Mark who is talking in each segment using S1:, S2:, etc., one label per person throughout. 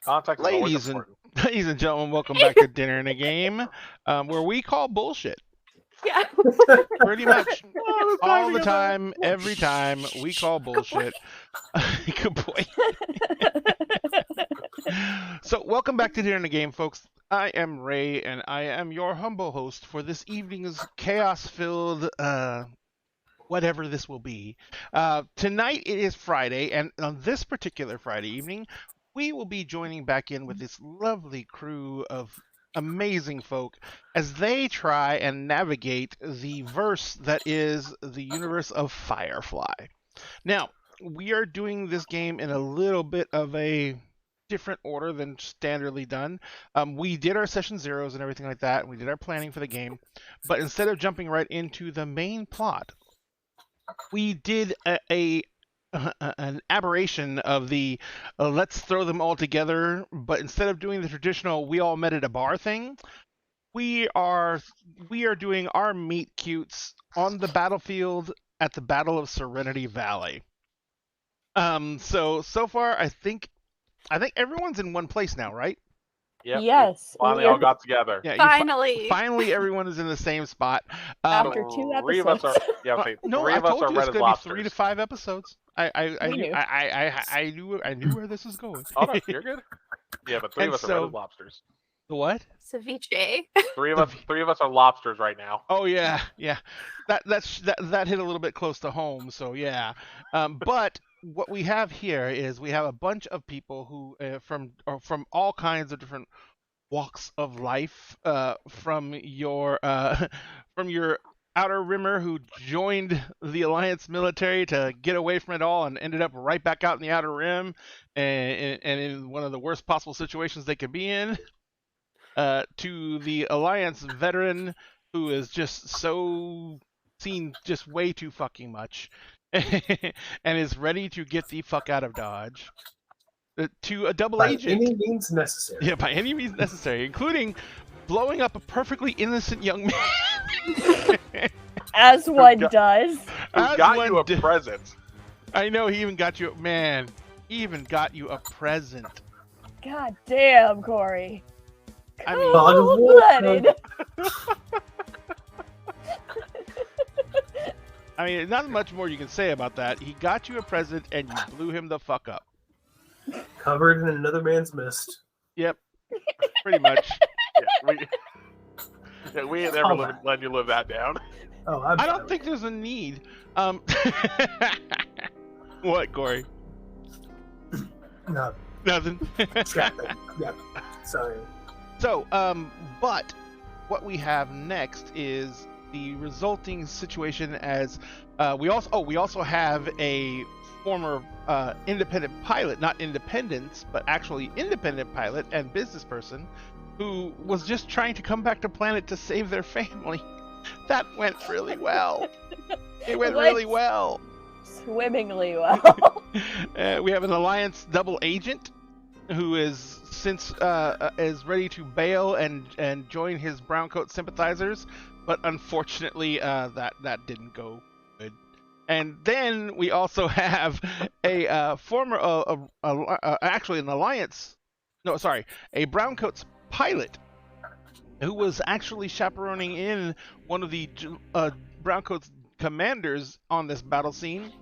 S1: Context is always
S2: Ladies and
S1: important.
S2: ladies and gentlemen, welcome back to Dinner and a Game, where we call bullshit.
S3: Yeah.
S2: Pretty much
S1: Oh, the
S2: all the
S1: timing of that.
S2: time, every time, we call bullshit. Good boy. So, welcome back to Dinner and a Game, folks. I am Ray, and I am your humble host for this evening's chaos-filled, whatever this will be. Tonight it is Friday, and on this particular Friday evening, we will be joining back in with this lovely crew of amazing folk as they try and navigate the verse that is the universe of Firefly. Now, we are doing this game in a little bit of a different order than standardly done. We did our session zeros and everything like that, and we did our planning for the game, but instead of jumping right into the main plot, we did an aberration of the let's throw them all together, but instead of doing the traditional we all met at a bar thing, we are doing our meet cutes on the battlefield at the Battle of Serenity Valley. So far I think everyone's in one place now, right?
S1: Yep,
S3: Yes.
S1: we finally all got together.
S2: Yeah,
S4: Finally.
S2: finally everyone is in the same spot.
S3: After 2
S1: Three of us are.
S3: episodes.
S1: Yeah, see,
S2: No,
S1: three
S2: I
S1: of us
S2: told
S1: are
S2: you
S1: red
S2: it's
S1: as
S2: gonna
S1: lobsters.
S2: be 3 to 5 episodes. I knew where this was going.
S1: Oh no, you're good. Yeah, but three
S2: And
S1: of us are
S2: so-
S1: red as lobsters.
S2: The what?
S4: Ceviche.
S1: Three of us are lobsters right now.
S2: Oh yeah. That hit a little bit close to home. So yeah. But what we have here is we have a bunch of people who from all kinds of different walks of life. From your from your outer rimmer who joined the Alliance military to get away from it all and ended up right back out in the outer rim and in one of the worst possible situations they could be in. To the Alliance veteran who is just so seen just way too fucking much and is ready to get the fuck out of Dodge. To a double
S5: By
S2: agent.
S5: any means necessary.
S2: Yeah, by any means necessary, including blowing up a perfectly innocent young man.
S3: As one
S1: got-
S3: does.
S1: Who
S2: As
S1: got
S2: one
S1: you a
S2: did.
S1: present?
S2: I know he even got you, man. He even got you a present.
S3: God damn, Corey.
S2: I mean,
S3: Cold-blooded.
S2: I mean, not much more you can say about that. He got you a present and you blew him the fuck up.
S5: Covered in another man's mist.
S2: Yep, pretty much.
S1: We ain't never
S5: Oh, man.
S1: letting you live that down.
S5: Oh, I'm
S2: I don't
S5: fine.
S2: think there's a need. What, Corey?
S5: No,
S2: Nothing.
S5: scrap it. Yep. Sorry.
S2: So, but what we have next is the resulting situation as we also have a former independent pilot, not independence, but actually independent pilot and business person who was just trying to come back to planet to save their family. That went really well. It went
S3: What?
S2: really well.
S3: Swimmingly well.
S2: We have an Alliance double agent who is is ready to bail and join his browncoat sympathizers, but unfortunately that didn't go good. And then we also have a former actually an Alliance, no sorry, a browncoats pilot who was actually chaperoning in one of the browncoats commanders on this battle scene,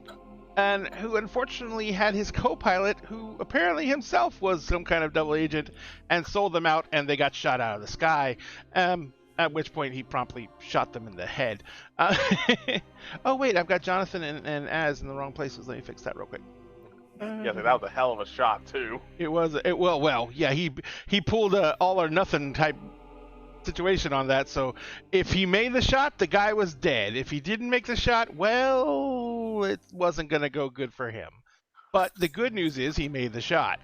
S2: and who unfortunately had his co-pilot, who apparently himself was some kind of double agent, and sold them out, and they got shot out of the sky. At which point he promptly shot them in the head. Oh wait, I've got Jonathan and Az in the wrong places. Let me fix that real quick.
S1: Yeah, see, that was a hell of a shot too.
S2: Yeah, he pulled a all or nothing type situation on that. So if he made the shot, the guy was dead. If he didn't make the shot, well, it wasn't gonna go good for him. But the good news is he made the shot.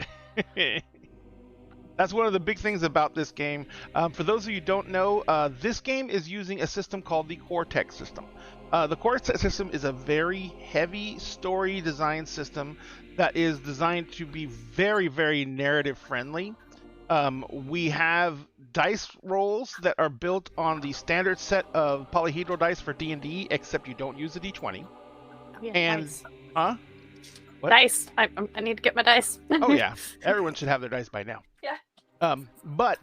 S2: That's one of the big things about this game. For those of you who don't know, this game is using a system called the Cortex system. The Cortex system is a very heavy story design system that is designed to be very, very narrative friendly. We have dice rolls that are built on the standard set of polyhedral dice for D&D, except you don't use a D20.
S4: Yeah,
S2: And-
S4: nice.
S2: Huh? What?
S4: Dice. I need to get my dice.
S2: Oh yeah, everyone should have their dice by now.
S4: Yeah.
S2: But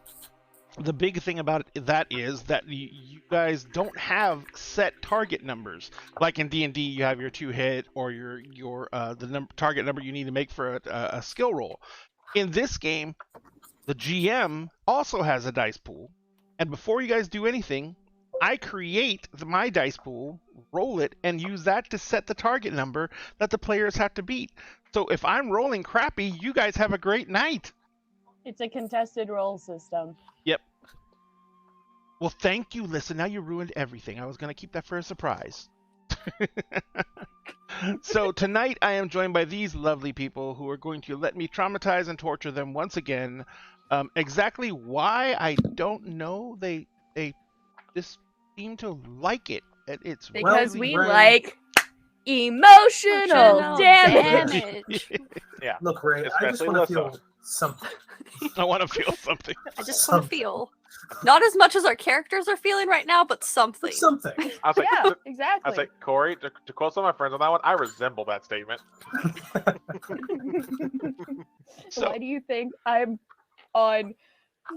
S2: the big thing about that is that you guys don't have set target numbers. Like in D&D, you have your 2-hit or your target number you need to make for a skill roll. In this game, the GM also has a dice pool, and before you guys do anything, I create my dice pool, roll it, and use that to set the target number that the players have to beat. So if I'm rolling crappy, you guys have a great night.
S3: It's a contested roll system.
S2: Yep. Well, thank you, Listen. Now you ruined everything. I was going to keep that for a surprise. So tonight I am joined by these lovely people who are going to let me traumatize and torture them once again. Exactly why, I don't know. They just seem to like it. It's
S3: Because
S5: Well,
S3: we
S5: Ray-
S3: like emotional damage.
S1: Yeah.
S5: Look, Ray, I just
S1: Especially
S5: want to
S1: Lissa.
S5: feel something.
S2: I want to feel something.
S4: I just want to feel. Not as much as our characters are feeling right now, but something.
S5: Something.
S1: I was like,
S3: Yeah, exactly.
S1: I was like, Corey, to quote some of my friends on that one, I resemble that statement.
S2: So
S3: Why do you think I'm on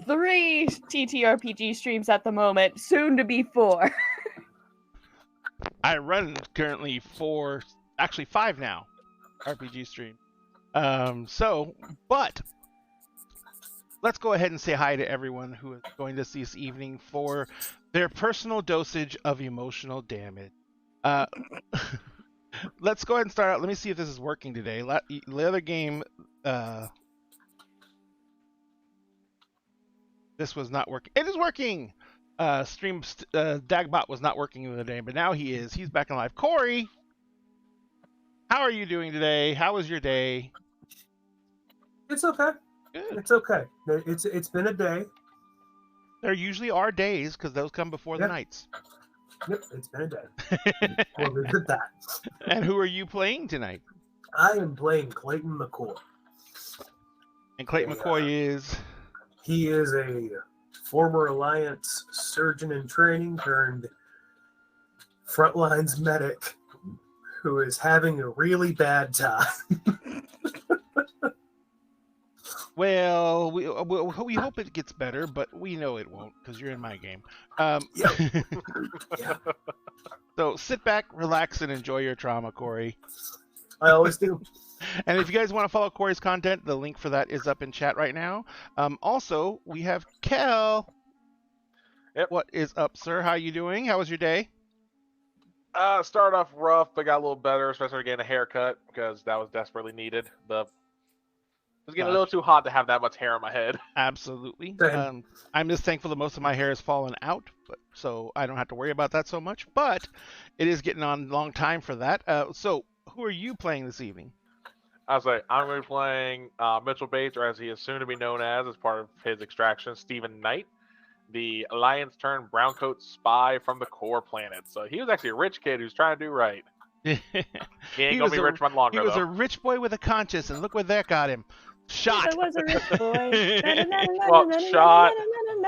S3: 3 TTRPG streams at the moment, soon to be 4?
S2: I run currently 4, actually 5 now, RPG stream. But let's go ahead and say hi to everyone who is joined us this evening for their personal dosage of emotional damage. Let's go ahead and start out. Let me see if this is working today. The other game, this was not working. It is working! Dagbot was not working the other day, but now he is. He's back in live. Corey, how are you doing today? How was your day?
S5: It's okay.
S2: Good.
S5: It's okay. It's been a day.
S2: There usually are days because those come before the
S5: Yep.
S2: nights.
S5: Yep, it's been a day. We'll leave it at that.
S2: And who are you playing tonight?
S5: I am playing Clayton McCoy.
S2: And Clayton
S5: Yeah.
S2: McCoy is.
S5: He is a former Alliance surgeon in training turned frontlines medic who is having a really bad time.
S2: Well, we hope it gets better, but we know it won't because you're in my game.
S5: Yep. Yeah,
S2: So sit back, relax, and enjoy your trauma, Corey.
S5: I always do.
S2: And if you guys want to follow Corey's content, the link for that is up in chat right now. Also, we have Kel.
S1: Yep.
S2: What is up, sir? How you doing? How was your day?
S1: Started off rough, but got a little better, especially getting a haircut because that was desperately needed. It was getting a little too hot to have that much hair on my head.
S2: Absolutely.
S5: Same.
S2: I'm just thankful that most of my hair has fallen out, so I don't have to worry about that so much. But it is getting on a long time for that. So who are you playing this evening?
S1: I was like, I'm going to be playing Mitchell Bates, or as he is soon to be known as part of his extraction, Stephen Knight, the Alliance turned browncoat spy from the core planet. So he was actually a rich kid who's trying to do right. He ain't
S2: He
S1: going
S2: was
S1: to be
S2: a-
S1: rich much longer,
S2: He was
S1: though.
S2: a rich boy with a conscience, and look where that got him. Shot.
S3: I was a rich boy.
S1: Well, shot,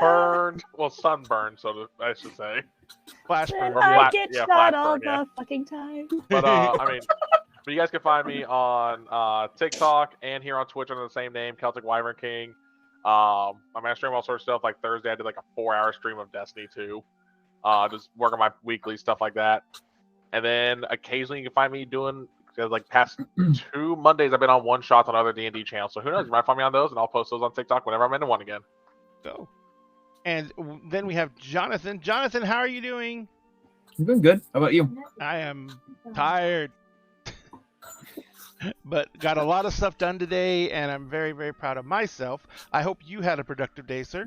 S1: Burned, well, sunburned, I should say.
S2: Flash
S3: And
S2: burn.
S3: I
S1: flat-
S3: get
S1: yeah,
S3: shot
S1: flat
S3: all
S1: burn, yeah.
S3: the fucking time.
S1: But, I mean, but you guys can find me on TikTok and here on Twitch under the same name, Celtic Wyvern King. I mean, I stream all sorts of stuff. Like Thursday, I did like a 4-hour stream of Destiny 2. Just work on my weekly stuff like that. And then occasionally you can find me doing, like past 2 Mondays, I've been on one shot on other D&D channels. So who knows? You might find me on those, and I'll post those on TikTok whenever I'm into one again.
S2: So, and then we have Jonathan. Jonathan, how are you doing?
S6: I'm doing good. How about you?
S2: I am tired, but got a lot of stuff done today, and I'm very, very proud of myself. I hope you had a productive day, sir.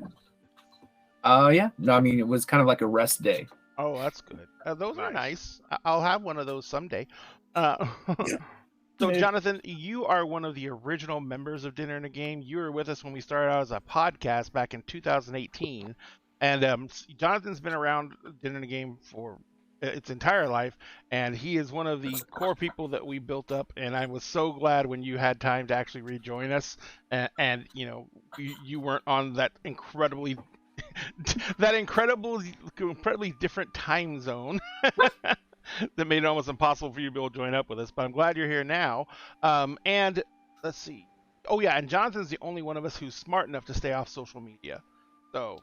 S6: Yeah. No, I mean, it was kind of like a rest day.
S2: Oh, that's good. Those are
S1: Nice.
S2: nice. I'll have one of those someday. So, Jonathan, you are one of the original members of Dinner in a Game. You were with us when we started out as a podcast back in 2018. And Jonathan's been around Dinner in a Game for its entire life, and he is one of the core people that we built up. And I was so glad when you had time to actually rejoin us. And you know, you weren't on that incredibly incredibly different time zone. that made it almost impossible for you to be able to join up with us. But I'm glad you're here now. And let's see. Oh yeah, and Jonathan's the only one of us who's smart enough to stay off social media. So,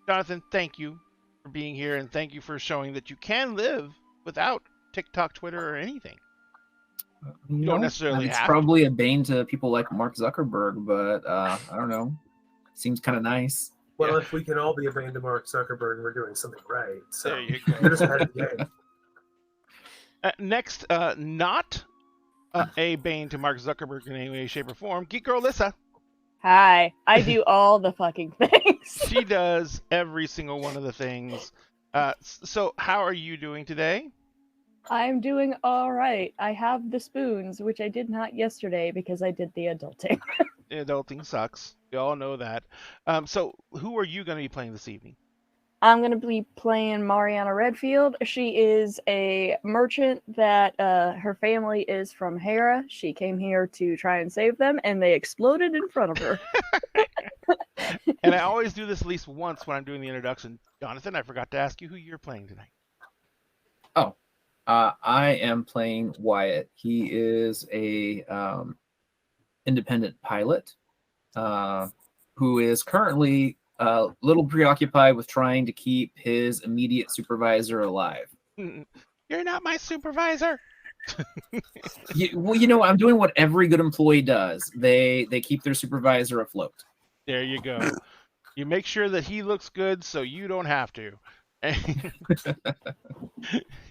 S2: Jonathan, thank you for being here, and thank you for showing that you can live without TikTok, Twitter, or anything. You don't necessarily
S6: it's
S2: have
S6: probably a bane to people like Mark Zuckerberg, but I don't know. Seems kind of nice.
S5: Well,
S2: Yeah.
S5: if we can all be a bane to Mark Zuckerberg, we're doing something right. So
S2: There you go.
S5: you're just ahead of the game.
S2: Next, not a bane to Mark Zuckerberg in any way, shape, or form, Geek Girl Lissa.
S3: Hi, I do all the fucking things.
S2: She does every single one of the things. So how are you doing today?
S3: I'm doing all right. I have the spoons, which I did not yesterday because I did the adulting.
S2: Adulting sucks. We all know that. So who are you going to be playing this evening?
S3: I'm going to be playing Mariana Redfield. She is a merchant that her family is from Hera. She came here to try and save them, and they exploded in front of her.
S2: And I always do this at least once when I'm doing the introduction. Jonathan, I forgot to ask you who you're playing tonight.
S6: I am playing Wyatt. He is a independent pilot who is currently a little preoccupied with trying to keep his immediate supervisor alive.
S2: You're not my supervisor.
S6: Well, I'm doing what every good employee does. They keep their supervisor afloat.
S2: There you go. You make sure that he looks good so you don't have to.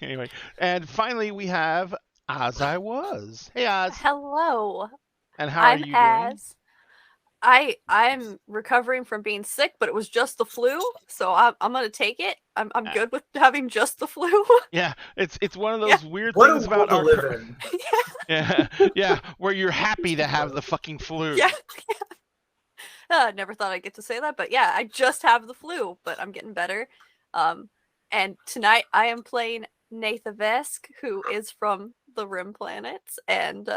S2: Anyway, and finally we have As I Was. Hey, Oz.
S4: Hello.
S2: And how are you doing?
S4: I'm recovering from being sick, but it was just the flu, so I'm gonna take it. I'm good with having just the flu.
S2: Yeah, it's one of those weird
S5: What
S2: things
S5: a world
S2: about
S5: to live in.
S2: yeah, where you're happy to have the fucking flu.
S4: Yeah. Never thought I'd get to say that, but yeah, I just have the flu, but I'm getting better. And tonight I am playing Natha Vesk, who is from the Rim Planets, and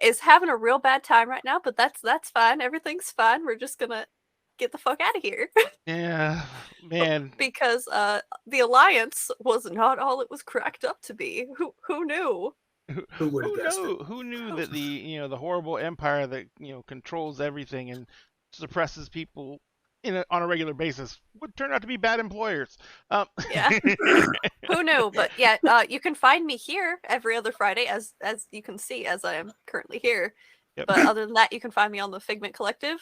S4: is having a real bad time right now, but that's fine. Everything's fine. We're just gonna get the fuck out of here.
S2: Yeah, man.
S4: Because the Alliance was not all it was cracked up to be. Who knew?
S5: Who would have guessed it?
S2: Who knew that the the horrible empire that controls everything and suppresses people on a regular basis would turn out to be bad employers.
S4: Yeah. Who knew? But yeah, you can find me here every other Friday, as you can see, as I am currently here.
S2: Yep.
S4: But other than that, you can find me on the Figment Collective.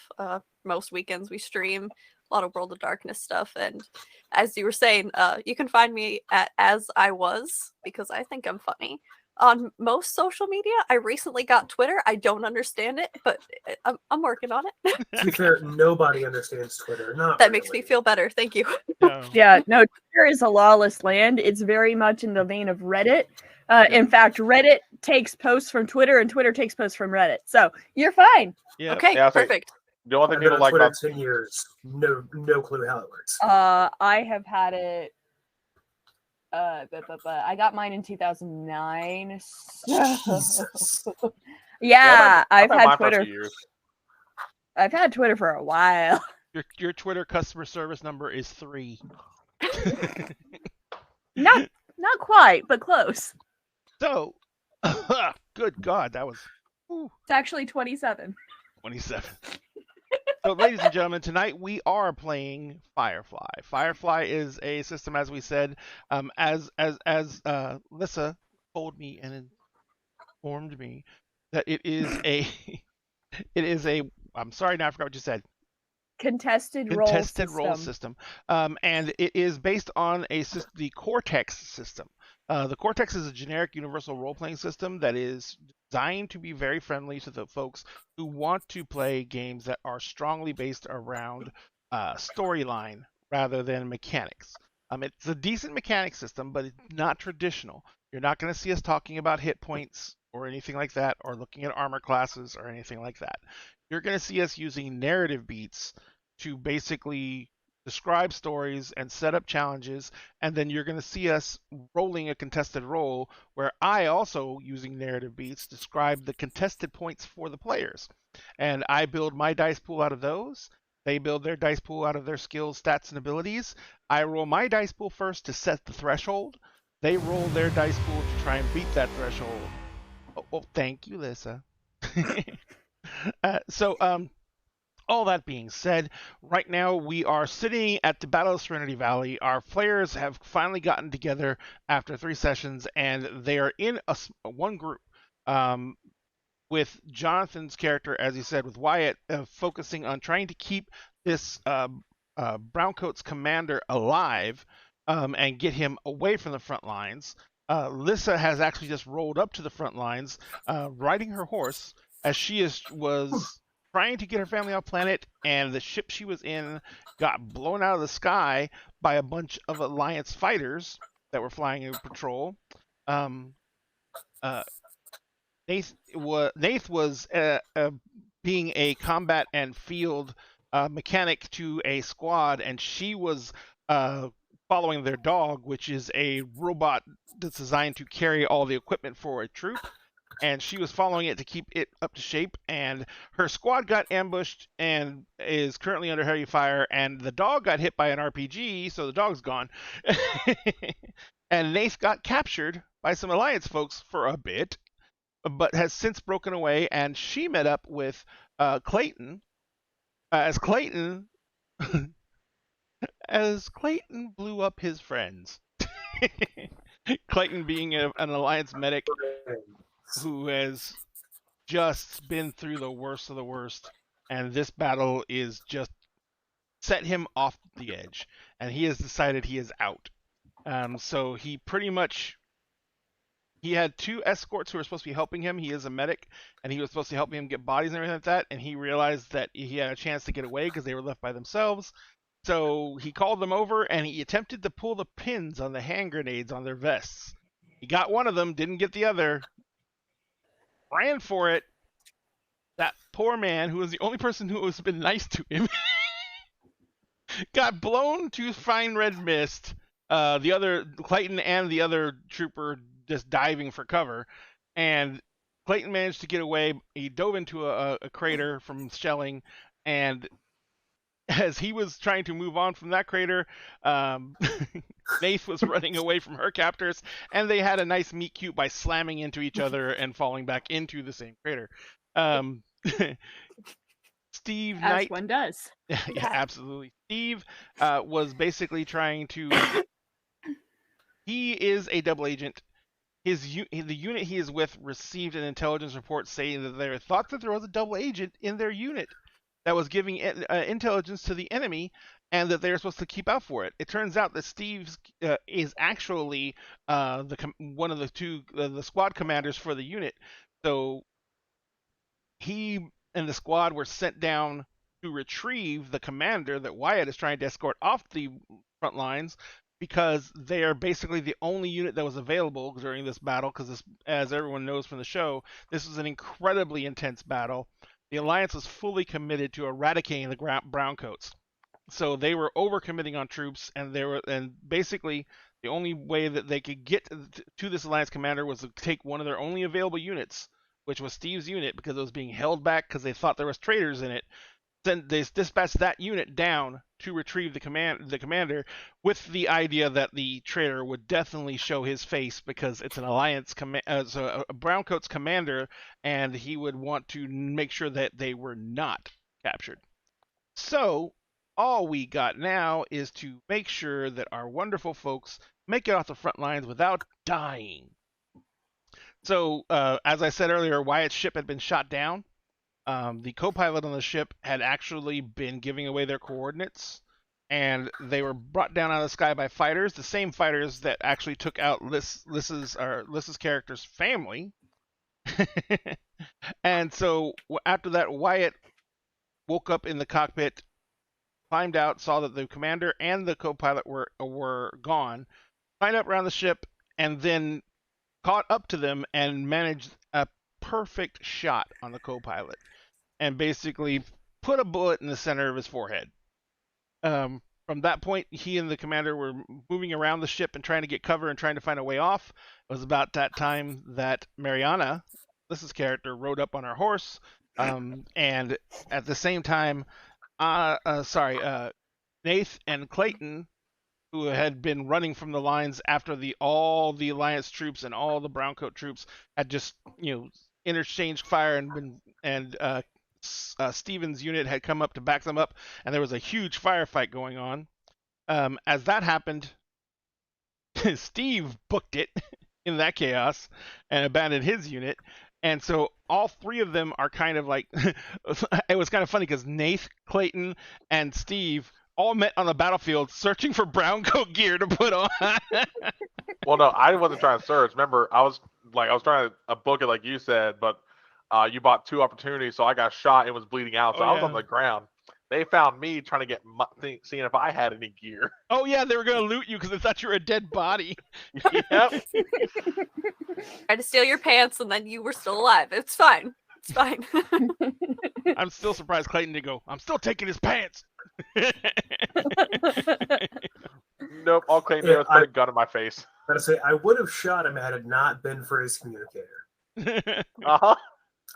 S4: Most weekends we stream a lot of World of Darkness stuff, and as you were saying, you can find me at As I Was, because I think I'm funny. On most social media. I recently got Twitter. I don't understand it, but I'm working on it.
S5: To be fair, nobody understands Twitter. Not
S4: That
S5: really.
S4: makes me feel better. Thank you.
S3: Yeah, no, Twitter is a lawless land. It's very much in the vein of Reddit. In fact, Reddit takes posts from Twitter, and Twitter takes posts from Reddit. So you're fine.
S2: Yeah.
S4: Okay,
S1: Yeah, so-
S4: perfect.
S1: The only
S5: I've
S1: thing
S5: been
S1: people
S5: on
S1: like
S5: Twitter
S1: about
S5: 10 years. No clue how it works.
S3: I have had it. I got mine in 2009.
S5: Jesus.
S3: Yeah, I've
S1: mine
S3: had
S1: for a
S3: Twitter.
S1: few years.
S3: I've had Twitter for a while.
S2: Your Twitter customer service number is 3.
S3: Not quite, but close.
S2: So, good God, that was
S3: It's actually 27.
S2: 27. So, ladies and gentlemen, tonight we are playing Firefly. Firefly is a system, as we said, as Lissa told me and informed me that it is a. I'm sorry, now I forgot what you said.
S3: Contested
S2: role system. And it is based on the Cortex system. The Cortex is a generic universal role-playing system that is designed to be very friendly to the folks who want to play games that are strongly based around storyline rather than mechanics. It's a decent mechanic system, but it's not traditional. You're not going to see us talking about hit points or anything like that, or looking at armor classes or anything like that. You're going to see us using narrative beats to basically describe stories and set up challenges, and then you're going to see us rolling a contested role where I also, using narrative beats, describe the contested points for the players. And I build my dice pool out of those. They build their dice pool out of their skills, stats, and abilities. I roll my dice pool first to set the threshold. They roll their dice pool to try and beat that threshold. Oh, thank you, Lissa. So, all that being said, right now we are sitting at the Battle of Serenity Valley. Our players have finally gotten together after 3 sessions, and they are in one group. With Jonathan's character, as you said, with Wyatt, focusing on trying to keep this Browncoat's commander alive and get him away from the front lines. Lissa has actually just rolled up to the front lines, riding her horse, as she was trying to get her family off planet, and the ship she was in got blown out of the sky by a bunch of Alliance fighters that were flying in patrol. Nath was being a combat and field mechanic to a squad, and she was following their dog, which is a robot that's designed to carry all the equipment for a troop. And she was following it to keep it up to shape, and her squad got ambushed and is currently under heavy fire, and the dog got hit by an RPG, so the dog's gone. And Nath got captured by some Alliance folks for a bit, but has since broken away, and she met up with Clayton, as Clayton blew up his friends. Clayton being an Alliance medic who has just been through the worst of the worst, and this battle is just set him off the edge, and he has decided he is out. So he pretty much, he had 2 escorts who were supposed to be helping him. He is a medic, and he was supposed to help him get bodies and everything like that, and he realized that he had a chance to get away because they were left by themselves. So he called them over, and he attempted to pull the pins on the hand grenades on their vests. He got one of them, didn't get the other, ran for it. That poor man, who was the only person who has been nice to him, got blown to fine red mist. The other Clayton and the other trooper just diving for cover, and Clayton managed to get away. He dove into a crater from shelling, and as he was trying to move on from that crater, Nath was running away from her captors, and they had a nice meet cute by slamming into each other and falling back into the same crater. Steve
S7: As
S2: Knight,
S7: one does.
S2: yeah, absolutely. Steve was basically trying to. He is a double agent. The unit he is with received an intelligence report saying that they thought that there was a double agent in their unit that was giving intelligence to the enemy, and that they were supposed to keep out for it. It turns out that Steve is actually one of the squad commanders for the unit. So he and the squad were sent down to retrieve the commander that Wyatt is trying to escort off the front lines, because they are basically the only unit that was available during this battle, because as everyone knows from the show, this was an incredibly intense battle. The Alliance was fully committed to eradicating the Browncoats. So they were overcommitting on troops, and basically the only way that they could get to this Alliance commander was to take one of their only available units, which was Steve's unit, because it was being held back because they thought there was traitors in it. Then they dispatched that unit down to retrieve the commander, with the idea that the traitor would definitely show his face because it's an Alliance so a Browncoats commander, and he would want to make sure that they were not captured. So all we got now is to make sure that our wonderful folks make it off the front lines without dying. So as I said earlier, Wyatt's ship had been shot down. The co-pilot on the ship had actually been giving away their coordinates, and they were brought down out of the sky by fighters, the same fighters that actually took out Lissa's character's family. And so after that, Wyatt woke up in the cockpit, climbed out, saw that the commander and the co-pilot were gone, climbed up around the ship, and then caught up to them and managed a perfect shot on the co-pilot, and basically put a bullet in the center of his forehead. From that point, he and the commander were moving around the ship and trying to get cover and trying to find a way off. It was about that time that Mariana, Lissa's character, rode up on her horse, and at the same time, Nath and Clayton who had been running from the lines after all the Alliance troops and all the Browncoat troops had just interchanged fire and Stevens' unit had come up to back them up, and there was a huge firefight going on. As that happened, Steve booked it in that chaos and abandoned his unit. And so all three of them are kind of like, it was kind of funny because Nath, Clayton, and Steve all met on the battlefield searching for browncoat gear to put on.
S1: Well, no, I wasn't trying to search. Remember, I was trying to book it like you said, but you bought 2 opportunities, so I got shot and was bleeding out, so I was on the ground. They found me trying to get seeing if I had any gear.
S2: Oh yeah, they were gonna loot you because they thought you were a dead body.
S1: Yep.
S4: Tried to steal your pants, and then you were still alive. It's fine. It's fine.
S2: I'm still surprised Clayton didn't go, I'm still taking his pants.
S1: Nope, all Clayton did was put a gun in my face.
S5: I gotta say, I would have shot him had it not been for his communicator.
S1: Uh-huh.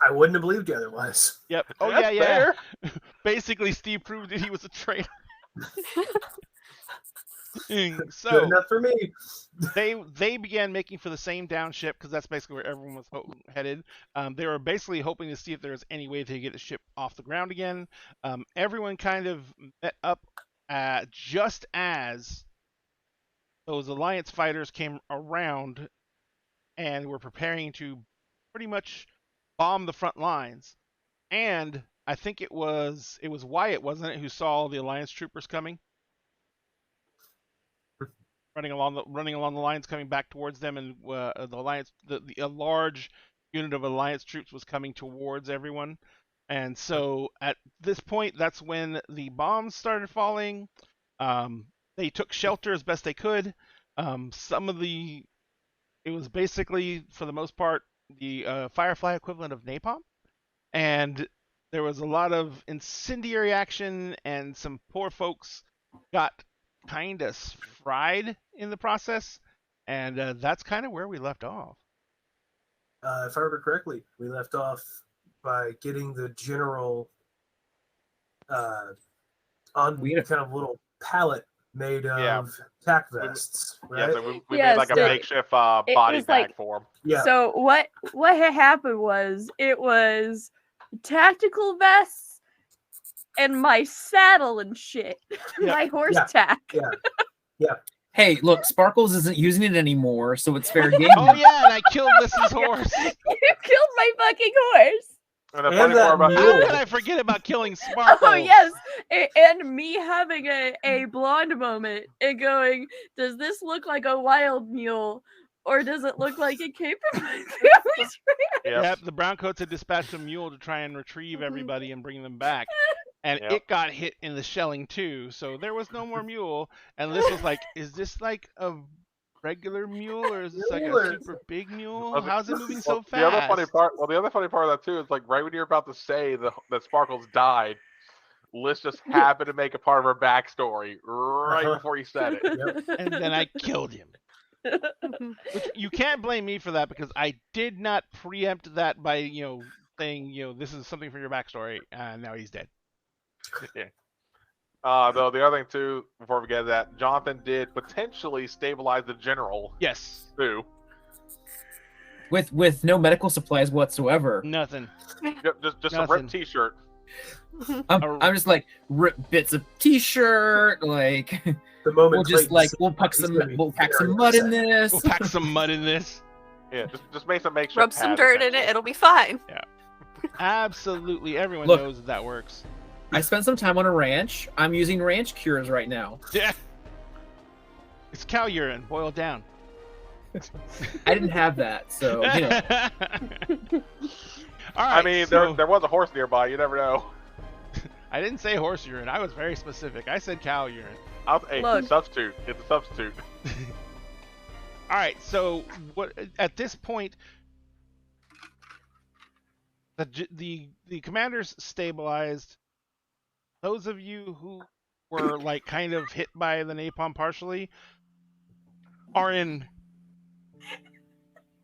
S5: I wouldn't have believed you otherwise.
S2: Yep. Oh
S1: That's
S2: yeah.
S1: fair.
S2: Basically, Steve proved that he was a traitor.
S5: Good
S2: So
S5: enough for me.
S2: they began making for the same down ship because that's basically where everyone was headed. They were basically hoping to see if there was any way to get the ship off the ground again. Everyone kind of met up just as those Alliance fighters came around and were preparing to pretty much bomb the front lines. And I think it was Wyatt, wasn't it, who saw the Alliance troopers coming? running along the lines, coming back towards them, and the Alliance, a large unit of Alliance troops was coming towards everyone. And so at this point, that's when the bombs started falling. They took shelter as best they could. It was basically, for the most part, the Firefly equivalent of napalm, and there was a lot of incendiary action, and some poor folks got kind of fried in the process, and that's kind of where we left off.
S5: If I remember correctly, we left off by getting the general on kind of little pallet made of tack vests, right?
S1: Yeah, so we made like a makeshift body bag
S3: like,
S1: for him.
S5: Yeah.
S3: So what had happened was, it was tactical vests and my saddle and shit. My horse tack.
S5: Yeah.
S6: Hey, look, Sparkles isn't using it anymore, so it's fair game.
S2: Oh yeah, and I killed Lissy's horse.
S3: You killed my fucking horse.
S1: And the funny part about
S2: How could I forget about killing Sparkles?
S3: Oh yes, and me having a blonde moment and going, does this look like a wild mule, or does it look like it came from my family's ranch?
S2: Yep, the Browncoats had dispatched a mule to try and retrieve everybody and bring them back. And it got hit in the shelling too, so there was no more mule. And Liz was like, is this like a regular mule, or is this like a super big mule? How's it moving so fast?
S1: The other funny part of that too is, like, right when you're about to say that Sparkles died, Liz just happened to make a part of her backstory right before you said it.
S5: Yep.
S2: And then I killed him. Which, you can't blame me for that, because I did not preempt that by saying this is something for your backstory, and now he's dead.
S1: Yeah. Though the other thing too, before we get to that, Jonathan did potentially stabilize the general.
S2: Yes.
S1: Too.
S6: With no medical supplies whatsoever.
S2: Nothing.
S1: Just a ripped T-shirt.
S6: I'm just like, rip bits of T-shirt, like
S5: The moment
S6: we'll pack some mud in this.
S2: We'll pack some mud in this.
S1: Yeah, just make some makeshift.
S4: Rub some dirt in it, it'll be fine.
S2: Yeah. Absolutely, everyone
S6: Look,
S2: knows that works.
S6: I spent some time on a ranch. I'm using ranch cures right now.
S2: Yeah. It's cow urine boiled down.
S6: I didn't have that, so
S2: All right.
S1: I mean,
S2: so,
S1: there was a horse nearby. You never know.
S2: I didn't say horse urine. I was very specific. I said cow urine.
S1: Hey,
S3: Look.
S1: substitute. It's a substitute.
S2: All right. So what? At this point, the commanders stabilized. Those of you who were like kind of hit by the napalm partially are in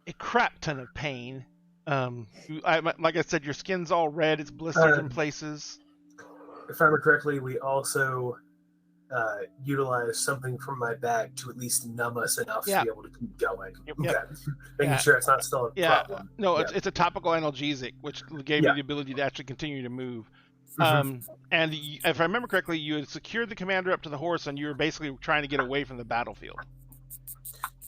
S2: a crap ton of pain. Like I said, your skin's all red. It's blistered in places.
S5: If I remember correctly, we also utilize something from my bag to at least numb us enough to be able to keep going.
S2: Yep.
S5: Okay. Making sure it's not still a problem.
S2: No, it's a topical analgesic, which gave you the ability to actually continue to move. And if I remember correctly, you had secured the commander up to the horse, and you were basically trying to get away from the battlefield.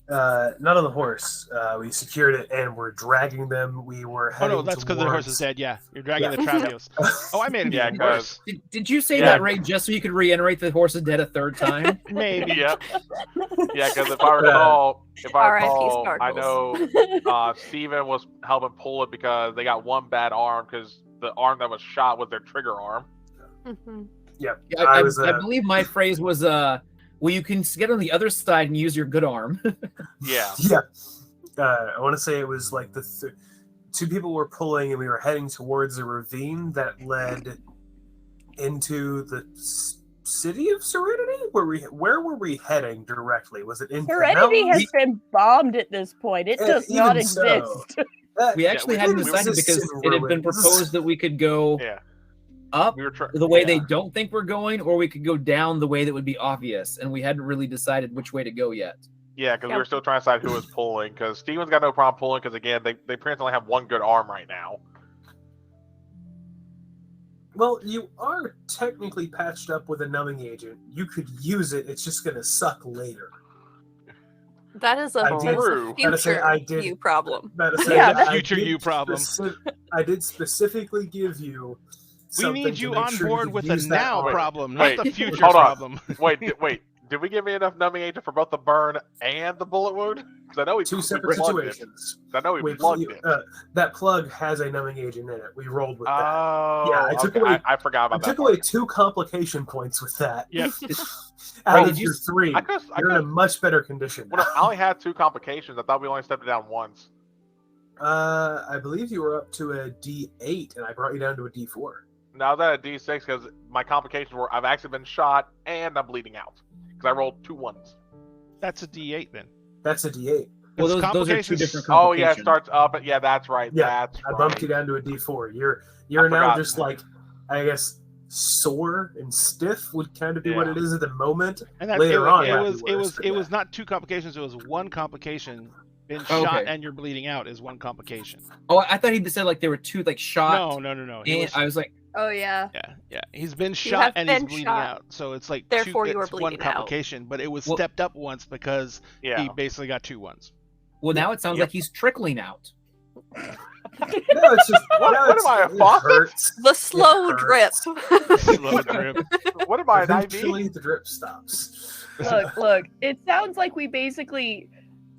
S5: Not on the horse. We secured it, and we're dragging them. We were heading
S2: that's because the horse is dead. Yeah, you're dragging the Travios. I made it even worse.
S6: Did you say that, Ray, just so you could reiterate the horse is dead a third time?
S2: Maybe.
S1: Yep. Yeah, because if I recall, I know Steven was helping pull it because they got one bad arm because the arm that was shot was their trigger arm.
S5: Yeah,
S6: I believe my phrase was, well, you can get on the other side and use your good arm.
S1: Yeah.
S5: I want to say it was like the two people were pulling, and we were heading towards a ravine that led into the city of Serenity. Where were we heading directly? Was it in
S3: Serenity? Has been bombed at this point. It does not exist.
S6: We actually hadn't decided because it had been proposed that we could go up the way they don't think we're going, or we could go down the way that would be obvious, and we hadn't really decided which way to go yet.
S1: Yeah, because we were still trying to decide who was pulling, because Steven's got no problem pulling, because again, they pretty much only have one good arm right now.
S5: Well, you are technically patched up with a numbing agent. You could use it, it's just going to suck later.
S4: That is a future you problem.
S2: Future you problem.
S5: I did specifically give you.
S2: We need you on board with a now problem,
S1: not
S2: the future problem.
S1: Wait. Did we give me enough numbing agent for both the burn and the bullet wound? Because I know we
S5: two separate situations.
S1: I know we plugged it.
S5: That plug has a numbing agent in it. We rolled with that.
S1: I took away. I forgot about that.
S5: I took away 2 complication points with that.
S2: Yep.
S5: Out of your 3, you're in a much better condition.
S1: Well, I only had 2 complications. I thought we only stepped it down once.
S5: I believe you were up to a D8, and I brought you down to a D4.
S1: No, I was at a D6 because my complications were I've actually been shot and I'm bleeding out. Because I rolled 2 1s.
S2: That's a D8 then.
S5: That's a D8.
S6: Well, those are 2 different complications.
S1: Oh, yeah, it starts up. Yeah, that's right.
S5: Yeah,
S1: that's
S5: I bumped you down to a D4. You're now just like, I guess, sore and stiff would kind of be what it is at the moment.
S2: And later on, it was not 2 complications. It was 1 complication. Been shot and you're bleeding out is 1 complication.
S6: Oh, I thought he said like there were 2 like shot.
S2: No.
S6: I was like,
S4: oh yeah.
S2: Yeah. He's been shot and he's bleeding out. So it's like
S4: therefore you were bleeding
S2: 1 complication, but it was stepped up once because he basically got 2 1s.
S6: Well, now it sounds like he's trickling out.
S5: No, it's just
S1: what am I, a faucet?
S4: The slow drip.
S2: Slow drip.
S1: What am I, an IV?
S5: Eventually the drip stops.
S3: Look, it sounds like we basically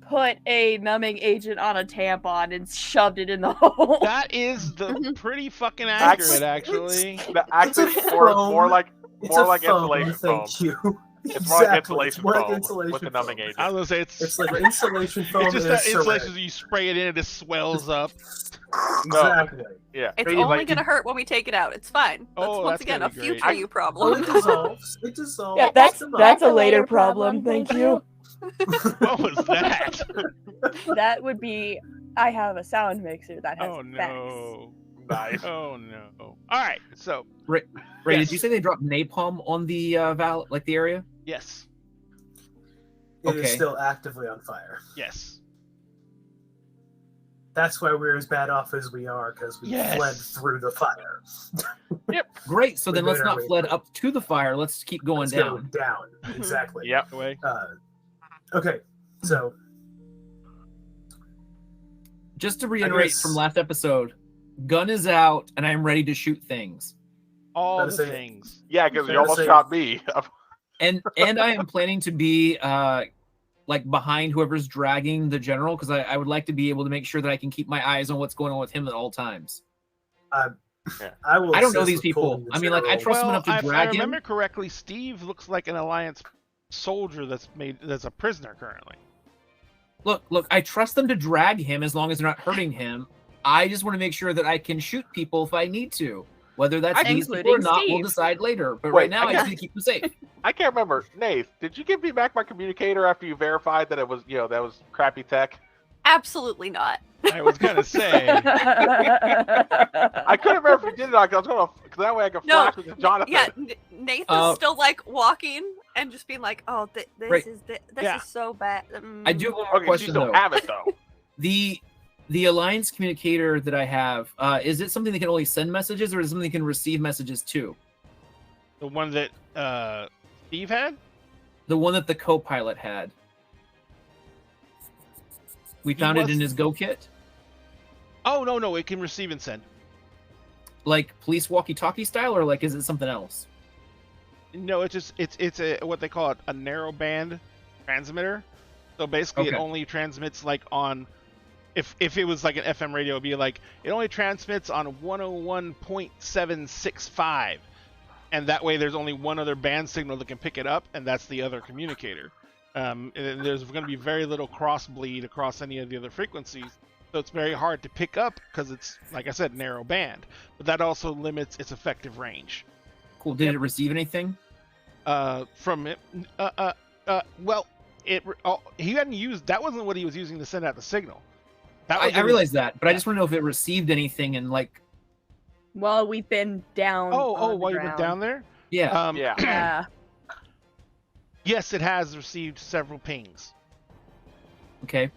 S3: put a numbing agent on a tampon and shoved it in the hole.
S2: That is pretty fucking accurate, actually.
S1: Actually, more like insulation foam.
S5: Thank you.
S1: It's more like insulation foam with the numbing agent.
S2: I was gonna say
S5: it's like insulation foam.
S2: It's just that insulation you spray it in and it swells up.
S5: Exactly.
S1: Yeah.
S4: It's only going to hurt when we take it out. It's fine. That's once again a future you problem.
S5: It dissolves. It dissolves.
S3: Yeah, that's a later problem. Thank you.
S2: What was that?
S3: That would be. I have a sound mixer that has.
S2: Oh no!
S1: Nice.
S2: Oh no! All right, so
S6: Ray, did you say they dropped napalm on the Vale, like the area?
S2: Yes.
S5: It is still actively on fire.
S2: Yes.
S5: That's why we're as bad off as we are, because we fled through the fire.
S1: Yep.
S6: Great. So then let's not fled up to the fire. Let's keep going down.
S5: Down. Exactly.
S1: Yep.
S5: Okay. So.
S6: Just to reiterate from last episode, gun is out, and I'm ready to shoot things.
S2: All the things.
S1: Yeah, because you almost shot me.
S6: and I am planning to be like behind whoever's dragging the general, because I would like to be able to make sure that I can keep my eyes on what's going on with him at all times.
S5: I
S6: don't know these people. I mean, like, I trust them enough to drag him. If I
S2: remember correctly, Steve looks like an Alliance soldier that's a prisoner currently.
S6: Look, I trust them to drag him as long as they're not hurting him. I just want to make sure that I can shoot people if I need to. Whether that's these people or not, we'll decide later. But right now, I just need to keep them safe.
S1: I can't remember. Nath, did you give me back my communicator after you verified that it was, that was crappy tech?
S4: Absolutely not.
S2: I was gonna say.
S1: I couldn't remember if you did it. Because that way I could flash with Jonathan.
S4: Yeah, Nathan's still like walking and just being like, "Oh, this
S6: Right.
S4: is this
S2: Yeah.
S4: is so bad."
S6: I do have one more
S1: Okay, you
S6: question
S1: still
S6: though.
S1: have it though.
S6: The Alliance communicator that I have, is it something that can only send messages, or is it something that can receive messages too?
S2: The one that Steve had?
S6: The one that the co-pilot had. We found it in his Go kit,
S2: Oh no, it can receive and send.
S6: like police walkie-talkie style, or like is it something else?
S2: No, it's a what they call a narrow band transmitter. So basically, it
S6: Okay.
S2: only transmits like on. If it was like an FM radio, it'd be like it only transmits on 101.765, and that way there's only one other band signal that can pick it up, and that's the other communicator. And there's going to be very little cross bleed across any of the other frequencies, so it's very hard to pick up because it's, like I said, narrow band. But that also limits its effective range.
S6: Cool. Did it receive anything?
S2: From it, well, he hadn't used. That wasn't what he was using to send out the signal. That was
S6: I realize that, but I just want to know if it received anything and like,
S3: Well, we've been down.
S2: Oh,
S3: on the
S2: while you went
S3: ground.
S2: down there.
S6: yeah.
S1: Yeah.
S3: Yeah.
S2: Yes, it has received several pings.
S6: Okay.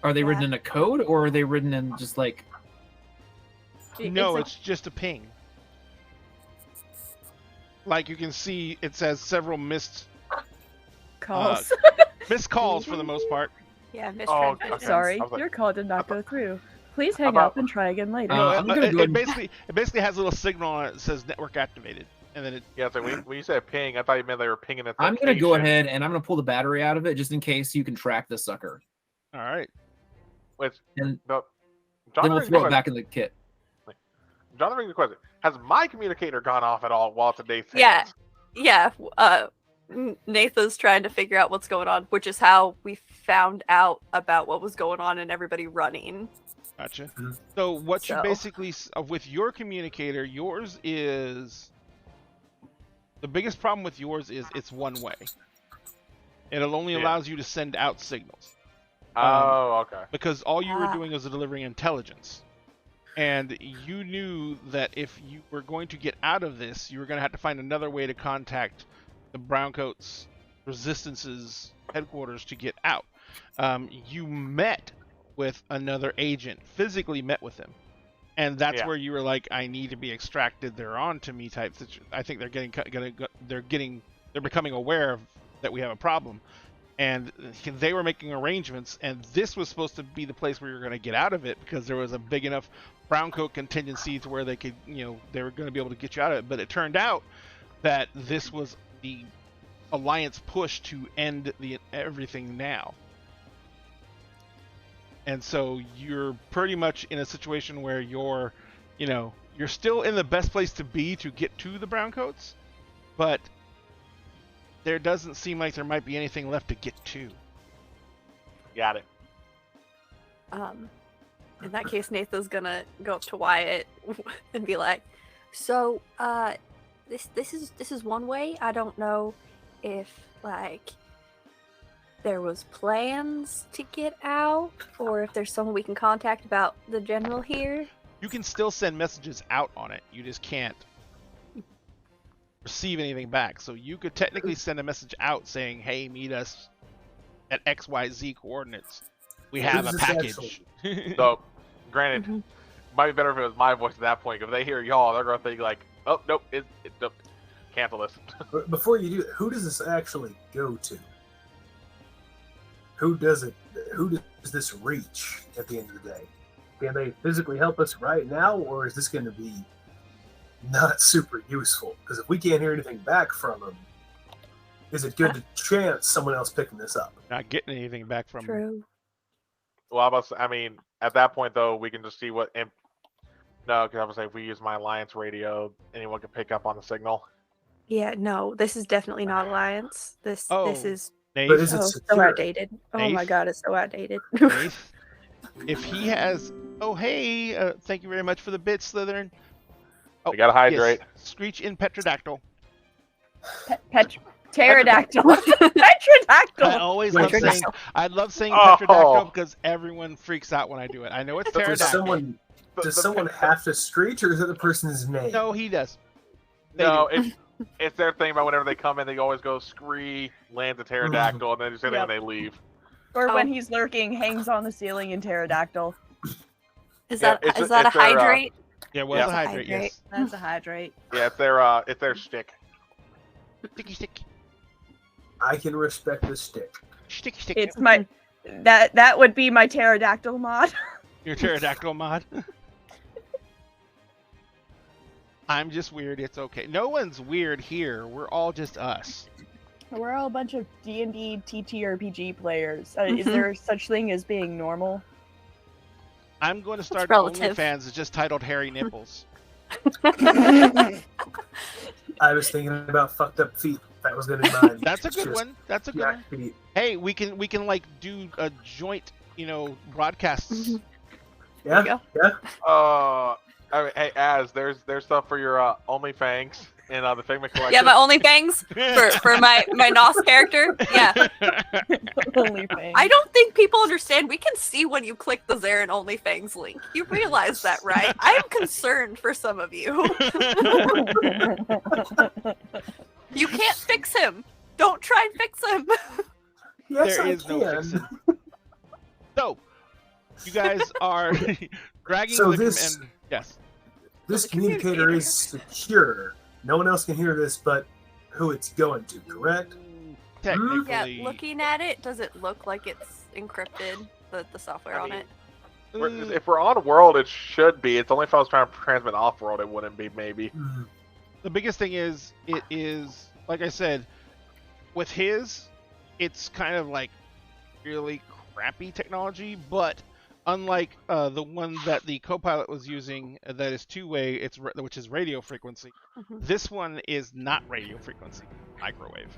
S6: Are they written
S4: Yeah.
S6: in a code, or are they written in just like?
S2: No,
S3: It's
S2: it's just a ping. Like you can see, it says several missed
S3: calls.
S2: calls for the most part.
S4: Yeah,
S1: Oh,
S4: mistransmission.
S1: okay.
S3: Sorry,
S1: I was like-
S3: your call did not go through. Please hang
S1: about-
S3: up and try again later.
S2: No,
S6: I'm gonna go
S2: it
S6: ahead-
S2: basically has a little signal on it that says network activated, and then it.
S1: Yeah, so when you said ping, I thought you meant they were pinging its
S6: I'm gonna go
S1: location.
S6: ahead and I'm gonna pull the battery out of it just in case you can track the sucker,
S2: All right.
S1: Which,
S6: and
S1: no,
S6: then we'll
S1: brings
S6: throw
S1: the
S6: it back in the kit.
S1: Jonathan brings the question: has my communicator gone off at all while today's
S4: Yeah. Yeah, Nathan's trying to figure out what's going on, which is how we found out about what was going on and everybody running.
S2: Gotcha.
S5: Mhm.
S2: So what you
S4: So-
S2: basically with your communicator, yours is the biggest problem with yours is it's one way. It only
S1: Yeah.
S2: allows you to send out signals
S1: Oh, okay.
S2: because all you were
S4: Ah.
S2: doing was delivering intelligence. And you knew that if you were going to get out of this, you were going to have to find another way to contact the Browncoats Resistance's headquarters to get out. You met with another agent, physically met with him, and that's
S1: Yeah.
S2: where you were like, "I need to be extracted. They're on to me." Type. I think they're becoming aware of that we have a problem, and they were making arrangements. And this was supposed to be the place where you're going to get out of it because there was a big enough Browncoat contingency to where they could, they were going to be able to get you out of it. But it turned out that this was the Alliance push to end everything now. And so you're pretty much in a situation where you're still in the best place to be to get to the Browncoats, but there doesn't seem like there might be anything left to get to.
S1: Got it.
S4: In that case, Nathan's gonna go up to Wyatt and be like, "So, this is one way. I don't know if there was plans to get out, or if there's someone we can contact about the general here."
S2: You can still send messages out on it. You just can't receive anything back. So you could technically send a message out saying, "Hey, meet us at XYZ coordinates. We have
S5: Who's
S2: a
S5: this
S2: package."
S1: So, granted,
S4: Mhm.
S1: might be better if it was my voice at that point. If they hear y'all, they're gonna think like, "Oh, nope, nope. Cancel this."
S5: But before you do that, who does this actually go to? Who does it? Who does this reach at the end of the day? Can they physically help us right now, or is this going to be not super useful? Because if we can't hear anything back from them, is it good to chance someone else picking this up?
S2: Not getting anything back from them.
S4: True.
S1: Well, I mean, at that point though, we can just see what. No, because I was say if we use my Alliance radio, anyone can pick up on the signal.
S4: Yeah. No, this is definitely not Alliance. This
S2: Oh.
S4: is
S2: Nath,
S5: But is it
S4: so
S5: secure?
S4: outdated. Oh my
S2: Nath?
S4: god, it's so outdated.
S2: Nath, if he has, hey, thank you very much for the bits, Slytherin. Oh,
S1: We gotta hydrate.
S2: yes. Screech in Petrodactyl.
S3: Pterodactyl.
S2: I
S3: Petrodactyl.
S2: always
S5: Wait,
S2: love
S5: does-
S2: saying, I love saying
S1: Oh.
S2: Petrodactyl because everyone freaks out when I do it. I know it's
S5: But does
S2: pterodactyl.
S5: someone have to screech, or is it the person's name?
S2: No, he does. They
S1: No,
S2: do.
S1: It's their thing about whenever they come in, they always go scree, land a pterodactyl, and then just say that when they leave.
S3: Or when he's lurking, hangs on the ceiling in pterodactyl.
S4: Is
S1: Yeah,
S4: that
S1: it's
S4: a
S1: their,
S4: hydrate?
S2: Yeah, well,
S1: Yeah.
S2: it's a hydrate, yes.
S3: That's a hydrate.
S1: Yeah, it's their shtick.
S2: Sticky stick.
S5: I can respect the stick.
S2: Sticky stick.
S3: It's my that would be my pterodactyl mod.
S2: Your pterodactyl mod. I'm just weird, it's okay. No one's weird here. We're all just us.
S3: We're all a bunch of D&D TTRPG players. Is there such thing as being normal?
S2: I'm going to start
S4: relative.
S2: OnlyFans. It's just titled Hairy Nipples.
S5: I was thinking about fucked up feet. That was gonna be mine.
S2: That's a good
S5: Just
S2: one. That's a good
S5: jack
S2: one.
S5: feet.
S2: Hey, we can like do a joint, broadcasts.
S5: Yeah, yeah.
S1: I mean, hey, there's stuff for your OnlyFangs in the Figment collection.
S4: Yeah, my OnlyFangs for my NOS character. Yeah.
S3: OnlyFans.
S4: I don't think people understand. We can see when you click the Zarin OnlyFangs link. You realize that, right? I am concerned for some of you. You can't fix him. Don't try and fix him.
S5: Yes,
S2: There
S5: I
S2: is no
S5: can.
S2: fixing. So, you guys are dragging
S5: So
S2: the
S5: this-
S2: and yes.
S5: This communicator is secure. No one else can hear this but who it's going to, correct?
S2: Technically.
S4: Yeah, looking at it, does it look like it's encrypted? The software on it.
S1: If we're on world, it should be. It's only if I was trying to transmit off world, it wouldn't be. Maybe.
S2: The biggest thing is, it is, like I said, with his, it's kind of like really crappy technology, but unlike the one that the co-pilot was using that is two-way, which is radio frequency, this one is not radio frequency, microwave.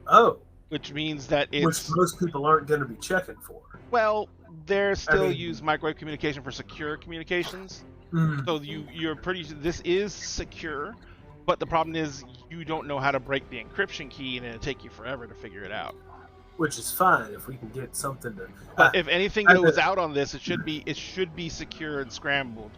S5: Oh,
S2: Which means that it's...
S5: which most people aren't going to be checking for.
S2: Well, they still
S5: mean-
S2: use microwave communication for secure communications.
S5: Mm.
S2: So you're pretty. This is secure, but the problem is you don't know how to break the encryption key, and it'll take you forever to figure it out.
S5: Which is fine if we can get something to.
S2: But if anything
S5: I-
S2: goes out on this, it should be secure and scrambled.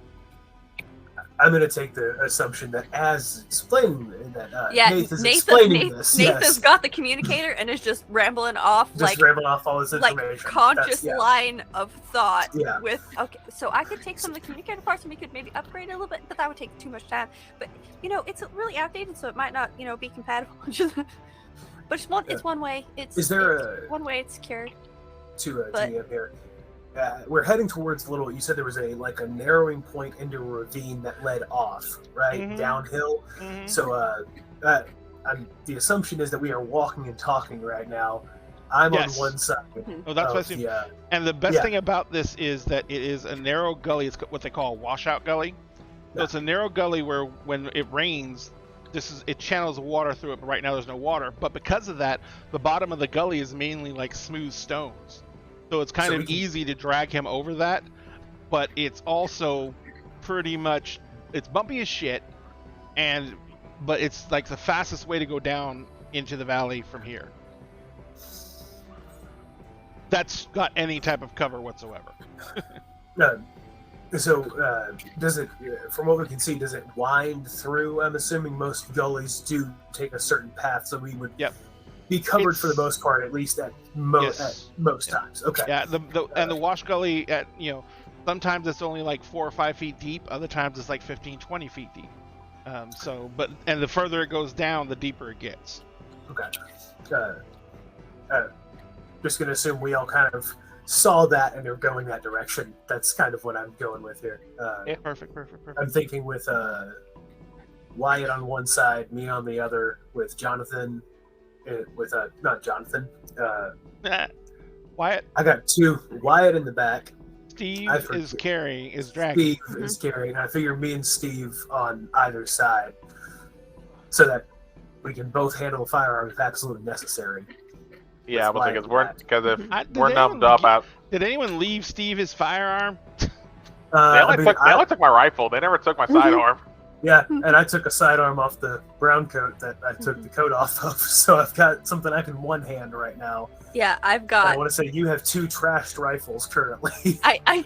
S5: I'm going to take the assumption that as explaining that
S4: Yeah,
S5: Nath is explaining
S4: Nath
S5: this.
S4: has
S5: Yes.
S4: got the communicator and is just rambling off
S5: Just rambling off all this information.
S4: like conscious
S5: That's-
S4: line of thought
S5: Yeah.
S4: with okay, so I could take some of the communicator parts and we could maybe upgrade it a little bit, but that would take too much time. But it's really outdated, so it might not be compatible. But it's one.
S5: Yeah.
S4: It's one way. It's
S5: Is there
S4: it's one way. It's secured.
S5: to
S4: But-
S5: DM here? We're heading towards a little. You said there was a narrowing point into a ravine that led off, right,
S2: Mhm.
S5: downhill.
S2: Mhm.
S5: So the assumption is that we are walking and talking right now. I'm
S2: Yes.
S5: on one side.
S2: Oh, that's what I
S5: of
S2: assume.
S5: the,
S2: And the best
S5: yeah.
S2: thing about this is that it is a narrow gully. It's what they call a washout gully. So
S5: Yeah.
S2: it's a narrow gully where when it rains, it channels water through it. But right now there's no water. But because of that, the bottom of the gully is mainly like smooth stones. So it's kind
S5: So
S2: of
S5: we can-
S2: easy to drag him over that. But it's also pretty much it's bumpy as shit, but it's like the fastest way to go down into the valley from here. That's got any type of cover whatsoever.
S5: So does it? From what we can see, does it wind through? I'm assuming most gullies do take a certain path, so we would
S2: Yep.
S5: be covered for the
S2: It's-
S5: most part, at least at
S2: Yes.
S5: most times. Okay.
S2: Yeah, and the wash gully at sometimes it's only like 4 or 5 feet deep, other times it's like 15, 20 feet deep. And the further it goes down, the deeper it gets.
S5: Okay. Just gonna assume we all kind of saw that and are going that direction. That's kind of what I'm going with here.
S2: Yeah, perfect.
S5: I'm thinking with Wyatt on one side, me on the other, with Jonathan. Not Jonathan.
S2: Wyatt,
S5: I got two. Wyatt in the back.
S2: Steve
S5: I've heard
S2: is
S5: you.
S2: dragging.
S5: Steve is carrying. I figure me and Steve on either side, so that we can both handle a firearm if absolutely necessary.
S1: Yeah, but
S5: With
S1: because
S5: Wyatt.
S1: if we're numbed up at.
S2: Did anyone leave Steve his firearm?
S1: They only took my rifle. They never took my sidearm.
S5: Yeah, and I took a sidearm off the brown coat that I took the coat off of, so I've got something I can one hand right now.
S4: Yeah, I've
S5: I
S4: got.
S5: want to say you have two trashed rifles currently.
S4: I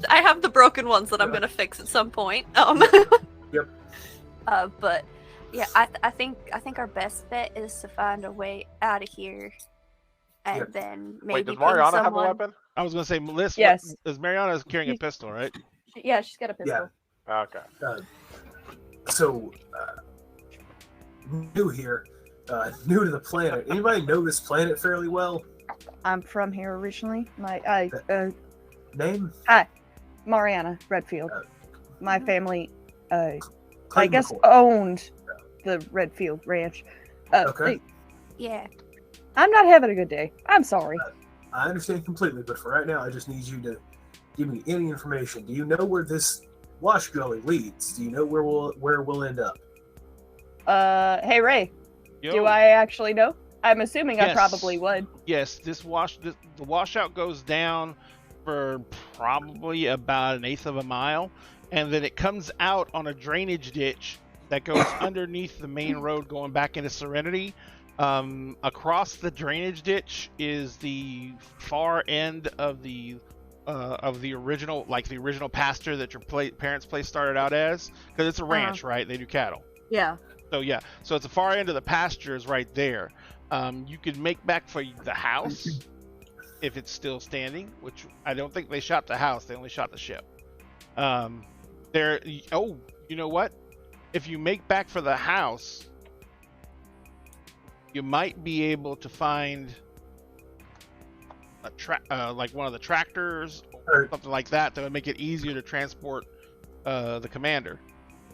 S4: have the broken ones that I'm gonna fix at some point.
S5: Yep.
S4: But Yeah, I think our best bet is to find a way out of here, and
S5: Yeah.
S4: then maybe
S1: Wait, does
S4: ping
S1: Mariana have a
S4: someone.
S1: weapon?
S2: I was gonna say, Melissa.
S3: Yes.
S2: Is Mariana carrying a pistol, right?
S3: Yeah, she's got a pistol.
S1: Okay.
S5: So, new here, new to the planet. Anybody know this planet fairly well?
S3: I'm from here originally.
S5: Name?
S3: Mariana Redfield. My family, I
S5: Clayton
S3: guess,
S5: McCoy.
S3: owned the Redfield Ranch.
S5: Okay.
S4: Yeah.
S3: I'm not having a good day. I'm sorry.
S5: I understand completely, but for right now, I just need you to give me any information. Do you know where this wash gully leads? Do you know where we'll end up?
S3: Hey Ray,
S2: Yo.
S3: do I actually know? I'm assuming I
S2: Yes.
S3: probably would.
S2: Yes, the washout goes down for probably about 1/8 of a mile, and then it comes out on a drainage ditch that goes underneath the main road going back into Serenity. Across the drainage ditch is the far end of the original, the original pasture that your parents' place started out as, because it's a ranch, right? They do cattle.
S3: Yeah.
S2: So yeah, so it's the far end of the pasture is right there. You could make back for the house if it's still standing, which I don't think they shot the house. They only shot the ship. You know what? If you make back for the house, you might be able to find like one of the tractors or something like that would make it easier to transport the commander.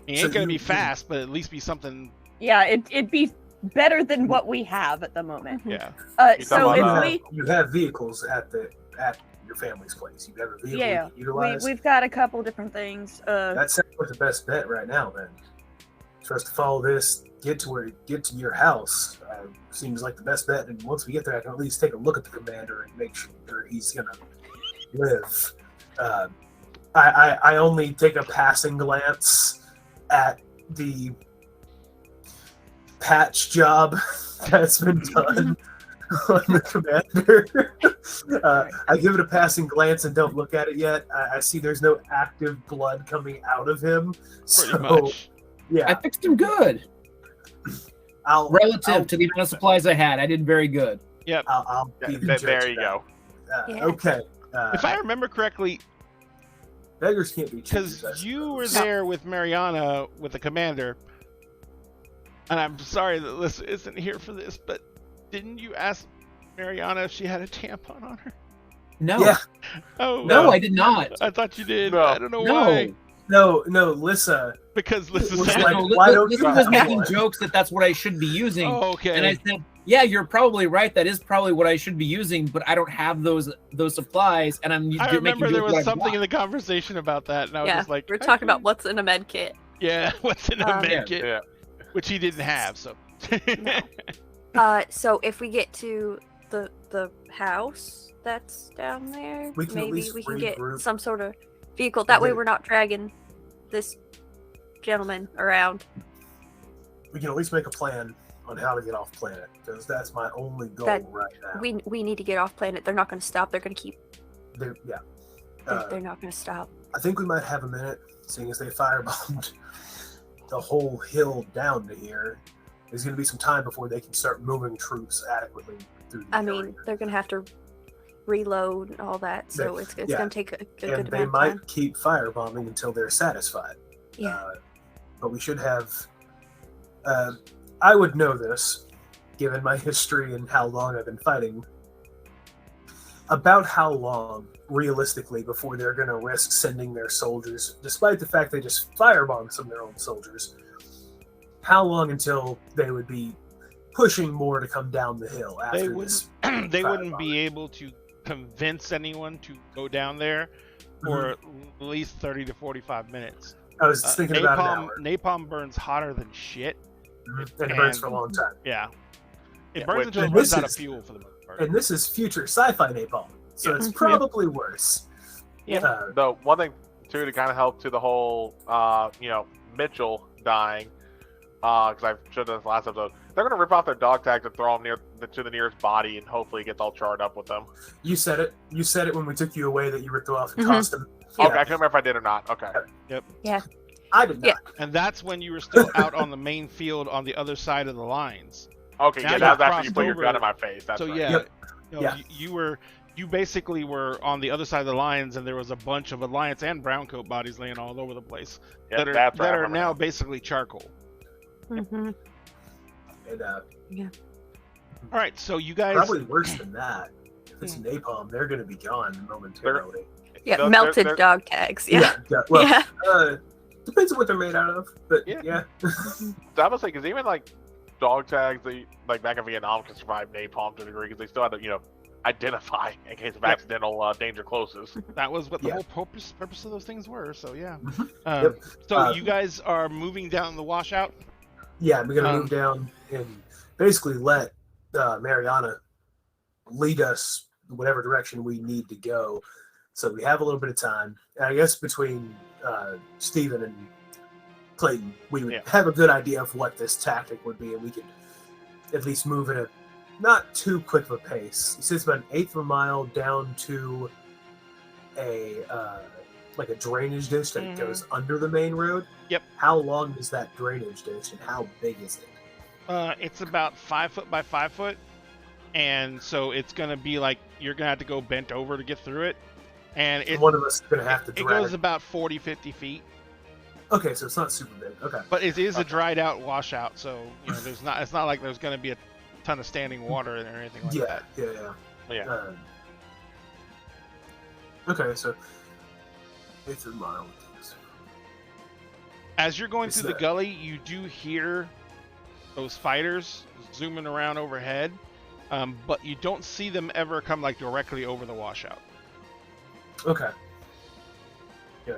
S2: It ain't gonna be fast, but at least be something.
S3: Yeah, it'd be better than what we have at the moment.
S2: Yeah.
S3: So
S1: talking about,
S3: if
S5: you have vehicles at your family's place. You have a vehicle you can utilize.
S3: we've got a couple different things.
S5: That sounds like the best bet right now. Then, for us to follow this, get to your house, seems like the best bet. And once we get there, I can at least take a look at the commander and make sure he's gonna live. I only take a passing glance at the patch job that's been done on the commander. I give it a passing glance and don't look at it yet. I see there's no active blood coming out of him.
S2: Pretty much.
S5: Yeah,
S6: I fixed him good. Relative to the amount of supplies I had, I did very good.
S2: Yep.
S5: I'll be the judge
S1: There you
S5: of
S1: go.
S5: that.
S4: Yeah.
S5: Okay.
S2: If I remember correctly,
S5: Beggars can't be choosers.
S2: because you were there with Mariana with the commander, and I'm sorry that Alyssa isn't here for this, but didn't you ask Mariana if she had a tampon on her?
S6: No.
S5: Yeah.
S2: Oh
S6: No, I did not.
S2: I thought you did.
S1: No.
S2: I don't know why.
S6: No.
S5: No, Lissa.
S2: Because Alyssa
S5: Was
S2: said.
S5: like,
S6: No,
S5: why don't
S6: Liz
S5: you
S6: was
S5: have
S6: making
S5: one?
S6: jokes that's what I should be using.
S2: Oh, okay.
S6: And I said, yeah, you're probably right. That is probably what I should be using, but I don't have those supplies, and I'm
S2: I
S6: making
S2: remember
S6: jokes
S2: there was
S6: what I
S2: something
S6: want.
S2: in the conversation about that, and I was
S4: Yeah,
S2: just like,
S4: we're talking about what's in a med kit.
S2: Yeah, what's in a
S4: Yeah.
S2: med kit,
S1: Yeah.
S2: which he didn't have. So.
S4: So if we get to the house that's down there,
S5: We can at
S4: maybe
S5: least
S4: we can get
S5: regroup.
S4: some sort of vehicle. That way
S5: Yeah.
S4: we're not dragging this gentleman around.
S5: We can at least make a plan on how to get off planet, because that's my only goal
S4: That-
S5: right now.
S4: We need to get off planet. They're not going to stop. They're going to keep.
S5: Yeah.
S4: They're not going to stop.
S5: I think we might have a minute, seeing as they firebombed the whole hill down to here. There's going to be some time before they can start moving troops adequately through the
S4: I
S5: area.
S4: mean, they're going to have to reload and all that, so it's
S5: yeah.
S4: going to take a good
S5: And
S4: amount
S5: they
S4: of
S5: might
S4: time.
S5: keep firebombing until they're satisfied.
S4: Yeah.
S5: But we should have. I would know this, given my history and how long I've been fighting. About how long, realistically, before they're going to risk sending their soldiers, despite the fact they just firebombed some of their own soldiers. How long until they would be pushing more to come down the hill after
S2: They
S5: this?
S2: They wouldn't
S5: firebombing?
S2: be able to convince anyone to go down there for at least 30 to 45 minutes.
S5: I was just thinking about an hour.
S2: Napalm burns hotter than shit.
S5: And it burns for a long time.
S2: Yeah. It
S1: Yeah,
S2: burns
S1: wait,
S2: until it
S5: and
S2: runs
S5: this
S2: out of
S5: is-
S2: fuel for the most part.
S5: And this is future sci-fi napalm, so
S2: Yeah.
S5: it's probably worse.
S2: Yeah.
S1: Though one thing too to kind of help to the whole, Mitchell dying, because I've showed this last episode. They're gonna rip off their dog tags and throw them to the nearest body, and hopefully it gets all charred up with them.
S5: You said it. You said it when we took you away that you ripped off and
S4: Mhm.
S5: tossed them.
S1: Okay, I can't remember if I did or not. Okay.
S5: I did not.
S4: Yeah.
S2: And that's when you were still out on the main field on the other side of the lines.
S1: Okay,
S2: Now
S1: yeah,
S2: you
S1: that was after
S2: crossed
S1: you put your
S2: over.
S1: gun in my face. That's
S2: So
S1: right.
S2: yeah,
S5: Yep.
S2: you know,
S5: Yeah.
S2: you basically were on the other side of the lines, and there was a bunch of Alliance and Browncoat bodies laying all over the place
S1: Yeah,
S2: that are
S1: that's right. I remember
S2: now
S1: now.
S2: basically charcoal.
S4: Mm-hmm.
S5: And
S2: All right, so you guys.
S5: probably worse than that. If it's napalm, they're going to be gone momentarily.
S4: Yeah,
S1: They're-
S4: melted
S1: they're-
S4: dog tags. Yeah.
S5: Well,
S4: Yeah.
S5: depends on what they're made out of, but
S2: Yeah.
S5: yeah.
S1: So I must say, because even like dog tags, they like back in Vietnam can survive napalm to a degree because they still had to, identify in case of accidental danger closes.
S2: That was what the
S5: Yeah.
S2: whole purpose of those things were. So yeah.
S5: Mhm.
S2: Um, So
S5: Uh,
S2: you guys are moving down the washout.
S5: Yeah, we're going to
S2: Um,
S5: move down and basically let Mariana lead us whatever direction we need to go. So we have a little bit of time. And I guess between Steven and Clayton, we would
S2: Yeah.
S5: have a good idea of what this tactic would be, and we could at least move at a not too quick of a pace. It's about an eighth of a mile down to a like a drainage ditch that
S2: Mhm.
S5: goes under the main road.
S2: Yep.
S5: How long is that drainage ditch, and how big is it?
S2: It's about 5 foot by 5 foot, and so it's gonna be like you're gonna have to go bent over to get through it, and it
S5: One of us is going to have to
S2: it
S5: drag.
S2: goes about 40-50 feet.
S5: Okay, so it's not super big. Okay.
S2: But it is a
S1: Okay.
S2: dried out washout, so it's not like there's going to be a ton of standing water or anything like
S5: Yeah,
S2: that.
S5: yeah.
S1: Yeah.
S5: Okay, so eighth of a mile.
S2: As you're going
S5: It's
S2: through the
S5: that-
S2: gully, you do hear those fighters zooming around overhead, but you don't see them ever come like directly over the washout.
S5: Okay. Yeah.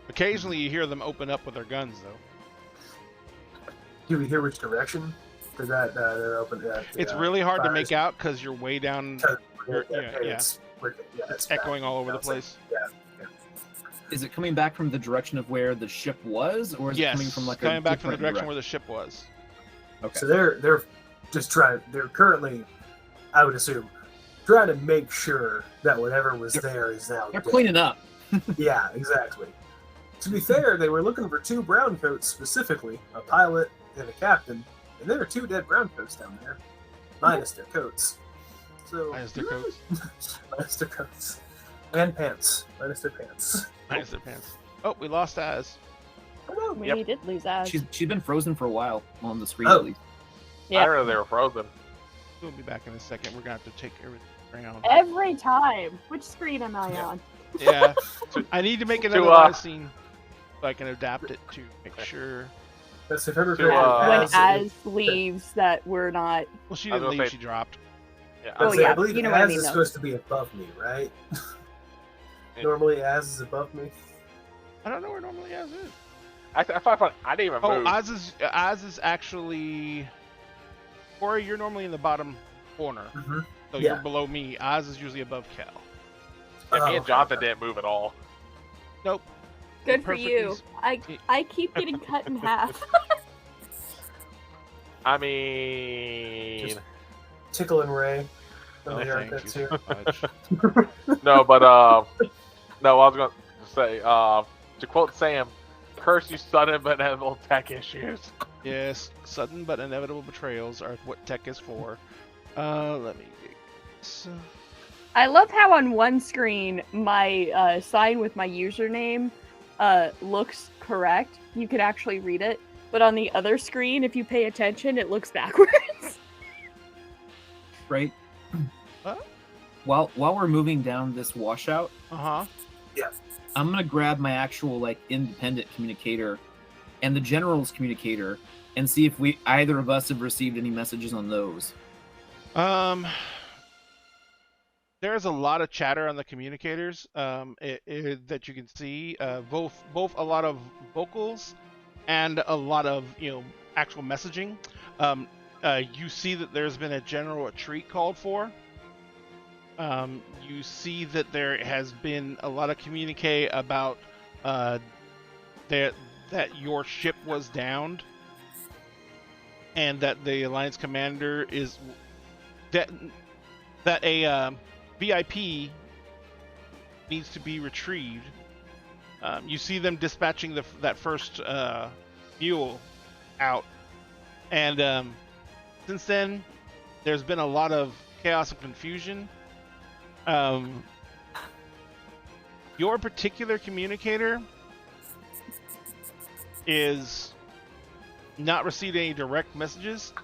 S2: Occasionally, you hear them open up with their guns, though.
S5: Do we hear which direction? Is that they're open?
S2: It's really hard to make out because you're way down.
S5: Yeah,
S2: It's
S5: it's
S2: echoing all over the
S5: outside.
S2: place.
S6: Is it coming back from the direction of where the ship was, or is it
S2: Yes,
S6: coming from like a
S2: coming back from the
S6: different
S2: direction where the ship was.
S6: Okay.
S5: So they're just trying. They're currently, I would assume, trying to make sure that whatever was there is now.
S6: They're
S5: dead.
S6: cleaning up.
S5: Yeah, exactly. To be fair, they were looking for 2 brown coats specifically, a pilot and a captain, and there are 2 dead brown coats down there, minus their coats. So
S2: Minus their coats.
S5: minus their coats and pants, minus their pants.
S2: Minus their pants. Oh, we lost Az.
S5: Oh, no.
S3: We
S1: Yep.
S3: did lose Az.
S6: She's been frozen for a while on the screen
S5: Oh.
S6: at least.
S1: I
S3: Yeah.
S1: don't know they were frozen.
S2: We'll be back in a second. We're gonna have to take everything around.
S3: Every time. Which screen am I
S5: Yeah.
S3: on?
S2: Yeah. I need to make another
S1: To,
S2: live scene so I can adapt it to make sure.
S5: That's if ever
S1: To,
S3: When
S5: Az-
S3: Az leaves, that we're not.
S2: Well, she
S1: I was
S2: didn't
S1: gonna
S2: leave.
S1: say-
S2: She dropped.
S1: Yeah.
S5: I
S3: Oh,
S5: was saying,
S3: yeah,
S5: I believe
S3: you know what I
S5: Az
S3: mean,
S5: is
S3: though.
S5: supposed to be above me, right?
S1: Yeah.
S5: Normally, Az is above me.
S2: I don't know where normally Az is.
S1: I find funny. I didn't even
S2: Oh,
S1: move.
S2: Az is actually. Corey, you're normally in the bottom corner,
S5: Mm-hmm.
S2: so
S5: Yeah.
S2: you're below me. Az is usually above Cal.
S1: Yeah, me and
S5: Oh,
S1: Jonathan
S5: okay.
S1: didn't move at all.
S2: Nope.
S3: Good for
S2: Perfectly
S3: you.
S2: s-
S3: I keep getting cut in half.
S1: I mean,
S5: Just- Tickle and Ray.
S2: Oh,
S5: the
S2: thank
S5: armpits
S2: you
S5: here.
S2: so much.
S1: no, but no, I was going to say, to quote Sam, "Curse you, sudden but inevitable tech issues."
S2: Yes, sudden but inevitable betrayals are what tech is for. Let me get this.
S3: I love how on one screen my sign with my username looks correct. You can actually read it. But on the other screen, if you pay attention, it looks backwards.
S6: Right?
S2: Huh?
S6: While we're moving down this washout,
S2: Uh huh.
S6: I'm gonna grab my actual like independent communicator and the general's communicator and see if either of us have received any messages on those.
S2: There's a lot of chatter on the communicators that you can see. Both a lot of vocals and a lot of actual messaging. You see that there's been a general retreat called for. You see that there has been a lot of communique about that your ship was downed, and that the Alliance commander is that a VIP needs to be retrieved, You see them dispatching that first mule out, and since then, there's been a lot of chaos and confusion. Your particular communicator is not received any direct messages,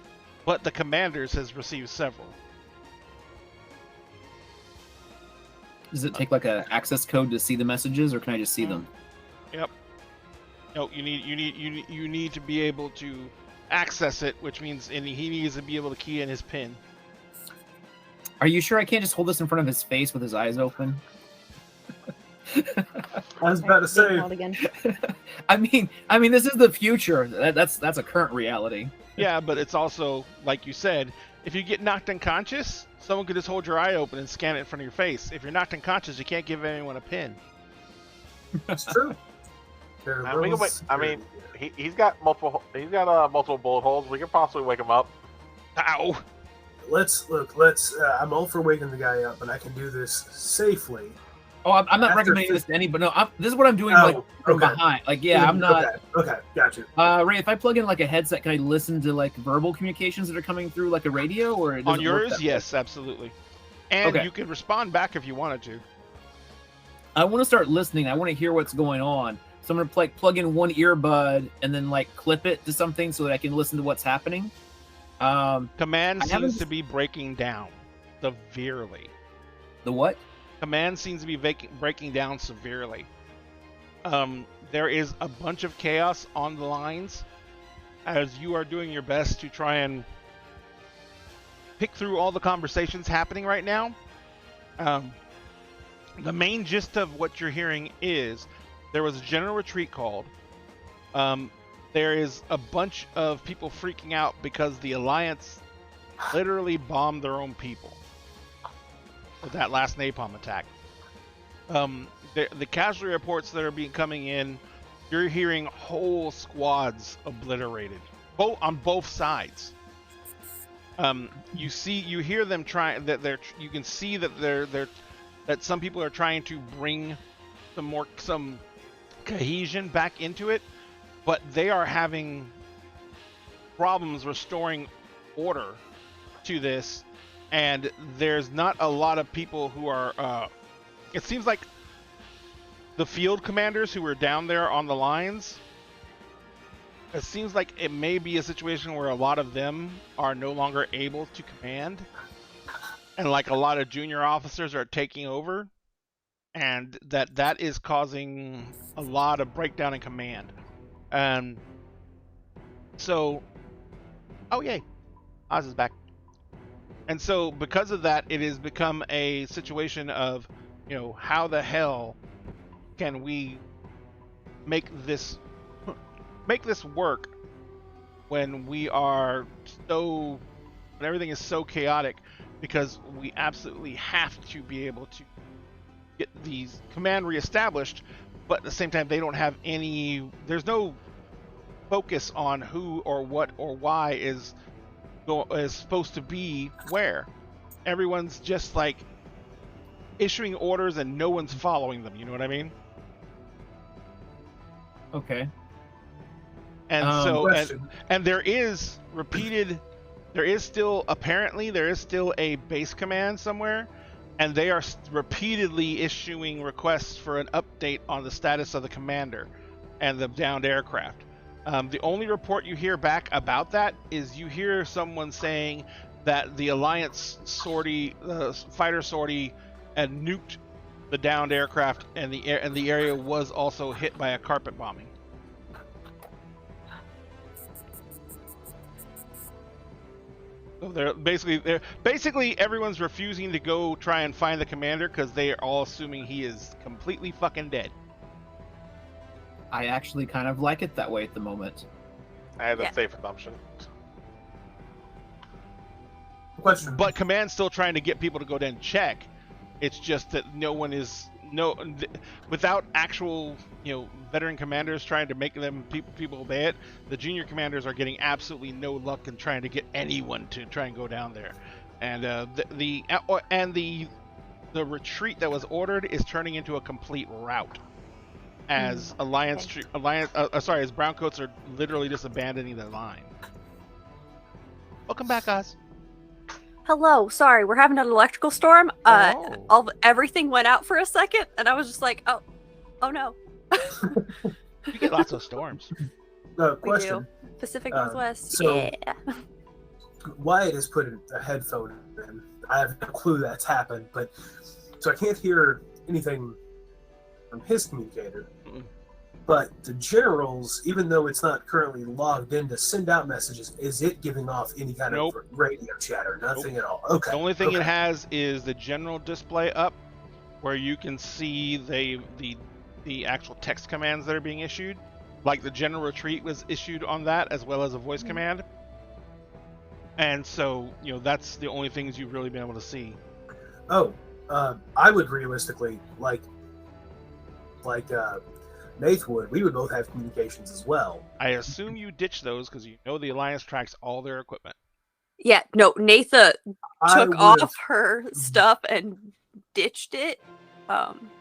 S2: but the commander's has received several.
S6: Does it take like a access code to see the messages, or can I just see them?
S2: Yep. No, you need to be able to access it, which means he needs to be able to key in his PIN.
S6: Are you sure I can't just hold this in front of his face with his eyes open?
S5: I was about to say.
S3: Again.
S6: I mean, this is the future. That's a current reality.
S2: Yeah, but it's also, like you said, if you get knocked unconscious, someone could just hold your eye open and scan it in front of your face. If you're knocked unconscious, you can't give anyone a PIN.
S5: That's true.
S1: He's got multiple. He's got multiple bullet holes. We could possibly wake him up.
S2: Ow!
S5: Let's. I'm all for waking the guy up, but I can do this safely.
S6: Oh, I'm not recommending this to anybody. No, this is what I'm doing from behind. Like, yeah, I'm not.
S5: Okay, got you.
S6: Ray, if I plug in like a headset, can I listen to like verbal communications that are coming through like a radio, or
S2: on yours? Yes, absolutely. And you can respond back if you wanted to.
S6: I want to start listening. I want to hear what's going on. So I'm gonna plug in one earbud and then like clip it to something so that I can listen to what's happening.
S2: Command seems to be breaking down severely.
S6: The what?
S2: Command seems to be breaking down severely. There is a bunch of chaos on the lines as you are doing your best to try and pick through all the conversations happening right now. The main gist of what you're hearing is there was a general retreat called. There is a bunch of people freaking out because the Alliance literally bombed their own people with that last napalm attack. The casualty reports that are coming in, you're hearing whole squads obliterated, on both sides. You hear them trying that you can see that that some people are trying to bring some cohesion back into it, but they are having problems restoring order to this. And there's not a lot of people who are, it seems like the field commanders who were down there on the lines, it seems like it may be a situation where a lot of them are no longer able to command. And like a lot of junior officers are taking over. And that is causing a lot of breakdown in command. So, oh yay, Oz is back. And so, because of that, it has become a situation of, how the hell can we make this work when everything is so chaotic? Because we absolutely have to be able to get these command reestablished, but at the same time, they don't have there's no focus on who or what or why is supposed to be where. Everyone's just like issuing orders and no one's following them. You know what I mean?
S6: Okay.
S2: And and there is still a base command somewhere, and they are repeatedly issuing requests for an update on the status of the commander and the downed aircraft. The only report you hear back about that is you hear someone saying that the Alliance fighter sortie had nuked the downed aircraft, and the area was also hit by a carpet bombing. So they're basically everyone's refusing to go try and find the commander because they are all assuming he is completely fucking dead.
S6: I actually kind of like it that way at the moment.
S1: I have a safe assumption.
S5: Question.
S2: But command's still trying to get people to go down and check. It's just that without actual veteran commanders trying to make them people obey it. The junior commanders are getting absolutely no luck in trying to get anyone to try and go down there, and the retreat that was ordered is turning into a complete rout. as as browncoats are literally just abandoning their line. Welcome back, Oz.
S4: Hello, sorry, we're having an electrical storm. Everything went out for a second, and I was just like, oh no.
S2: You get lots of storms.
S5: Question.
S4: We do. Pacific Northwest.
S5: So
S4: yeah.
S5: Wyatt has put a headphone in. I have no clue that's happened, but so I can't hear anything from his communicator.
S2: Mm-mm.
S5: But the generals, even though it's not currently logged in to send out messages, is it giving off any kind of radio chatter? Nothing at all. Okay.
S2: The only thing it has is the general display up, where you can see the actual text commands that are being issued. Like the general retreat was issued on that, as well as a voice command. And so, that's the only things you've really been able to see.
S5: Oh, I would realistically, like Nath would, we would both have communications as well.
S2: I assume you ditch those because the Alliance tracks all their equipment.
S4: Yeah, no, Natha took off her stuff and ditched it.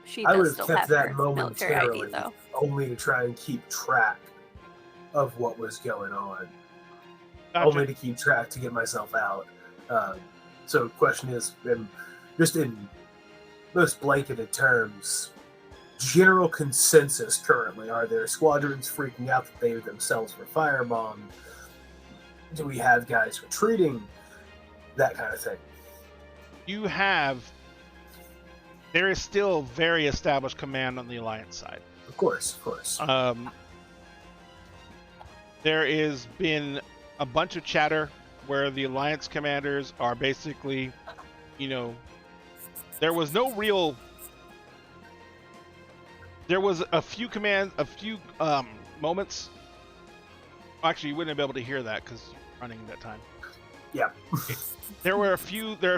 S4: She
S5: I would
S4: does
S5: have
S4: still
S5: kept
S4: have
S5: that
S4: her
S5: momentarily,
S4: military ID, though.
S5: only to try and keep track of what was going on.
S2: Gotcha.
S5: Only to keep track to get myself out. So the question is, just in most blanketed terms, general consensus currently, are there squadrons freaking out that they themselves were firebombed? Do we have guys retreating? That kind of thing.
S2: There is still very established command on the Alliance side.
S5: Of course.
S2: There has been a bunch of chatter where the Alliance commanders are basically, there was a few moments. Actually, you wouldn't be able to hear that because you're running that time.
S5: Yeah.
S2: There are a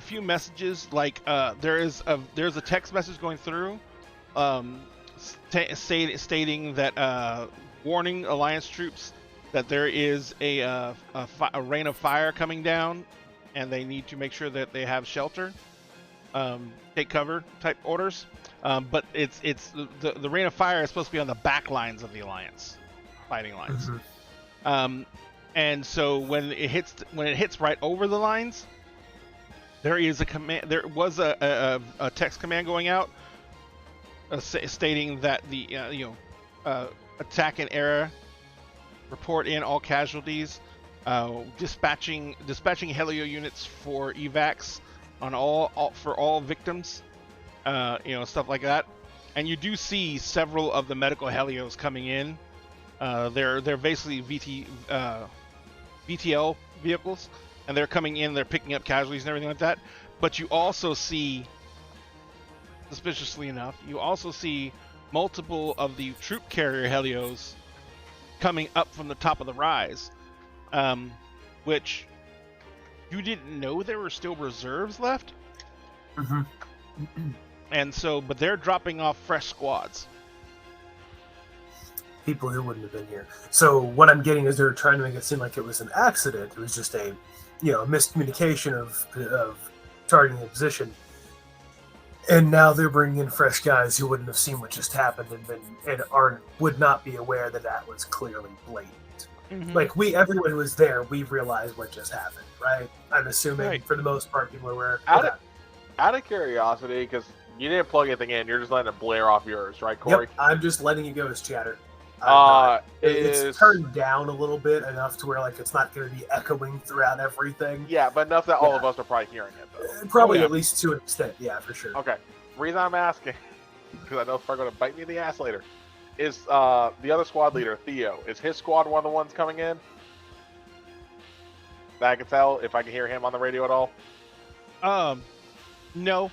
S2: few messages, like there's a text message going through, stating that warning Alliance troops that there is a rain of fire coming down, and they need to make sure that they have shelter, take cover type orders. But it's the rain of fire is supposed to be on the back lines of the Alliance fighting lines. Mm-hmm. And so when it hits right over the lines, there is a command. There was a text command going out stating that the attack in area, report in all casualties, dispatching helio units for evacs on for all victims, stuff like that. And you do see several of the medical helios coming in. They're basically VTL vehicles, and they're coming in. They're picking up casualties and everything like that. But you also see, suspiciously enough, multiple of the troop carrier helios coming up from the top of the rise, which you didn't know there were still reserves left.
S5: Mm-hmm.
S2: And so, but they're dropping off fresh squads.
S5: People who wouldn't have been here. So what I'm getting is they're trying to make it seem like it was an accident. It was just a miscommunication of targeting the position. And now they're bringing in fresh guys who wouldn't have seen what just happened and would not be aware that was clearly blatant. Mm-hmm. Like everyone who was there, we realized what just happened, right? I'm assuming for the most part people are aware.
S1: Out of curiosity, because you didn't plug anything in, you're just letting it blare off yours, right, Corey?
S5: Yep, I'm just letting it go as chatter. It's turned down a little bit enough to where it's not going to be echoing throughout everything.
S1: Yeah, but enough that all of us are probably hearing it, though.
S5: Probably at least to an extent, yeah, for sure.
S1: Okay. The reason I'm asking, because I know it's probably going to bite me in the ass later, is the other squad leader, Theo. Is his squad one of the ones coming in? That I can tell if I can hear him on the radio at all?
S2: No.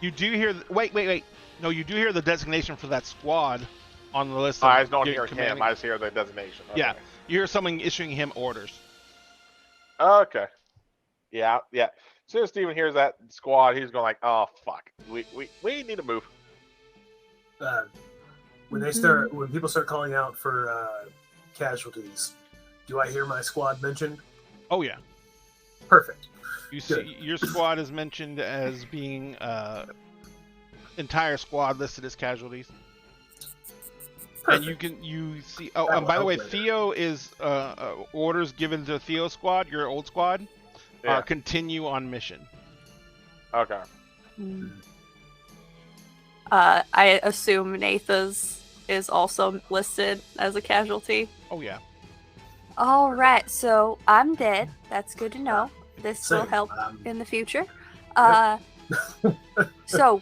S2: You do hear... Wait. No, you do hear the designation for that squad on the list.
S1: I don't hear him. I just hear the designation. Okay.
S2: Yeah, you hear someone issuing him orders.
S1: Okay. Yeah. As soon as Steven hears that squad, he's going like, "Oh fuck, we need to move."
S5: When people start calling out for casualties, do I hear my squad mentioned?
S2: Oh yeah.
S5: Perfect.
S2: You see, your squad is mentioned as being entire squad listed as casualties. And you see. Oh, and by the way, Theo is orders given to Theo squad, your old squad,
S1: Yeah.
S2: are continue on mission.
S1: Okay.
S4: I assume Natha's is also listed as a casualty.
S2: Oh yeah.
S4: All right, so I'm dead. That's good to know. This will
S5: Same.
S4: help in the future.
S5: Yep.
S4: So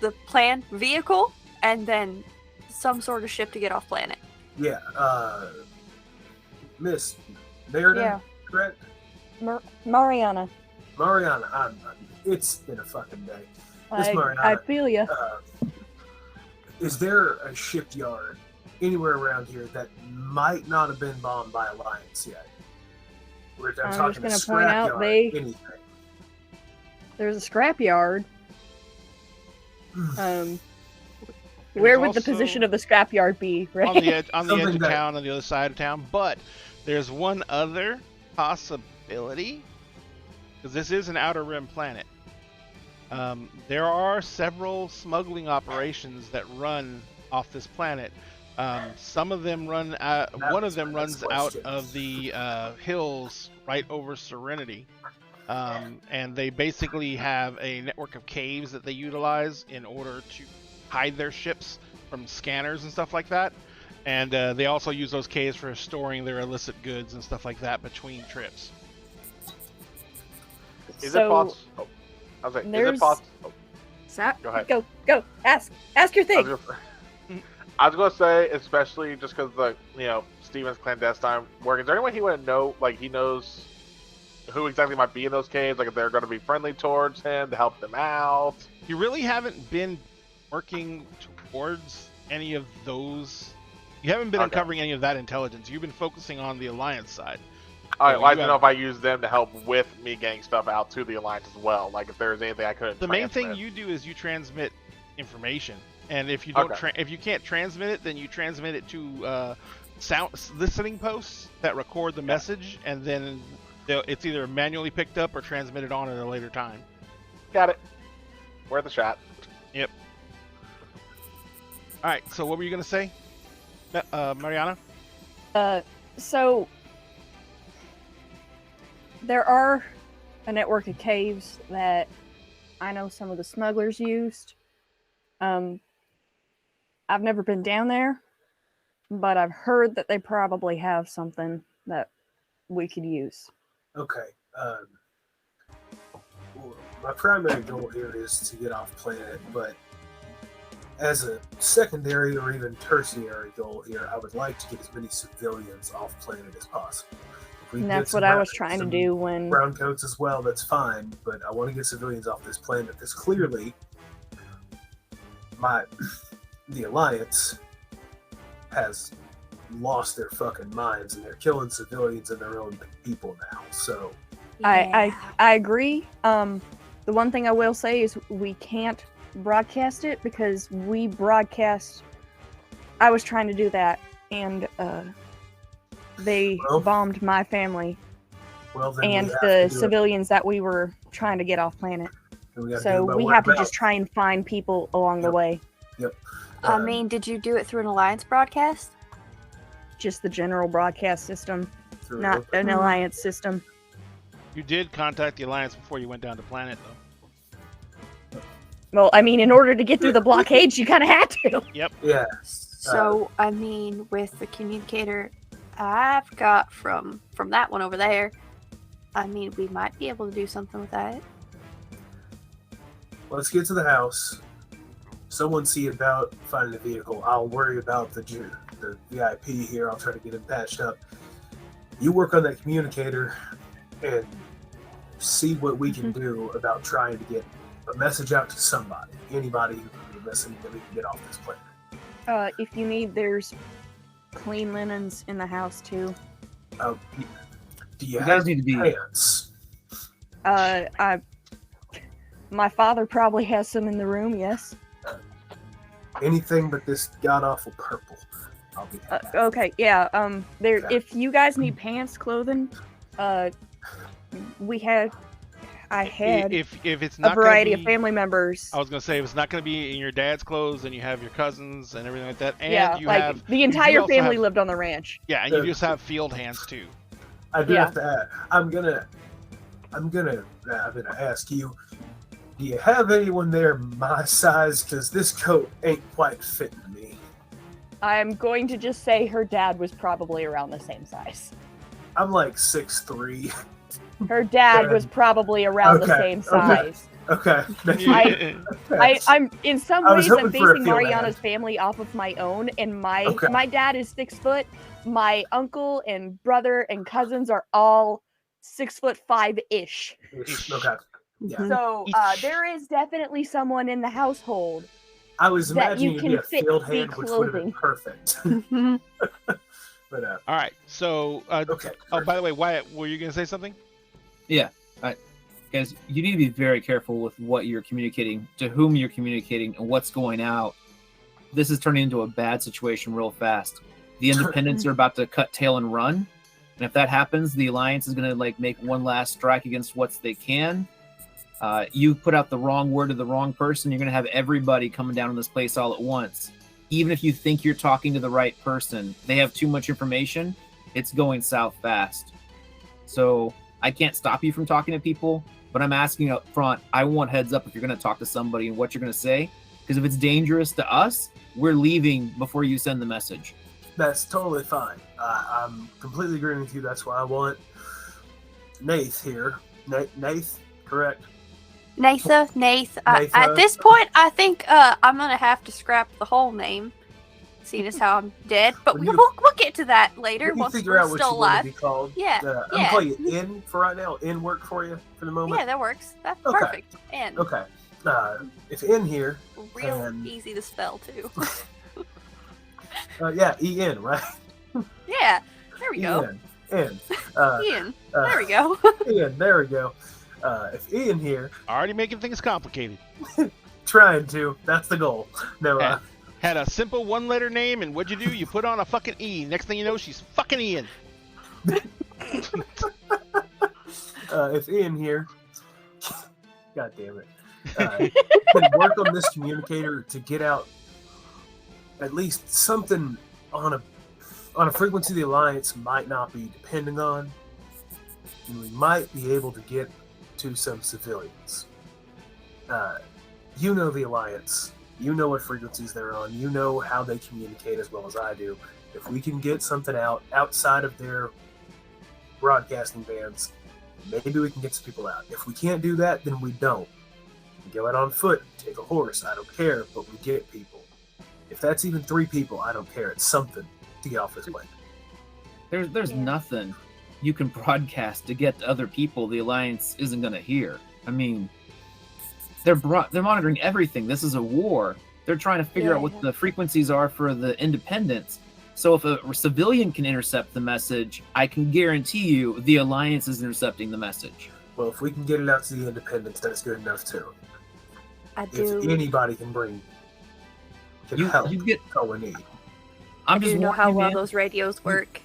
S4: the plan vehicle and then some sort of ship to get off planet.
S5: Yeah, Miss Mariana,
S3: Yeah.
S5: correct?
S3: Mariana.
S5: Mariana, it's been a fucking day. Miss Mariana,
S3: I feel ya.
S5: is there a shipyard anywhere around here that might not have been bombed by Alliance yet? I'm
S3: I'm
S5: talking
S3: just gonna point out
S5: scrapyard, anything.
S3: There's a scrapyard.
S2: There's
S3: Where would the
S2: also-
S3: position of the scrapyard be, right?
S2: On the edge of
S5: Something that-
S2: town, on the other side of town. But there's one other possibility, because this is an outer rim planet. There are several smuggling operations that run off this planet. Some of them run. One of them runs out of the hills right over Serenity. And they basically have a network of caves that they utilize in order to hide their ships from scanners and stuff like that. And they also use those caves for storing their illicit goods and stuff like that between trips.
S1: Is
S3: So,
S1: it possible? I was like, is
S3: there's-
S1: it possible? Go ahead.
S3: Go. Ask your thing.
S1: I was gonna say, especially just because Steven's clandestine work. Is there any way he would know? Like he knows who exactly might be in those caves. Like if they're going to be friendly towards him to help them out.
S2: You really haven't been working towards any of those. You haven't been
S1: Okay.
S2: uncovering any of that intelligence. You've been focusing on the Alliance side.
S1: All right,
S2: Yeah,
S1: well, I
S2: you
S1: don't know if I use them to help with me getting stuff out to the Alliance as well. Like if there's anything I couldn't.
S2: The main thing
S1: transmit.
S2: you do is you transmit information, and if you don't,
S1: Okay.
S2: if you can't transmit it, then you transmit it to sound listening posts that record the message, and then it's either manually picked up or transmitted on at a later time.
S1: Got it. We're at the shot.
S2: Yep. All right. So what were you gonna say, Mariana?
S3: So there are a network of caves that I know some of the smugglers used. I've never been down there, but I've heard that they probably have something that we could use.
S5: Okay. My primary goal here is to get off planet, but as a secondary or even tertiary goal here, I would like to get as many civilians off planet as possible. If we
S3: And
S5: can get
S3: that's
S5: some
S3: what I was
S5: brown-
S3: trying to
S5: some
S3: do when
S5: brown coats as well, that's fine, but I want to get civilians off this planet because clearly the Alliance has lost their fucking minds and they're killing civilians and their own people now. So
S3: I agree. The one thing I will say is we can't broadcast it because we broadcast. I was trying to do that, and they
S5: Well,
S3: bombed my family
S5: well then
S3: and
S5: we have
S3: the
S5: to do it.
S3: civilians that we were trying to get off planet.
S5: And we gotta
S3: So
S5: do it by
S3: we
S5: word
S3: have to
S5: of
S3: just
S5: mouth.
S3: try and find people along the
S5: Yep.
S3: way.
S4: I
S5: Um,
S4: mean, did you do it through an Alliance broadcast?
S3: Just the general broadcast system,
S5: through
S3: not
S5: it.
S3: an alliance system.
S2: You did contact the Alliance before you went down to planet, though.
S3: Well, I mean, in order to get through the blockades, you kind of had to.
S5: Yeah,
S4: So, I mean, with the communicator I've got from that one over there, I mean, we might be able to do something with that.
S5: let's get to the house. Someone see about finding a vehicle. I'll worry about the VIP here. I'll try to get him patched up. You work on that communicator and see what we can do about trying to get a message out to somebody. Anybody who can be a message that we can get off this planet.
S3: If you need, there's clean linens in the house too.
S5: Do you
S6: You
S5: have
S6: guys need to be.
S5: pants?
S3: My father probably has some in the room. Yes.
S5: Anything but this god awful purple. I'll be happy.
S3: Okay. Yeah. There.
S5: Okay.
S3: If you guys need pants, clothing, we have. I had
S2: If it's
S3: a
S2: not
S3: variety
S2: gonna
S3: of
S2: be,
S3: family members.
S2: I was gonna say if it's not gonna be in your dad's clothes, and you have your cousins and everything like that, and
S3: Yeah,
S2: you
S3: like
S2: have
S3: the
S2: you do
S3: entire
S2: also
S3: family
S2: have-
S3: lived on the ranch.
S2: Yeah, and you just have field hands too.
S5: I do
S3: Yeah.
S5: have to add. I'm gonna ask you. Do you have anyone there my size? Because this coat ain't quite fitting me.
S3: I'm going to just say her dad was probably around the same size.
S5: I'm like 6'3".
S3: Her dad was probably around the
S5: Okay,
S3: same
S5: okay.
S3: size.
S5: Okay.
S3: I'm in some
S5: I was
S3: ways I'm
S5: hoping for a
S3: basing
S5: field
S3: Mariana's
S5: hand.
S3: family off of my own, and my
S5: Okay.
S3: my dad is 6 foot. My uncle and brother and cousins are all 6'5" ish.
S5: Okay. Yeah.
S3: So there is definitely someone in the household.
S5: I was
S3: that you
S5: imagining it'd be a
S3: can fit
S5: field
S3: the
S5: hand, which would have been
S3: clothing.
S5: perfect. But
S2: All right. So,
S5: okay.
S2: oh, by the way, Wyatt, were you gonna say something?
S6: Guys, you need to be very careful with what you're communicating, to whom you're communicating, and what's going out. This is turning into a bad situation real fast. The independents are about to cut tail and run, and if that happens, the alliance is going to make one last strike against what they can. You put out the wrong word to the wrong person, you're going to have everybody coming down on this place all at once. Even if you think you're talking to the right person, they have too much information. It's going south fast. So I can't stop you from talking to people, but I'm asking up front, I want heads up if you're going to talk to somebody and what you're going to say. Because if it's dangerous to us, we're leaving before you send the message.
S5: That's totally fine. I'm completely agreeing with you. That's why I want Nath here. Nath, correct?
S4: Nath.
S5: Natha.
S4: At this point, I think I'm gonna have to scrap the whole name, seeing as how I'm dead. But
S5: When you-
S4: we'll get to that later
S5: When you
S4: once
S5: figure
S4: we're
S5: out what
S4: still
S5: you want to
S4: alive.
S5: be called.
S4: Yeah,
S5: I'm
S4: yeah.
S5: calling you N for right now. N work for you for the moment.
S4: Yeah, that works. That's
S5: Okay.
S4: perfect. And
S5: Okay. If N here,
S4: real
S5: and-
S4: easy to spell too.
S5: yeah, EN, right?
S4: Yeah, there we go.
S5: N.
S4: Ian, there we go.
S5: Ian, there we go. If Ian here,
S2: Already making things complicated.
S5: trying to, that's the goal. No,
S2: Had a simple one-letter name, and what'd you do? You put on a fucking E. Next thing you know, she's fucking Ian.
S5: if Ian here, God damn it, can work on this communicator to get out at least something on a frequency the Alliance might not be depending on, and we might be able to get to some civilians. You know the Alliance. You know what frequencies they're on. You know how they communicate as well as I do. If we can get something out outside of their broadcasting bands, maybe we can get some people out. If we can't do that, then we don't. We go out on foot, take a horse, I don't care, but we get people. If that's even 3 people, I don't care. It's something to get off this planet.
S6: There's nothing you can broadcast to get to other people the Alliance isn't going to hear. I mean, they're monitoring everything. This is a war. They're trying to figure out what the frequencies are for the independents. So if a civilian can intercept the message, I can guarantee you the Alliance is intercepting the message.
S5: Well, if we can get it out to the independents, that's good enough too.
S4: I
S5: If
S4: do.
S5: anybody can help,
S6: you get.
S5: that's all we need.
S4: I
S6: I'm just
S4: do know how
S6: warning you,
S4: well
S6: man.
S4: those radios work.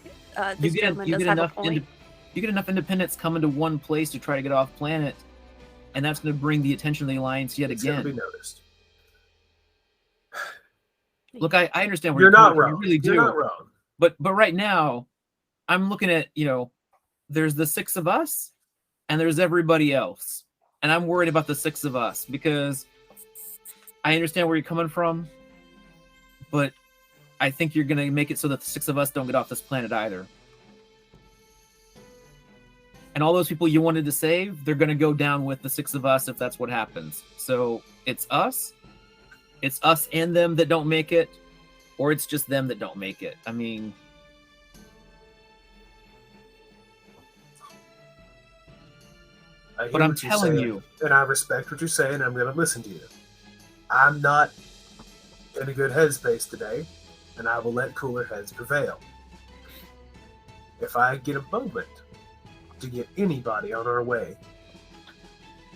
S4: This gentleman
S6: you
S4: does
S6: get
S4: have a
S6: enough
S4: point.
S6: you get enough independents coming to one place to try to get off planet, and that's going to bring the attention of the Alliance yet
S5: It's going to
S6: again.
S5: be noticed.
S6: Look, I understand where
S5: You're not
S6: coming from.
S5: wrong.
S6: You really do.
S5: You're not wrong.
S6: But right now, I'm looking at, there's the 6 of us and there's everybody else. And I'm worried about the 6 of us because I understand where you're coming from, but I think you're going to make it so that the 6 of us don't get off this planet either. And all those people you wanted to save, they're going to go down with the 6 of us if that's what happens. So it's us and them that don't make it, or it's just them that don't make it. I mean,
S5: I hear
S6: but I'm
S5: what you're
S6: telling
S5: saying,
S6: you,
S5: and I respect what you're saying. I'm going to listen to you. I'm not in a good headspace today, and I will let cooler heads prevail. If I get a moment to get anybody on our way,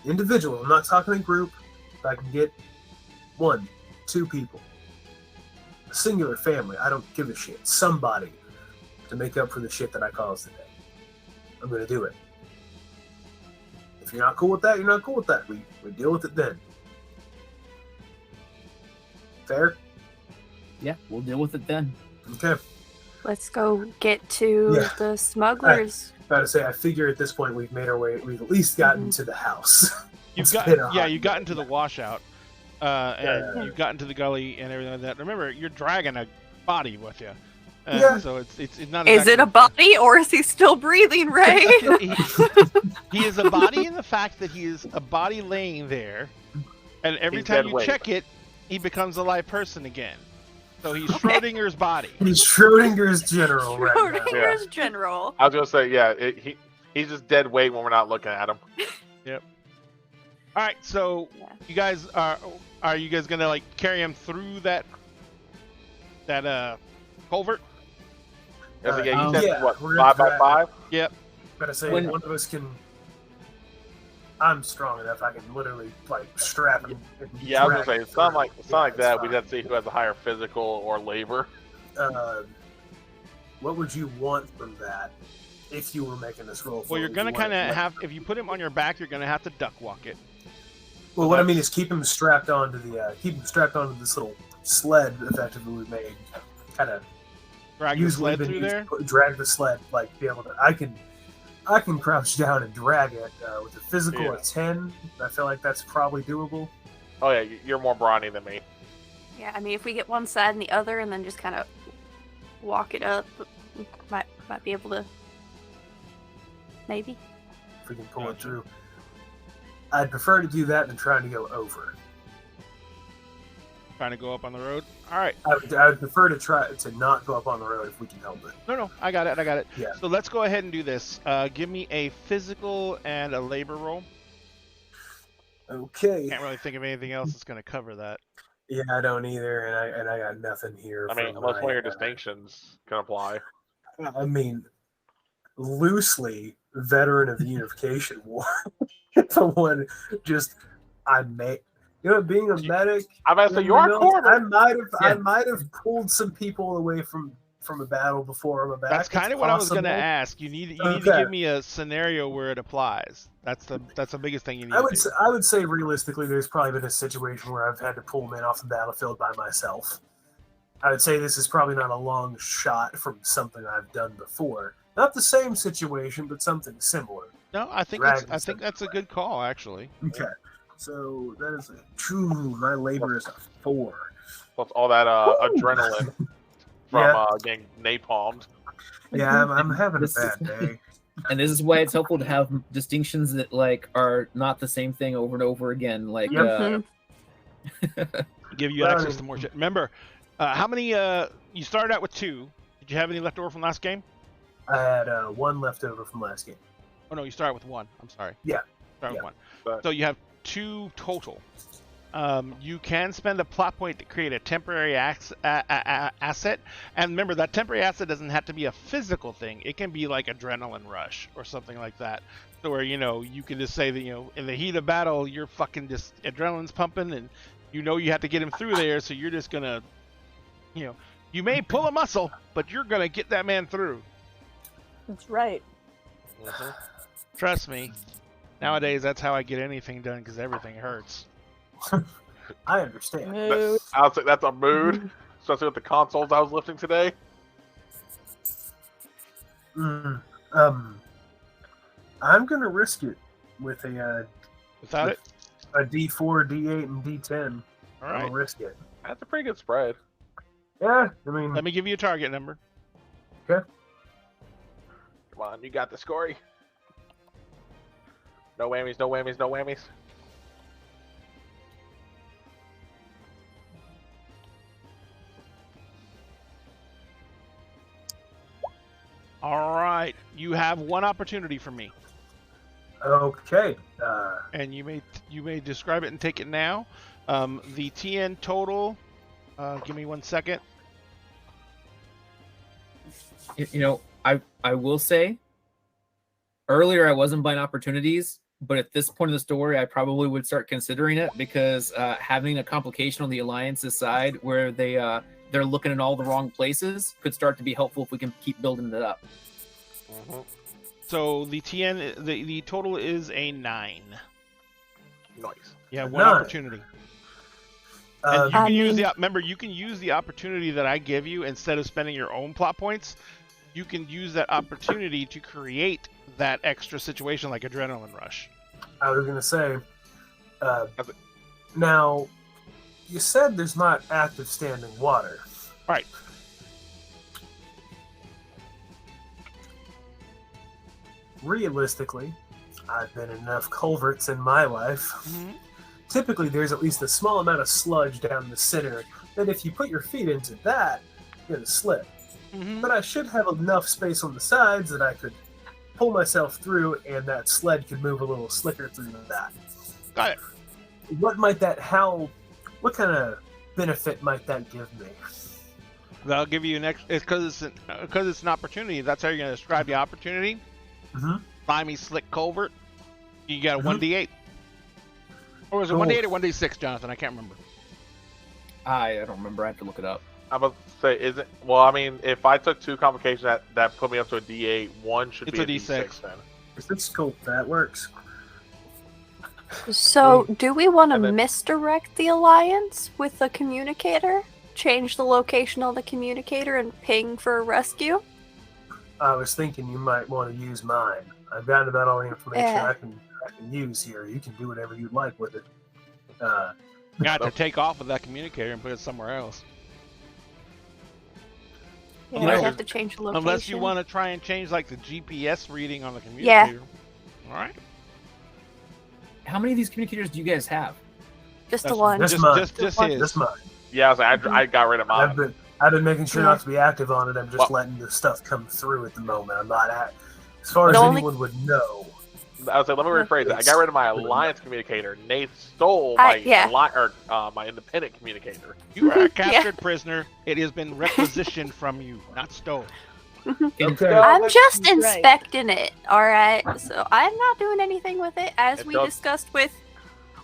S5: individual, I'm not talking a group, if I can get 1, 2 people, a singular family, I don't give a shit, somebody to make up for the shit that I caused today, I'm going to do it. If you're not cool with that, you're not cool with that. We deal with it then. Fair?
S6: Yeah, we'll deal with it then.
S5: Okay.
S4: Let's go get to
S5: Yeah.
S4: the smugglers.
S5: About to say, I figure at this point we've made our way. We've at least gotten to the house.
S2: You've
S5: It's
S2: got
S5: been a hot
S2: you got
S5: minute.
S2: into the washout, and
S5: Yeah.
S2: you've got into the gully and everything like that. Remember, you're dragging a body with you,
S5: Yeah.
S2: so it's not.
S4: Is it a
S2: exactly-
S4: body or is he still breathing, Ray?
S2: He is a body in the fact that he is a body laying there, and every
S1: He's
S2: time
S1: dead
S2: you
S1: weight.
S2: check it, he becomes a live person again. So he's
S4: Okay.
S2: Schrodinger's body.
S5: He's Schrodinger's general right now.
S4: Schrodinger's general.
S1: I was gonna say, yeah, he's just dead weight when we're not looking at him.
S2: All right, so
S4: Yeah.
S2: you guys are you guys gonna like carry him through that culvert?
S1: I was like, yeah, you
S6: Um,
S1: said
S5: yeah,
S1: what,
S5: we're gonna
S1: 5x5?
S2: Yep.
S5: Gotta say,
S6: When-
S5: one of us can. I'm strong enough. I can literally like strap him. and
S1: Yeah, I was
S5: drag
S1: gonna say,
S5: him
S1: it's not
S5: through.
S1: like it's not like
S5: Yeah,
S1: that.
S5: it's
S1: We'd have to see who has a higher physical or labor.
S5: fine. What would you want from that if you were making this roll?
S2: Well, you're gonna kind of have if you put him on your back, you're gonna have to duck walk it.
S5: Well, what I mean is keep him strapped onto this little sled. Effectively, we made kind of
S2: Drag the
S5: usually
S2: sled
S5: been
S2: through
S5: used
S2: there.
S5: to drag the sled, like be able to. I can crouch down and drag it with a physical
S1: Yeah.
S5: of 10. I feel like that's probably doable.
S1: Oh yeah, you're more brawny than me.
S4: Yeah, I mean, if we get one side and the other and then just kind of walk it up, we might be able to. Maybe.
S5: If we can pull it
S2: Gotcha.
S5: through. I'd prefer to do that than trying to go over.
S2: Trying to go up on the road. All right.
S5: I would prefer to try to not go up on the road if we can help it.
S2: No, I got it.
S5: Yeah.
S2: So let's go ahead and do this. Give me a physical and a labor roll.
S5: Okay.
S2: Can't really think of anything else that's gonna cover that.
S5: Yeah, I don't either, and I got nothing here.
S1: I mean,
S5: for
S1: unless one of your
S5: my,
S1: distinctions can apply.
S5: I mean, loosely veteran of the Unification War. The one just I may, being a medic.
S1: I'm about to say
S5: in
S1: you
S5: the
S1: are
S5: military,
S1: cornered.
S5: I might have pulled some people away from a battle before on my back.
S2: That's kind
S5: It's
S2: of what I was gonna
S5: possible.
S2: ask. You need to
S5: Okay.
S2: give me a scenario where it applies. That's the biggest thing you need.
S5: I would
S2: to do.
S5: I would say realistically, there's probably been a situation where I've had to pull men off the battlefield by myself. I would say this is probably not a long shot from something I've done before. Not the same situation, but something similar.
S2: No, I think
S5: Dragon
S2: that's a good call actually.
S5: Okay, so that is my labor is a 4.
S1: Plus all that adrenaline from
S5: Yeah.
S1: getting napalmed.
S5: Yeah, I'm having a
S6: This-
S5: bad day.
S6: And this is why it's helpful to have distinctions that like are not the same thing over and over again. Like,
S5: Yep.
S2: Give you
S5: Well,
S2: access to more shit. Remember, how many? You started out with 2. Did you have any left over from last game?
S5: I had 1 left over from last game.
S2: Oh no, you started with 1. I'm sorry.
S5: Yeah.
S2: Start with
S5: Yeah.
S2: 1.
S1: But-
S2: So you have 2 total. You can spend a plot point to create a temporary asset, and remember that temporary asset doesn't have to be a physical thing. It can be like adrenaline rush or something like that. So where you can just say that in the heat of battle, you're fucking just adrenaline's pumping, and you have to get him through there. So you're just gonna, you may pull a muscle, but you're gonna get that man through.
S3: That's right.
S1: Mhm.
S2: Trust me. Nowadays, that's how I get anything done because everything hurts.
S5: I understand.
S3: Mood.
S1: I'll say that's a mood, especially with the consoles I was lifting today.
S5: I'm gonna risk it with a
S2: Without it,
S5: D4, D8, and D10.
S2: all
S5: I'll
S2: right.
S5: risk it.
S1: That's a pretty good spread.
S5: Yeah, I mean,
S2: Let me give you a target number.
S1: Come on, you got the scory. No whammies, no whammies, no whammies.
S2: All right, you have 1 opportunity from me,
S5: okay.
S2: and you may describe it and take it now. The TN total. Give me 1 second.
S6: I will say earlier I wasn't buying opportunities, but at this point of the story, I probably would start considering it because having a complication on the Alliance's side where they're looking in all the wrong places could start to be helpful if we can keep building it up.
S1: Mhm.
S2: So the the total is a 9.
S1: Nice.
S2: Yeah,
S5: A
S2: one
S5: 9.
S2: opportunity. And you
S5: Uh,
S2: can use
S3: mean-
S2: remember, you can use the opportunity that I give you instead of spending your own plot points. You can use that opportunity to create that extra situation like adrenaline rush.
S5: I was gonna say. Now, you said there's not active standing water.
S2: Right.
S5: Realistically, I've been in enough culverts in my life.
S2: Mm-hmm.
S5: Typically, there's at least a small amount of sludge down the center that if you put your feet into that, you're gonna slip.
S2: Mm-hmm.
S5: But I should have enough space on the sides that I could pull myself through, and that sled could move a little slicker through that.
S2: Got it.
S5: What kind of benefit might that give me?
S2: That'll give you an extra. It's because it's an opportunity. That's how you're gonna describe the opportunity.
S5: Mm-hmm.
S2: Slimy slick culvert. You got a
S5: Mhm.
S2: 1d8. Or was it
S5: Cool.
S2: 1d8 or 1d6, Jonathan? I can't remember.
S6: I don't remember. I have to look it up.
S1: I'm about to say, is it? Well, I mean, if I took 2 complications, that put me up to a D8. 1 should
S2: It's
S1: be
S2: a
S1: D6
S2: D6.
S1: then.
S5: It's cool. That works.
S4: So, do we want to
S1: And then-
S4: misdirect the Alliance with the communicator? Change the location of the communicator and ping for a rescue?
S5: I was thinking you might want to use mine. I've gotten about all the information
S4: Yeah.
S5: I can use here. You can do whatever you'd like with it.
S2: Got to take off with that communicator and put it somewhere else.
S4: Yeah,
S2: Unless
S4: we have
S2: you-
S4: to change the location.
S2: Unless you want to try and change like the GPS reading on the communicator. All right.
S6: How many of these communicators do you guys have?
S4: Just the
S2: That's-
S4: one.
S5: That's
S2: Just,
S5: mine.
S2: just
S5: That's
S2: his.
S5: mine.
S1: Yeah, I was like, I got rid of
S5: I've
S1: mine.
S5: been making sure
S4: Yeah.
S5: not to be active on it. I'm just
S1: Well-
S5: letting the stuff come through at the moment. I'm not at. As far as
S4: The only-
S5: anyone would know.
S1: I was like, let me rephrase it. I got rid of my alliance communicator. Nate stole my
S4: yeah.
S1: my independent communicator.
S2: You are a captured prisoner. It has been requisitioned from you, not stolen.
S5: Okay.
S4: I'm
S1: that's
S4: just
S3: right.
S4: inspecting it, alright? So I'm not doing anything with it, as
S1: It
S4: we
S1: does-
S4: discussed with...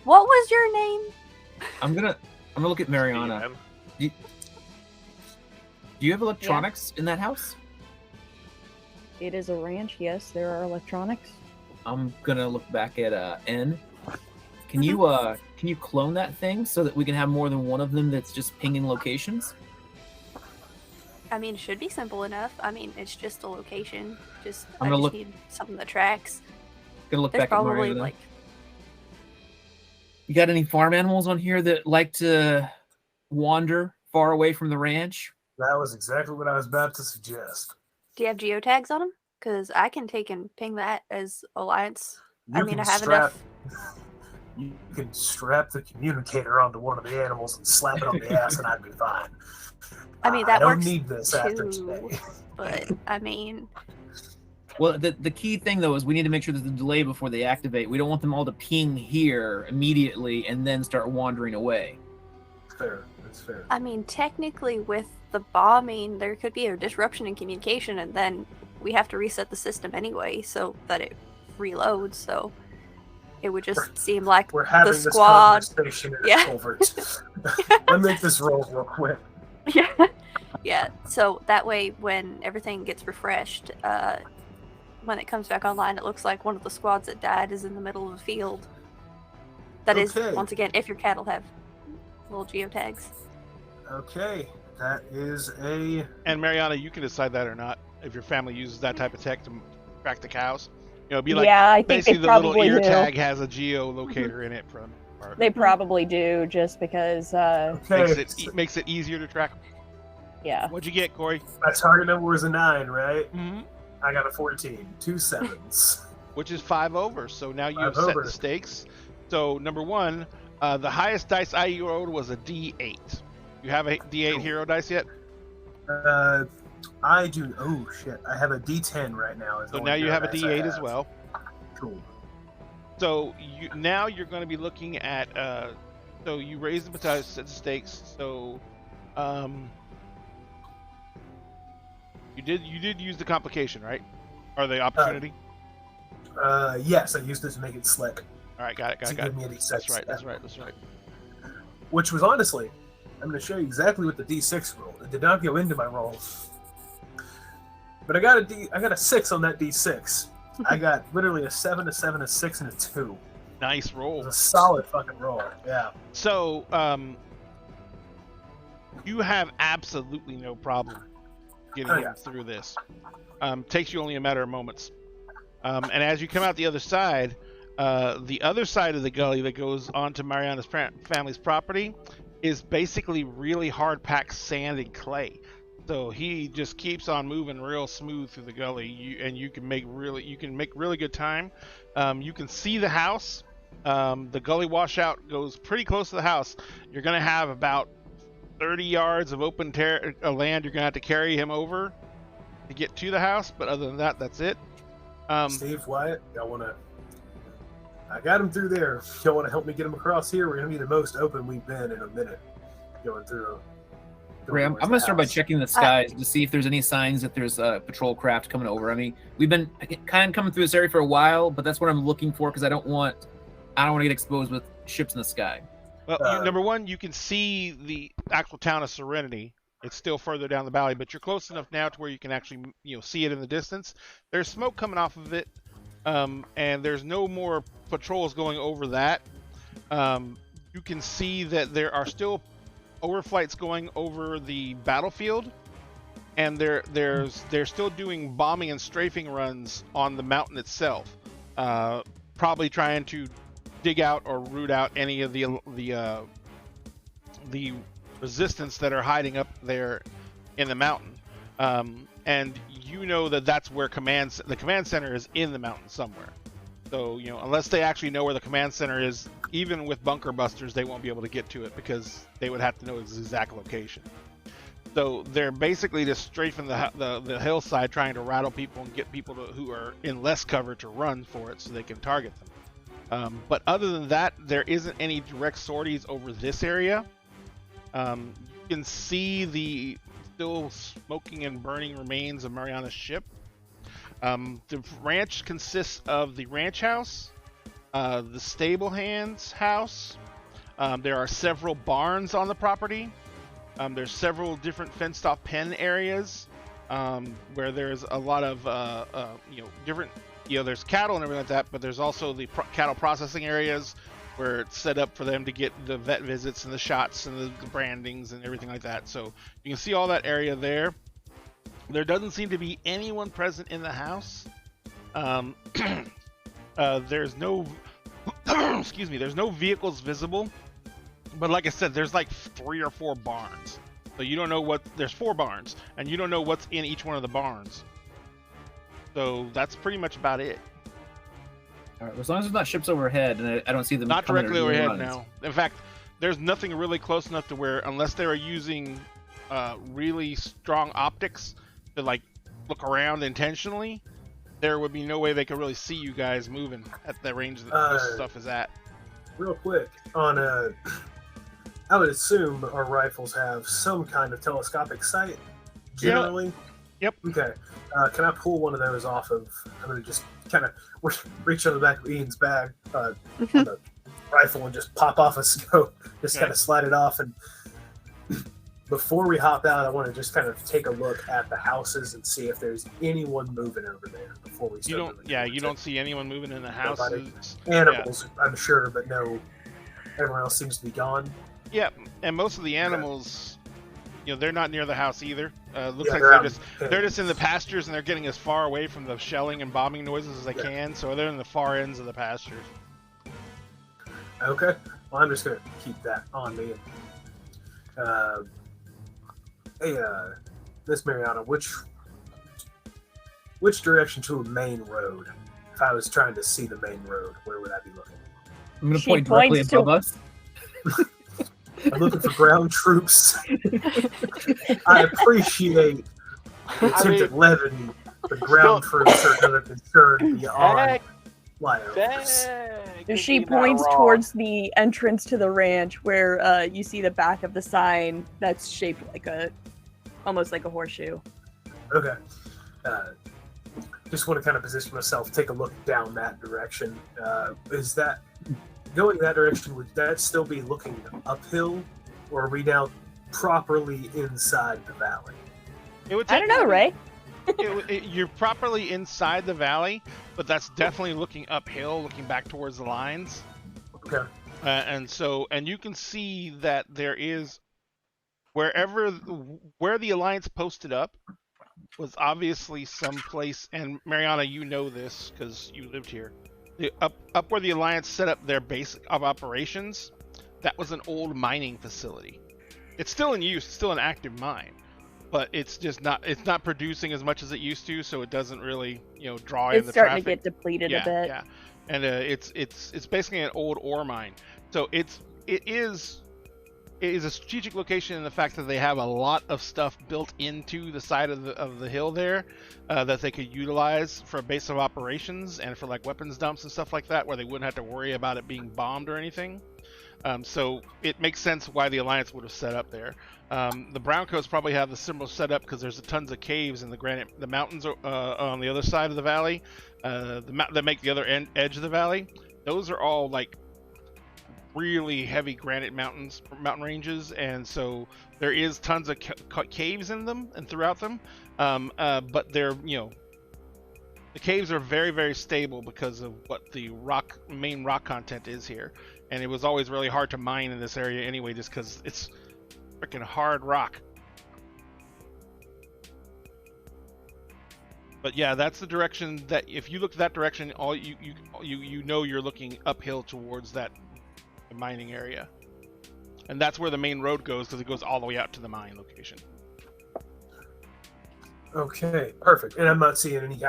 S4: What was your name?
S6: I'm gonna look at Mariana.
S1: Steven.
S6: Do you have electronics in that house?
S3: It is a ranch. Yes, there are electronics.
S6: I'm gonna look back at N. Can you clone that thing so that we can have more than one of them that's just pinging locations?
S4: I mean, it should be simple enough. I mean, it's just a location.
S6: I'm
S4: I
S6: gonna
S4: just
S6: look-
S4: need something that tracks.
S6: Gonna look
S4: There's
S6: back at
S4: probably
S6: Mariana.
S4: like...
S6: You got any farm animals on here that like to wander far away from the ranch?
S5: That was exactly what I was about to suggest.
S4: Do you have geotags on them? Because I can take and ping that as Alliance. I
S5: You
S4: mean,
S5: can
S4: I have
S5: strap.
S4: enough.
S5: You can strap the communicator onto one of the animals and slap it on the ass, and I'd be fine.
S4: I mean,
S5: I
S4: that
S5: don't
S4: works
S5: need this after
S4: too.
S5: today.
S4: But, I mean...
S6: Well, the key thing though is we need to make sure there's a delay before they activate. We don't want them all to ping here immediately and then start wandering away.
S5: Fair. That's fair.
S4: I mean, technically, with the bombing, there could be a disruption in communication, and then we have to reset the system anyway so that it reloads. So it would just seem like
S5: We're having
S4: the
S5: this
S4: squad.
S5: conversation in
S4: Yeah.
S5: a culvert. Let me make this roll real quick.
S4: Yeah, yeah. So that way, when everything gets refreshed, when it comes back online, it looks like one of the squads that died is in the middle of the field. That is,
S5: Okay.
S4: once again, if your cattle have little geotags.
S5: Okay, that is a.
S2: And Mariana, you can decide that or not if your family uses that type of tech to track the cows. You know, it'd be like
S3: yeah, I think
S2: basically
S3: they
S2: the little
S3: probably
S2: ear
S3: do.
S2: tag has a geolocator in it from.
S3: They probably do, just because.
S5: Okay,
S2: Makes it easier to track.
S3: Yeah.
S2: What'd you get, Corey?
S5: my target number was a 9, right?
S2: Mm-hmm.
S5: I got a 14. 2 7s.
S2: Which is 5 over. So now you have
S5: 5
S2: set
S5: over.
S2: the stakes. So number one, the highest dice I rolled was a D8. You have a D8
S5: Cool.
S2: hero dice yet?
S5: I do. Oh shit! I have a D10 right now. is the
S2: So
S5: only
S2: now you
S5: hero
S2: have a
S5: dice I
S2: D8 as
S5: have.
S2: well.
S5: Cool.
S2: So now you're going to be looking at. So you raise the stakes. So, you did use the complication, right? Or the opportunity?
S5: Yes, I used it to make it slick.
S2: All right, got it.
S5: To give me a D6.
S2: That's right.
S5: Which was honestly, I'm going to show you exactly what the D6 rolled. It did not go into my roll, but I got a 6 on that D6. I got literally a 7, a 7, a 6, and a 2.
S2: Nice
S5: It
S2: roll.
S5: was a solid fucking roll. Yeah.
S2: So, you have absolutely no problem getting
S5: Oh, yeah.
S2: through this. Takes you only a matter of moments. And as you come out the other side of the gully that goes onto Mariana's family's property is basically really hard-packed sand and clay. So he just keeps on moving real smooth through the gully, you can make really good time. You can see the house. The gully washout goes pretty close to the house. You're gonna have about 30 yards of open land. You're gonna have to carry him over to get to the house, but other than that, that's it.
S5: Steve, Wyatt, I got him through there. Y'all want to help me get him across here? We're gonna be the most open we've been in a minute. Going through.
S6: Ray, I'm gonna start by checking the skies to see if there's any signs that there's a patrol craft coming over. I mean, we've been kind of coming through this area for a while, but that's what I'm looking for because I don't want to get exposed with ships in the sky.
S2: Well, number one, you can see the actual town of Serenity. It's still further down the valley, but you're close enough now to where you can actually, see it in the distance. There's smoke coming off of it, and there's no more patrols going over that. You can see that there are still overflights going over the battlefield, and they're still doing bombing and strafing runs on the mountain itself, probably trying to dig out or root out any of the resistance that are hiding up there in the mountain. And that's where the command center is in the mountain somewhere. So, unless they actually know where the command center is, even with bunker busters, they won't be able to get to it because they would have to know its exact location. So they're basically just strafing the hillside, trying to rattle people and get people who are in less cover to run for it so they can target them. But other than that, there isn't any direct sorties over this area. You can see the still smoking and burning remains of Mariana's ship. The ranch consists of the ranch house, the stable hand's house. There are several barns on the property. There's several different fenced-off pen areas where there's a lot of different. There's cattle and everything like that, but there's also the cattle processing areas where it's set up for them to get the vet visits and the shots and the brandings and everything like that. So you can see all that area there. There doesn't seem to be anyone present in the house. There's no, there's no vehicles visible. But like I said, there's like 3 or 4 barns. So you don't know there's 4 barns, and you don't know what's in each one of the barns. So that's pretty much about it.
S6: All right, well, as long as there's not ships overhead, and I don't see them.
S2: Not directly overhead, no. In fact, there's nothing really close enough to where, unless they were using really strong optics to look around intentionally, there would be no way they could really see you guys moving at the range that this stuff is at.
S5: Real quick, I would assume our rifles have some kind of telescopic sight, generally.
S2: Yep.
S5: Okay. Can I pull one of those off of? I'm gonna just kind of reach on the back of Ian's bag on the rifle and just pop off a scope. Just kind of slide it off, and before we hop out, I want to just kind of take a look at the houses and see if there's anyone moving over there before we start.
S2: You don't see anyone moving in the houses.
S5: Animals, I'm sure, but no. Everyone else seems to be gone.
S2: Yeah, and most of the animals, they're not near the house either. Looks like they're just in the pastures, and they're getting as far away from the shelling and bombing noises as they can. So they're in the far ends of the pastures.
S5: Okay, well, I'm just gonna keep that on me. Hey, Miss Mariana, which direction to a main road? If I was trying to see the main road, where would I be looking?
S6: I'm going to point directly above us.
S5: I'm looking for ground troops. I appreciate the attempt at levity, but ground troops are going to concern beyond flyovers.
S3: She points towards the entrance to the ranch where you see the back of the sign that's shaped like almost like a horseshoe.
S5: Okay. Just want to kind of position myself, take a look down that direction. Is that going that direction? Would that still be looking uphill, or are we now properly inside the valley?
S3: I don't know, Ray.
S2: You're properly inside the valley, but that's definitely looking uphill, looking back towards the lines.
S5: Okay.
S2: And you can see that there is where the Alliance posted up was obviously some place, and Mariana, you know this because you lived here. Up where the Alliance set up their base of operations, that was an old mining facility. It's still in use, it's still an active mine, but it's not producing as much as it used to, so it doesn't really draw in the traffic.
S3: It's starting to get depleted a bit.
S2: Yeah, and it's basically an old ore mine. So it is a strategic location in the fact that they have a lot of stuff built into the side of the hill there that they could utilize for a base of operations and for like weapons dumps and stuff like that, where they wouldn't have to worry about it being bombed or anything. So it makes sense why the Alliance would have set up there. The Browncoats probably have the similar setup because there's tons of caves in the mountains on the other side of the valley that make the other edge of the valley. Those are all like really heavy granite mountain ranges, and so there is tons of caves in them and throughout them. But they're the caves are very, very stable because of what the main rock content is here. And it was always really hard to mine in this area anyway, just because it's freaking hard rock. But yeah, that's the direction that if you look that direction, all you know you're looking uphill towards that mining area, and that's where the main road goes because it goes all the way out to the mine location.
S5: Okay, perfect. And I'm not seeing any.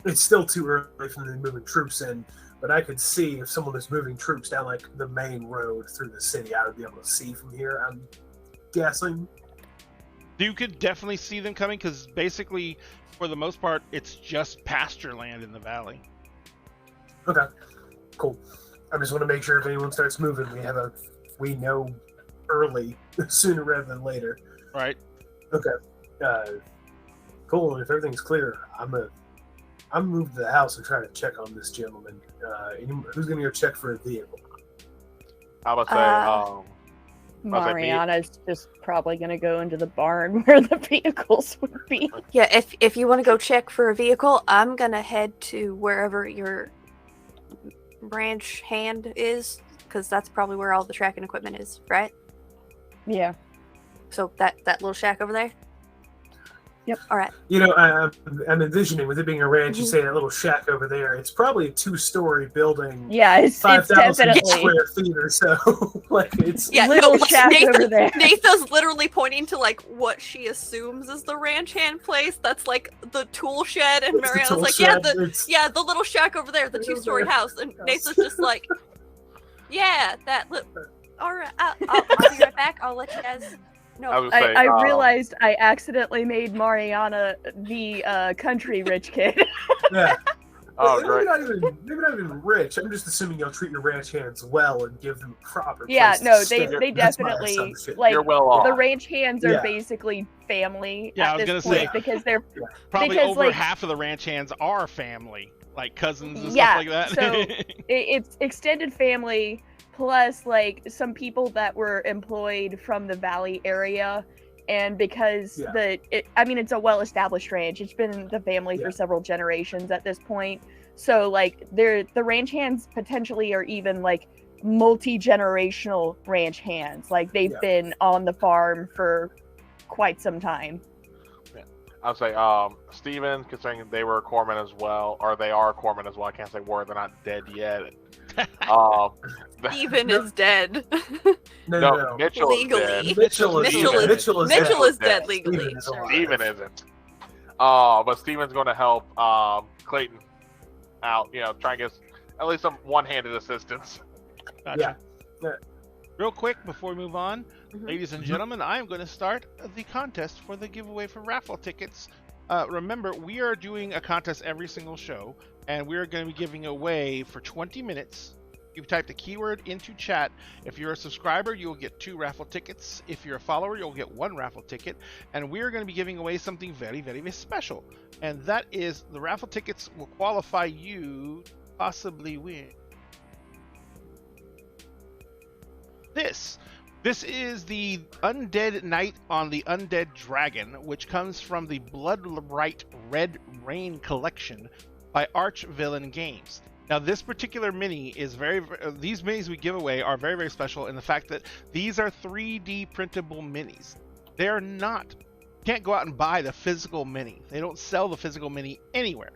S5: It's still too early for them moving troops in. But I could see if someone is moving troops down like the main road through the city, I would be able to see from here, I'm guessing.
S2: You could definitely see them coming because basically, for the most part, it's just pasture land in the valley.
S5: Okay, cool. I just want to make sure if anyone starts moving, we know early, sooner rather than later.
S2: Right.
S5: Okay. Cool. And if everything's clear, I'm moved to the house and try to check on this gentleman. Who's going to go check for a vehicle?
S1: I would say,
S3: Mariana's just probably going to go into the barn where the vehicles would be.
S4: Yeah, if you want to go check for a vehicle, I'm going to head to wherever your ranch hand is, because that's probably where all the tracking equipment is, right?
S3: Yeah.
S4: So that little shack over there?
S3: Yep.
S4: All right.
S5: I'm envisioning, with it being a ranch, you say that little shack over there, it's probably a 2-story building.
S3: Yeah, it's
S5: 5,000
S3: definitely
S5: square feet or so. Like it's
S3: little shack over there.
S4: Nathan's literally pointing to like what she assumes is the ranch hand place. That's like the tool shed, and Mariana's like, the little shack over there, the 2-story house, and Nathan's just like, all right, I'll be right back. I'll let you guys. No,
S3: I realized I accidentally made Mariana the country rich kid.
S5: Yeah.
S1: Oh,
S5: maybe
S1: great.
S5: Maybe not even rich. I'm just assuming you'll treat your ranch hands well and give them proper.
S3: Yeah,
S5: place to
S3: no,
S5: stay.
S3: they
S5: That's my
S3: definitely
S5: assumption.
S3: like
S1: You're well off.
S3: the ranch hands are basically family at this point because they're
S2: probably over half of the ranch hands are family, like cousins and stuff like that.
S3: So it's extended family. Plus, like, some people that were employed from the Valley area, and because it's a well-established ranch. It's been in the family for several generations at this point. So, like, the ranch hands potentially are even, like, multi-generational ranch hands. Like, they've been on the farm for quite some time.
S1: Yeah. I would say, Steven, considering they were a corpsman as well, or they are a corpsman as well, I can't say word, they're not dead yet.
S4: Steven is dead.
S5: No.
S1: Mitchell
S4: legally.
S1: is dead.
S5: Mitchell
S4: is dead legally.
S1: Steven isn't. But Steven's going to help Clayton out, try and get at least some one-handed assistance.
S2: Gotcha. Yeah. Real quick before we move on, ladies and gentlemen, I am going to start the contest for the giveaway for raffle tickets. Remember, we are doing a contest every single show, and we're going to be giving away for 20 minutes. You type the keyword into chat. If you're a subscriber, you'll get 2 raffle tickets. If you're a follower, you'll get 1 raffle ticket. And we're going to be giving away something very, very, very special. And that is the raffle tickets will qualify you to possibly win this This is the Undead Knight on the Undead Dragon, which comes from the Bloodbright Red Rain collection by Archvillain Games. Now, this particular mini is these minis we give away are very, very special in the fact that these are 3D printable minis. They're not, you can't go out and buy the physical mini. They don't sell the physical mini anywhere.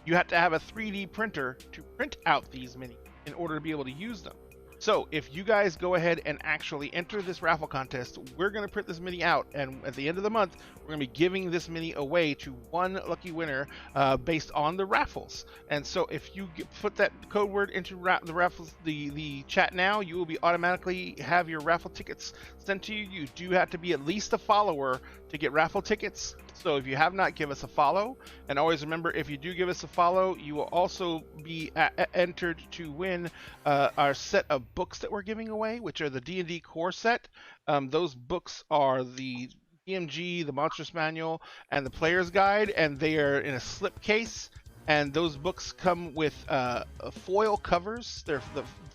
S2: You have to have a 3D printer to print out these minis in order to be able to use them. So if you guys go ahead and actually enter this raffle contest, we're going to print this mini out, and at the end of the month, we're going to be giving this mini away to one lucky winner based on the raffles. And so if you put that code word into the raffles, the chat now, you will be automatically have your raffle tickets sent to you. You do have to be at least a follower to get raffle tickets. So if you have not, give us a follow. And always remember, if you do give us a follow, you will also be entered to win our set of books that we're giving away, which are the D&D core set. Those books are the DMG, the Monstrous Manual, and the Player's Guide, and they are in a slip case. And those books come with foil covers.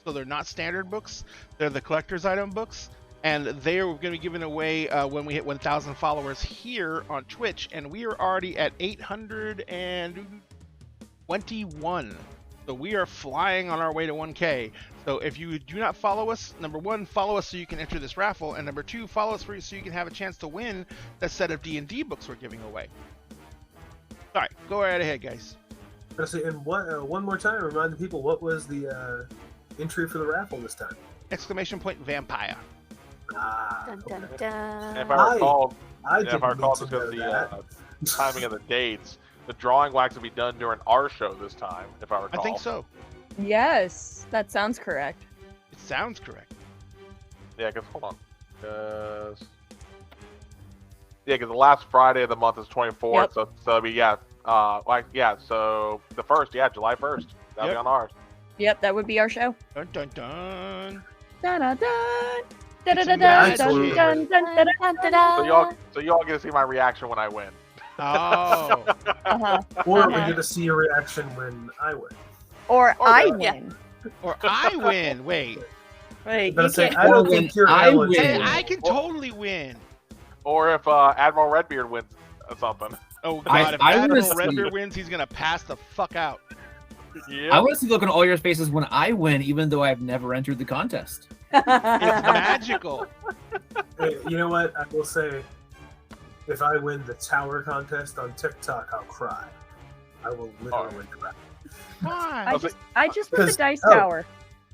S2: So they're not standard books. They're the collector's item books. And they are going to be given away when we hit 1,000 followers here on Twitch. And we are already at 821. So we are flying on our way to 1K. So if you do not follow us, number one, follow us so you can enter this raffle. And number two, follow us so you can have a chance to win that set of D&D books we're giving away. All right, go right ahead, guys.
S5: And one more time, remind the people, what was the entry for the raffle this time?
S2: Exclamation point vampire.
S4: Dun, dun,
S5: Okay.
S4: dun.
S1: And if I recall,
S5: I
S1: because of the timing of the dates, the drawing will actually be done during our show this time, if I recall.
S2: I think so.
S3: Yes, that sounds correct.
S2: It sounds correct.
S1: Yeah, because hold on. Because the last Friday of the month is 24th,
S3: Yep.
S1: so it'll be so the first, July 1st. That'll be
S2: Yep.
S1: on ours.
S3: Yep, that would be our show.
S2: Dun dun dun.
S3: Dun dun dun.
S2: It's
S3: Dun,
S2: magic.
S3: dun, dun, dun, dun, dun, dun.
S1: So y'all get to see my reaction when I win.
S2: Oh.
S3: Uh-huh.
S5: Or we get to see your reaction when I win.
S3: Or I
S4: yeah.
S3: win.
S2: Or I win. Wait.
S3: Wait,
S5: But I
S3: you
S5: say,
S3: can't.
S5: I don't
S6: Or
S5: think
S6: when
S5: you're
S6: I
S5: eligible.
S6: win.
S2: Hey, I can totally win.
S1: Or if Admiral Redbeard wins something.
S2: Oh god, if
S6: I
S2: Admiral
S6: wanna see-
S2: Redbeard wins, he's gonna pass the fuck out.
S1: Yeah.
S6: I want to see the look on all your faces when I win, even though I've never entered the contest.
S2: It's magical.
S5: Hey, you know what? I will say, if I win the tower contest on TikTok, I'll cry. I will literally cry.
S2: Why?
S3: I just put the
S5: Because-
S3: dice
S5: oh.
S3: tower.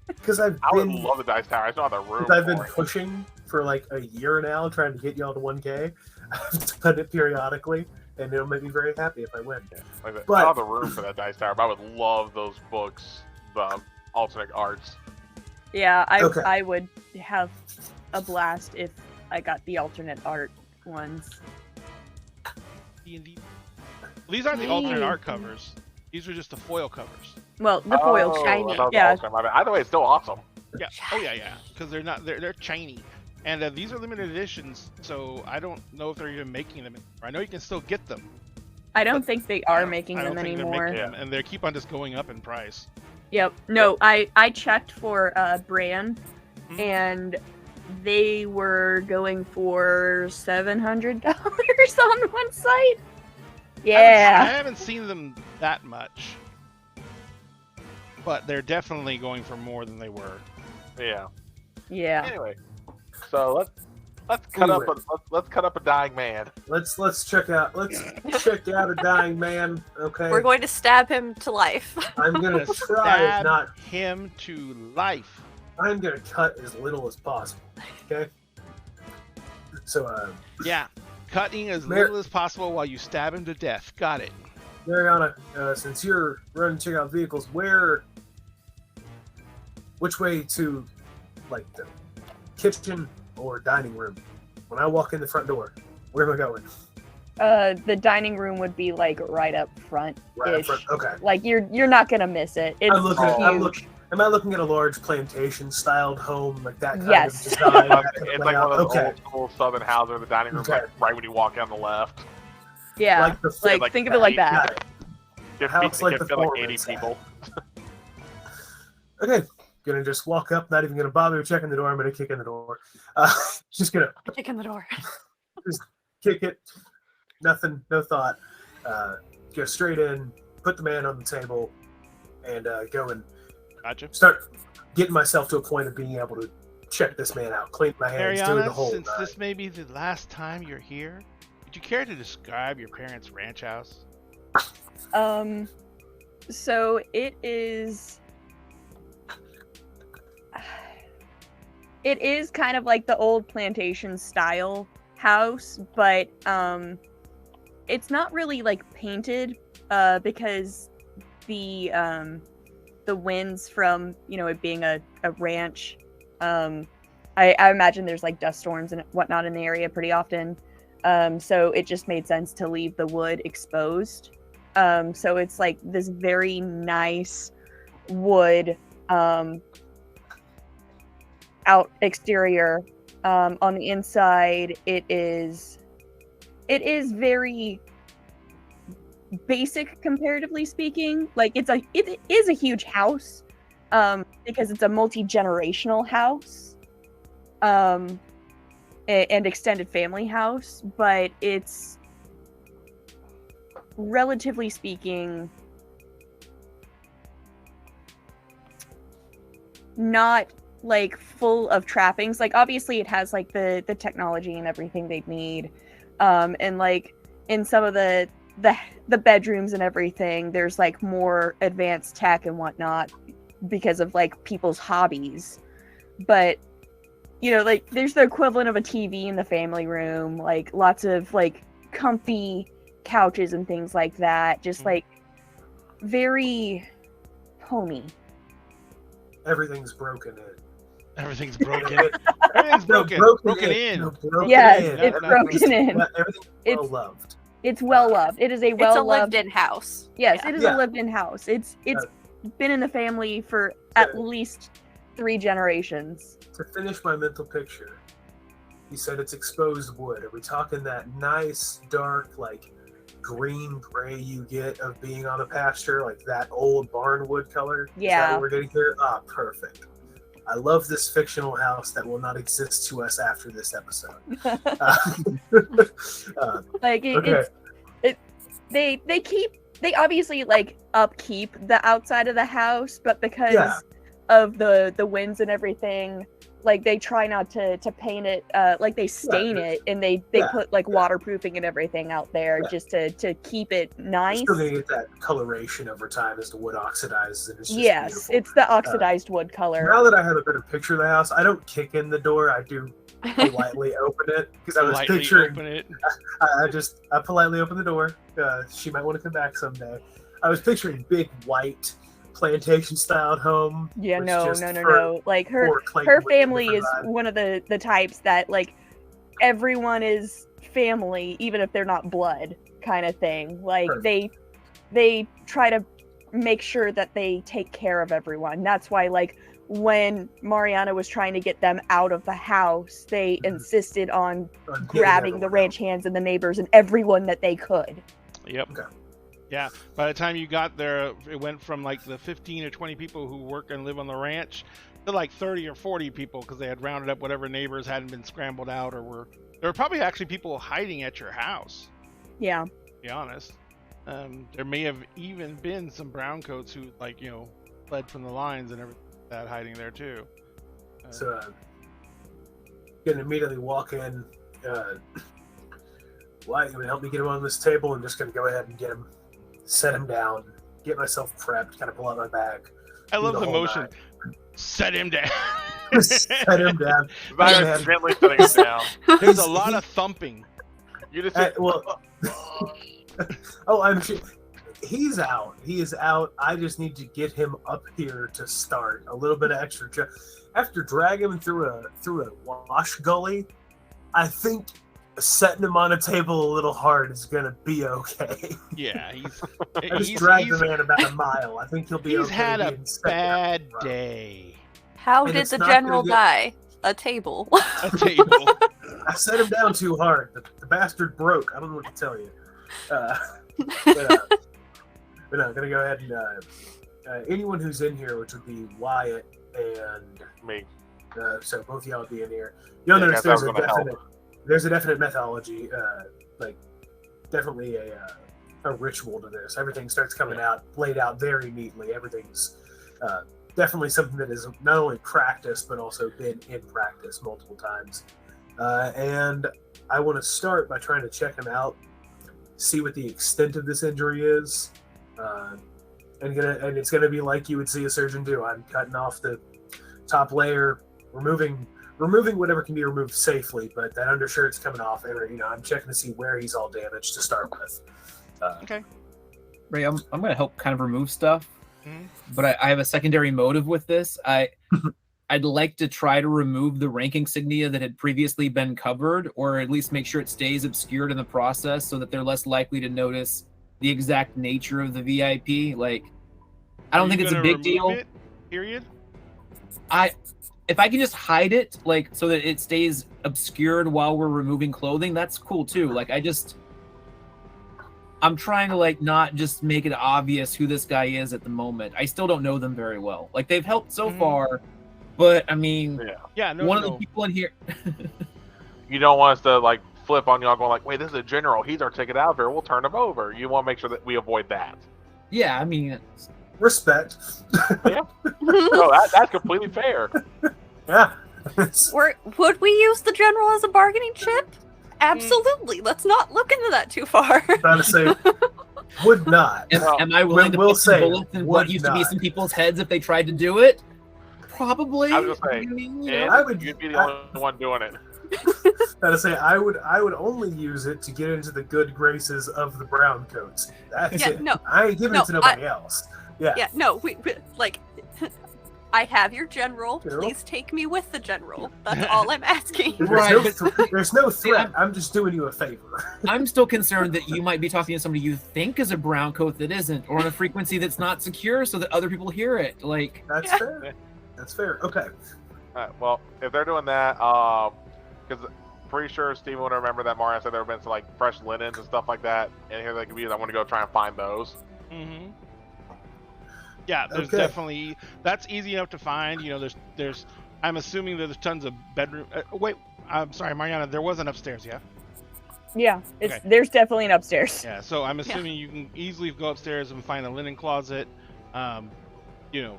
S5: Because I've
S1: I would
S5: been
S1: love the dice tower. I just don't have the room.
S5: I've been
S1: for it.
S5: pushing for like a year now, trying to get y'all to 1K. I've done it periodically, and it'll make me very happy if I win.
S1: Like I said,
S5: But-
S1: I don't have the room for that dice tower, but I would love those books, the alternate arts.
S3: Yeah,
S5: Okay.
S3: I would have a blast if I got the alternate art ones.
S2: D&D. These aren't the alternate art covers. These are just the foil covers.
S3: Well, the foil
S1: Oh,
S3: shiny.
S1: I thought it was
S3: Yeah.
S1: alternate. My bad. Either way, it's still awesome.
S2: Yeah. Oh yeah. Because they're shiny, and these are limited editions. So I don't know if they're even making them. I know you can still get them.
S3: I don't think they
S2: I
S3: are
S2: don't-
S3: making
S2: I don't
S3: them
S2: think they're
S3: anymore.
S2: making them, and they keep on just going up in price.
S3: Yep. No, I checked for brand,
S2: Mhm.
S3: and they were going for $700 on one site.
S2: I
S3: Yeah.
S2: haven't seen them that much, but they're definitely going for more than they were.
S1: Yeah.
S3: Yeah.
S1: Anyway, so let's cut up a dying man.
S5: Let's check out a dying man. Okay,
S4: We're going to stab him to life.
S5: I'm gonna
S2: Gonna
S5: try as
S2: stab
S5: not.
S2: him to life.
S5: I'm gonna cut as little as possible. Okay. So,
S2: Yeah, cutting as
S5: Mar-
S2: little as possible while you stab him to death. Got it.
S5: Mariana, since you're running to check out vehicles, which way to, like, the kitchen or dining room? When I walk in the front door, where am I going?
S3: The dining room would be like right up front.
S5: Right up
S3: Ish.
S5: front. Okay.
S3: Like you're not gonna miss it. It's
S5: I'm looking.
S3: huge.
S5: Am I looking at a large plantation-styled home like that kind
S3: Yes.
S5: of design? that kind of
S1: It's like
S5: layout?
S1: one of those
S5: Okay.
S1: old school southern houses where the dining room's
S5: Okay.
S1: like right when you walk on the left.
S3: Yeah.
S5: Like the
S3: Like,
S1: like
S3: think of it like
S1: that.
S3: that.
S5: Got it.
S1: It
S5: House
S1: fits
S5: like
S1: like
S5: the
S1: 80
S5: Foreman's
S1: people.
S5: Okay. gonna just walk up, not even gonna bother checking the door. I'm gonna kick in the door. Just gonna
S4: Kick in the door.
S5: just kick it. Nothing, no thought. Go straight in, put the man on the table, and go and
S2: Gotcha.
S5: start getting myself to a point of being able to check this man out, clean my hands, do the
S2: Mariana,
S5: whole
S2: since
S5: nine.
S2: this may be the last time you're here, would you care to describe your parents' ranch house?
S3: So it is kind of like the old plantation style house, but it's not really like painted because the winds from, you know, it being a ranch, I imagine there's like dust storms and whatnot in the area pretty often, so it just made sense to leave the wood exposed. So it's like this very nice wood out exterior. On the inside, it is very basic comparatively speaking. Like it is a huge house because it's a multi-generational house and extended family house, but it's relatively speaking not like full of trappings. Like obviously it has like the technology and everything they'd need, and like in some of the bedrooms and everything there's like more advanced tech and whatnot because of like people's hobbies. But you know, like there's the equivalent of a TV in the family room, like lots of like comfy couches and things like that, just like very homey.
S5: Everything's broken in.
S2: Everything's broken. Everything's broken. Broken in.
S5: No, broken
S3: Yes,
S5: in.
S3: it's broken in.
S5: Everything's
S3: It's-
S5: well loved.
S3: It's well loved. It is a well
S4: It's a
S3: loved
S4: lived-in house.
S3: Yes,
S4: Yeah.
S3: it is
S5: Yeah.
S3: a lived-in house. It's been in the family for at least 3 generations.
S5: To finish my mental picture, you said it's exposed wood. Are we talking that nice, dark, like green gray you get of being on a pasture, like that old barn wood color? Is that
S3: Yeah.
S5: what we're getting here? Ah, perfect. I love this fictional house that will not exist to us after this episode.
S3: Like
S5: Okay.
S3: they obviously like upkeep the outside of the house, but because
S5: Yeah.
S3: of the winds and everything, like they try not to paint it, like they stain it and they
S5: Yeah,
S3: put like
S5: yeah.
S3: waterproofing and everything out there
S5: Yeah.
S3: just to keep it
S5: You're
S3: nice.
S5: still gonna get that coloration over time as the wood oxidizes, and it's just
S3: Yes,
S5: beautiful.
S3: it's the oxidized wood color.
S5: Now that I have a better picture of the house, I don't kick in the door. I do politely open it because I was
S2: Lightly
S5: picturing.
S2: open it.
S5: I politely open the door. She might want to come back someday. I was picturing big white plantation styled home.
S3: Yeah,
S5: with
S3: no.
S5: just
S3: Like her
S5: clay
S3: her
S5: wood and
S3: family is
S5: different vibe.
S3: one of the types that like everyone is family even if they're not blood kind of thing. Like
S5: Perfect.
S3: they try to make sure that they take care of everyone. That's why like when Mariana was trying to get them out of the house, they
S5: Mhm.
S3: insisted on
S5: On getting
S3: grabbing the
S5: everyone
S3: ranch hands and the neighbors and everyone that they could.
S2: Yep.
S5: Okay.
S2: Yeah. By the time you got there, it went from like the 15 or 20 people who work and live on the ranch to like 30 or 40 people because they had rounded up whatever neighbors hadn't been scrambled out or were. There were probably actually people hiding at your house.
S3: Yeah.
S2: To be honest, there may have even been some browncoats who, like, you know, fled from the lines and everything like that hiding there too.
S5: So, gonna immediately walk in. Why you gonna help me get him on this table? I'm just gonna go ahead and get him, set him down, get myself prepped, kind of pull out my bag.
S2: I
S5: do
S2: love the
S5: whole
S2: motion. Set him down.
S5: nine. Set him down.
S1: Not
S5: Man.
S1: gently setting it down.
S2: There's a lot of thumping.
S1: You just
S5: Well, oh, I'm sure he's out. He is out. I just need to get him up here to start. A little bit of extra. After dragging him through a wash gully, I think setting him on a table a little hard is gonna be okay.
S2: Yeah,
S5: I just
S2: he's
S5: dragged the man about a mile. I think he'll be
S2: he's
S5: okay.
S2: had a
S5: being set down.
S2: bad
S5: Right.
S2: day.
S4: How
S5: And
S4: did
S5: it's
S4: the
S5: not gonna
S4: general
S5: get-
S4: die? A table.
S2: A table.
S5: I set him down too hard. The bastard broke. I don't know what to tell you. But no, I'm gonna go ahead and anyone who's in here, which would be Wyatt, and
S1: Me.
S5: so both of y'all be in here. You'll
S1: Yeah,
S5: notice
S1: that was gonna help.
S5: there's a definite methodology, like definitely a ritual to this. Everything starts coming out, laid out very neatly. Everything's definitely something that is not only practiced, but also been in practice multiple times. And I want to start by trying to check him out, see what the extent of this injury is. And it's gonna be like you would see a surgeon do. I'm cutting off the top layer, removing whatever can be removed safely, but that undershirt's coming off, and I'm checking to see where he's all damaged to start with.
S2: Okay.
S6: Ray, I'm going to help kind of remove stuff,
S2: Mhm.
S6: but I have a secondary motive with this. I'd like to try to remove the rank insignia that had previously been covered, or at least make sure it stays obscured in the process so that they're less likely to notice the exact nature of the VIP. Like, I don't think it's a big deal.
S2: It, period.
S6: If I can just hide it, like, so that it stays obscured while we're removing clothing, that's cool too. Like, I'm trying to, like, not just make it obvious who this guy is at the moment. I still don't know them very well. Like, they've helped so far, but I mean, one of the people in here.
S1: You don't want us to like flip on y'all going like, wait, this is a general. He's our ticket out there. We'll turn him over. You want to make sure that we avoid that.
S6: Yeah, I mean,
S5: Respect.
S1: Yeah. No, that's completely fair.
S5: Yeah.
S4: Would we use the general as a bargaining chip? Absolutely. Let's not look into that too far.
S5: Trying to say, would not.
S6: Am I willing to
S5: we'll
S6: put some
S5: say
S6: bullets in what
S5: would
S6: used to be
S5: not.
S6: some people's heads if they tried to do it? Probably.
S1: I was gonna say, you'd be the only one doing it.
S5: Gotta say, I would only use it to get into the good graces of the brown coats. That's it.
S4: No,
S5: I ain't giving it to nobody else. Yeah.
S4: Yeah, no, we like. I have your general.
S5: General?
S4: Please take me with the general. That's all I'm asking.
S5: There's no threat. I'm just doing you a favor.
S6: I'm still concerned that you might be talking to somebody you think is a brown coat that isn't, or on a frequency that's not secure so that other people hear it. Like,
S5: That's fair. That's fair. Okay.
S1: All right, well, if they're doing that, because pretty sure Steven would remember that Mariana said there have been some like fresh linens and stuff like that, and here they could be. I want to go try and find those.
S2: Mm-hmm. Yeah, there's
S5: Okay.
S2: definitely, that's easy enough to find. You know, there's I'm assuming there's tons of bedroom. Wait, I'm sorry, Mariana. There was an upstairs, yeah.
S3: Yeah,
S2: Okay.
S3: there's definitely an upstairs.
S2: Yeah, so I'm assuming you can easily go upstairs and find a linen closet. You know,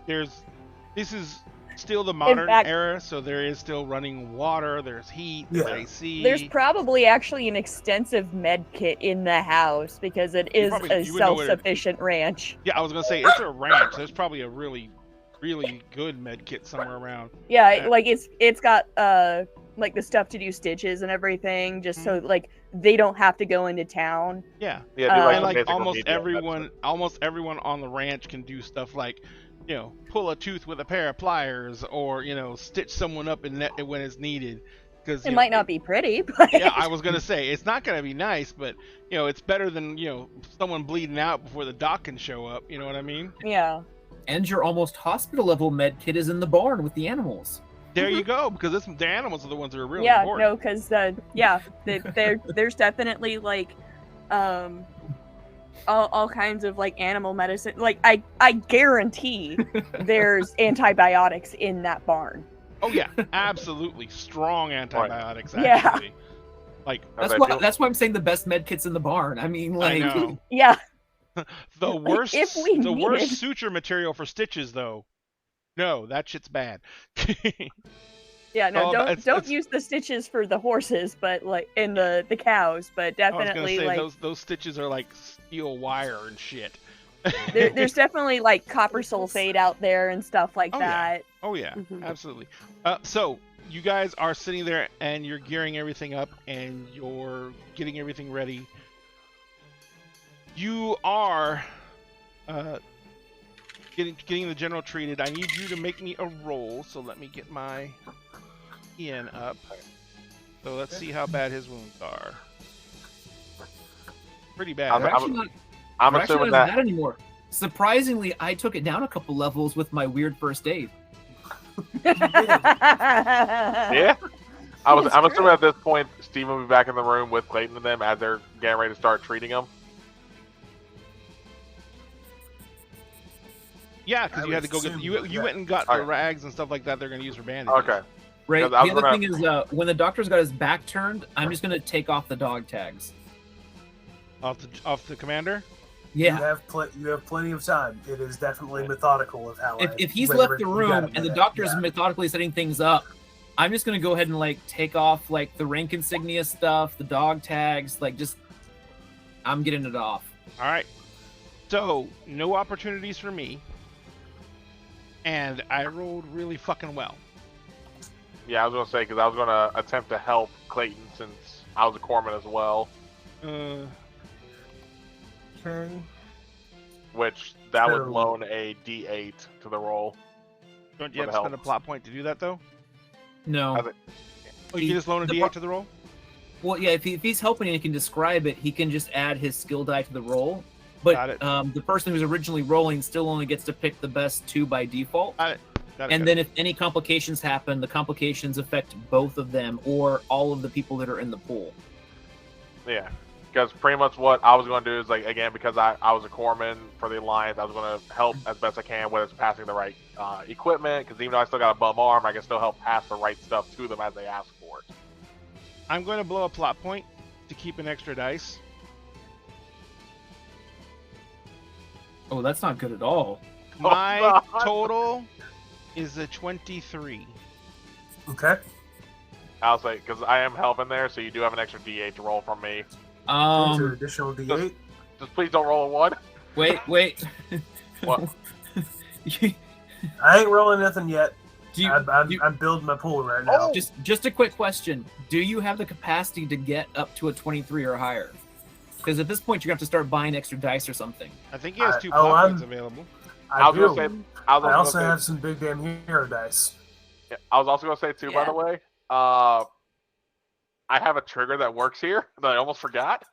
S2: this is still the modern
S3: fact-
S2: era, so there is still running water. There's heat. There's
S5: Yeah.
S2: AC.
S3: There's probably actually an extensive med kit in the house because it is a
S2: you would know where-
S3: self-sufficient ranch.
S2: Yeah, I was gonna say it's a ranch. There's probably a really, really good med kit somewhere around.
S3: Yeah, like it's got like the stuff to do stitches and everything, just so like they don't have to go into town.
S2: Yeah,
S1: Yeah,
S3: And,
S2: and like
S1: basic
S2: almost
S1: remedial
S2: everyone on the ranch can do stuff like, you know, pull a tooth with a pair of pliers, or you know, stitch someone up when it's needed. Because
S3: It might not be pretty, but
S2: Yeah, I was gonna say it's not gonna be nice, but you know, it's better than, you know, someone bleeding out before the doc can show up. You know what I mean?
S3: yeah.
S6: and your almost hospital level med kit is in the barn with the animals.
S2: There you go, because the animals are the ones that are really
S3: Yeah,
S2: important.
S3: no, because there's definitely like all kinds of like animal medicine. Like I guarantee there's antibiotics in that barn.
S2: Oh yeah, absolutely strong antibiotics.
S3: Yeah.
S2: Actually, like
S6: That's why I'm saying the best med kit's in the barn. I mean,
S2: I
S6: like,
S2: know
S3: Yeah,
S2: the worst.
S3: If we
S2: the worst
S3: needed.
S2: suture material for stitches, though. No, that shit's bad.
S3: yeah. No,
S2: Oh,
S3: don't
S2: it's-
S3: use the stitches for the horses, but like in the cows. But
S2: I was gonna
S3: definitely
S2: say
S3: like
S2: those stitches are like steel wire and shit.
S3: there's definitely like copper sulfate out there and stuff like
S2: Oh, yeah.
S3: that.
S2: Oh yeah,
S4: Mhm.
S2: absolutely. So you guys are sitting there and you're gearing everything up and you're getting everything ready. You are getting the general treated. I need you to make me a roll. So let me get my Ian up. So let's see how bad his wounds are. Pretty bad.
S1: I'm-
S6: we're
S2: huh?
S6: actually not,
S1: I'm
S6: we're actually
S1: assuming
S6: not
S1: that.
S6: that anymore. Surprisingly, I took it down a couple levels with my weird first aid.
S1: Yeah. I'm
S3: It's
S1: assuming
S3: true.
S1: at this point, Steven will be back in the room with Clayton and them as they're getting ready to start treating him.
S2: Yeah, because
S5: I
S2: you had
S5: would
S2: to go get
S5: assume
S2: you.
S5: that-
S2: You went and got
S1: Okay.
S2: the rags and stuff like that. They're gonna use for bandages.
S1: Okay.
S6: Right.
S1: Because
S6: The
S1: I was
S6: other
S1: gonna-
S6: thing is, when the doctor's got his back turned, I'm just gonna take off the dog tags.
S2: Off the commander.
S6: Yeah.
S5: You have plenty of time. It is definitely methodical of how.
S6: If he's
S5: whatever-
S6: left the
S5: you gotta
S6: room and
S5: do
S6: the
S5: that.
S6: doctor's
S5: Yeah.
S6: methodically setting things up, I'm just gonna go ahead and like take off like the rank insignia stuff, the dog tags, like just I'm getting it off.
S2: All right. So no opportunities for me, and I rolled really fucking well.
S1: Yeah, I was gonna say because I was gonna attempt to help Clayton since I was a corpsman as well,
S5: Okay.
S1: which that would
S5: So-
S1: loan a D8 to the roll.
S2: Don't you have
S1: Would
S2: to spend a
S1: help.
S2: plot point to do that though?
S6: No.
S1: I think-
S2: Oh, you can just loan a
S6: the
S2: D8
S6: pro-
S2: to the roll.
S6: Well, yeah, if he's helping and he can describe it, he can just add his skill die to the roll.
S2: Got it.
S6: But the person who's originally rolling still only gets to pick the best two by default.
S2: Got it,
S6: And then if any complications happen, the complications affect both of them or all of the people that are in the pool.
S1: Yeah, because pretty much what I was going to do is, like, again, because I was a corpsman for the Alliance, I was going to help as best I can with passing the right equipment, because even though I still got a bum arm, I can still help pass the right stuff to them as they ask for it.
S2: I'm going to blow a plot point to keep an extra dice.
S6: Oh, that's not good at all.
S2: My
S1: God.
S2: total is a 23.
S5: Okay.
S1: I'll say, because I am helping there, so you do have an extra D8 to roll from me.
S5: Into additional D8.
S1: Just please don't roll a 1.
S6: Wait.
S1: What?
S5: I ain't rolling nothing yet.
S6: Do you,
S5: I'm building my pool right now.
S1: Oh!
S6: just a quick question. Do you have the capacity to get up to a 23 or higher? Because at this point, you're going to have to start buying extra dice or something.
S2: I think he has 2
S5: oh,
S2: plot
S5: I'm-
S2: points available.
S1: I was
S5: do.
S1: going to say, I was
S5: I also
S1: gonna
S5: have
S1: say,
S5: some big damn hero dice.
S1: yeah, I was also going to say too, by
S4: Yeah.
S1: the way, I have a trigger that works here that I almost forgot.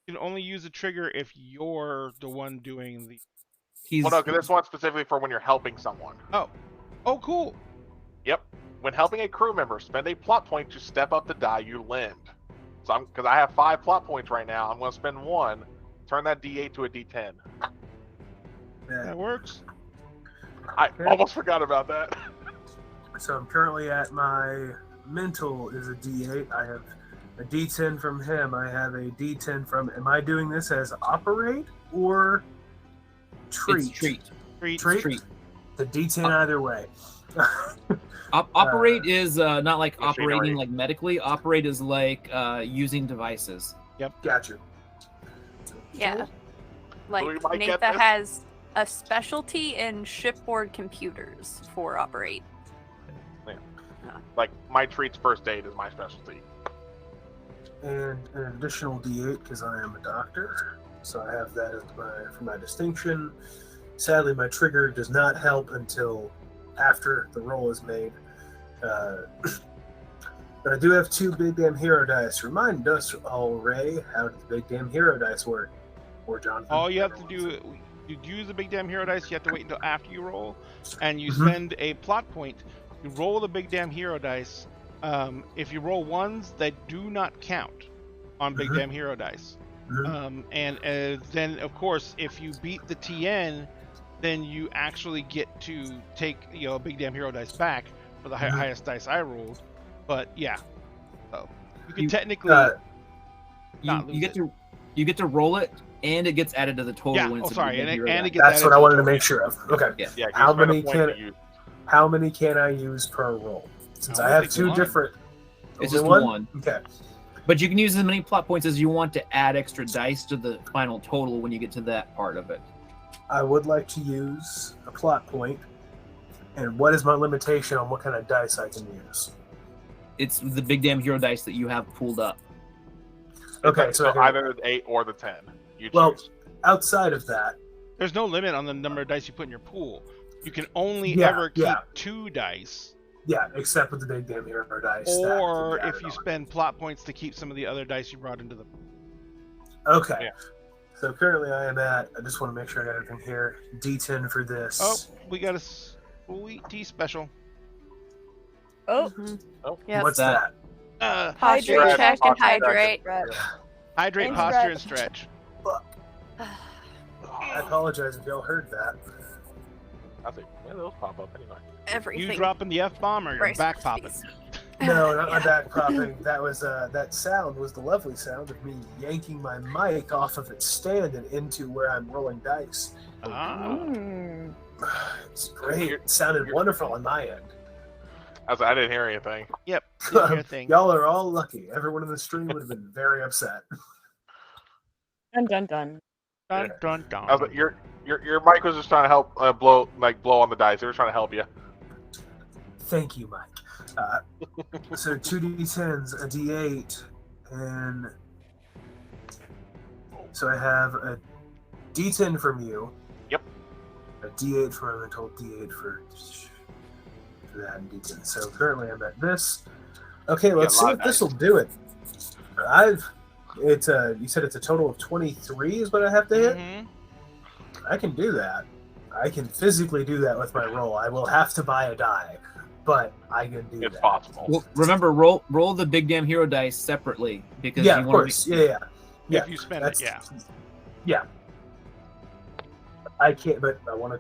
S2: You can only use a trigger if you're the one doing the.
S6: He's
S1: Well, no, because this one's specifically for when you're helping someone.
S2: Oh, cool.
S1: Yep. When helping a crew member, spend a plot point to step up the die you lend. So because I have 5 plot points right now, I'm going to spend 1, turn that D8 to a D10.
S5: Yeah.
S2: That works.
S1: I
S5: Okay.
S1: almost forgot about that.
S5: So I'm currently at my mental is a D8. I have a D10 from him. I have a D10 from. Am I doing this as operate or treat?
S6: It's treat.
S5: Treat?
S6: Treat.
S5: The D10 either way.
S6: Operate is not like
S1: Machinery.
S6: operating like medically. Operate is like using devices.
S5: Got you.
S4: Yeah. Like
S1: we might get
S4: Natha
S1: this.
S4: has a specialty in shipboard computers for operate.
S1: Like, my treats first aid is my specialty.
S5: And an additional D8 because I am a doctor. So I have that as for my distinction. Sadly, my trigger does not help until after the roll is made. But I do have 2 big damn hero dice. Remind us all, Ray, how does the big damn hero dice work? Or Jonathan.
S2: All you have to
S5: whichever
S2: do,
S5: one's
S2: you use the big damn hero dice. You have to wait until after you roll, and you
S5: Mhm.
S2: spend a plot point. You roll the big damn hero dice. If you roll ones, they do not count on big
S5: Mhm.
S2: damn hero dice.
S5: Mhm.
S2: And then, of course, if you beat the TN, then you actually get to take a big damn hero dice back for the
S5: Mhm.
S2: highest dice I rolled. But yeah, so you can
S6: You-
S2: technically not lose
S6: You get to roll it, and it gets added to the total.
S2: yeah.
S6: when
S2: Oh,
S6: it's a
S2: sorry,
S6: big
S2: and
S6: hero
S2: it
S6: die.
S2: gets
S5: That's
S2: added
S5: what
S2: to
S5: I
S2: the
S5: wanted to
S2: total.
S5: make sure of. Okay.
S6: Yeah.
S1: Yeah, 'cause
S5: How
S1: you spend a
S5: many
S1: point
S5: can-
S1: to use-
S5: How many can I use per roll? Since
S2: I
S5: I
S2: would
S5: have
S2: think
S5: 2
S2: one.
S5: different.
S6: It's
S5: Only
S6: just one.
S5: Okay.
S6: But you can use as many plot points as you want to add extra dice to the final total when you get to that part of it.
S5: I would like to use a plot point. And what is my limitation on what kind of dice I can use?
S6: It's the big damn hero dice that you have pulled up.
S5: Okay, so I can-
S1: either the 8 or the 10. You
S5: Well,
S1: choose.
S5: outside of that,
S2: There's no limit on the number of dice you put in your pool. You can only
S5: Yeah,
S2: ever keep
S5: yeah.
S2: 2 dice,
S5: yeah, except with the big damn hero dice. that
S2: or
S5: can be
S2: if
S5: added
S2: you
S5: on.
S2: spend plot points to keep some of the other dice you brought into the.
S5: Okay.
S1: Yeah.
S5: So currently I am at, I just want to make sure I got everything here. D10 for this.
S2: Oh, we got a sweet tea special.
S3: Oh,
S4: Mhm.
S1: Oh,
S4: Yep.
S5: What's that?
S4: Posture
S3: Hydrate.
S4: check and
S1: Posture check.
S4: hydrate.
S2: Hydrate,
S3: And
S2: posture, and
S3: stretch.
S2: stretch.
S5: I apologize if y'all heard that.
S1: I think when do those pop up anyway?
S4: Everything.
S2: You dropping the F-bomb or your
S4: Rice
S2: back
S4: Krispies.
S2: popping?
S5: No, not my back popping. That was that sound was the lovely sound of me yanking my mic off of its stand and into where I'm rolling dice.
S2: Ah.
S3: Mm.
S5: It's great. It sounded wonderful on my end.
S1: I didn't hear anything.
S2: Yep. Didn't hear a thing.
S5: Y'all are all lucky. Everyone in the stream would have been very upset.
S3: Dun dun dun.
S2: Dun, dun, dun.
S1: I was like, your mic was just trying to help blow on the dice. They were trying to help you.
S5: Thank you, Mike. So 2d10s, a d8, and so I have a d10 from you.
S1: Yep.
S5: A d8 from a total d8 for that and d10. So currently I'm at this. Okay, let's see if this will do it. You said it's a total of 23 is what I have to hit.
S2: Mhm.
S5: I can do that. I can physically do that with my roll. I will have to buy a die, but I can do
S1: It's
S5: that.
S1: possible.
S6: Well, remember, roll the big damn hero dice separately because
S5: Yeah,
S6: you
S5: of
S6: want
S5: course. Yeah.
S2: If you spend it, yeah.
S5: Yeah. I can't, but I want to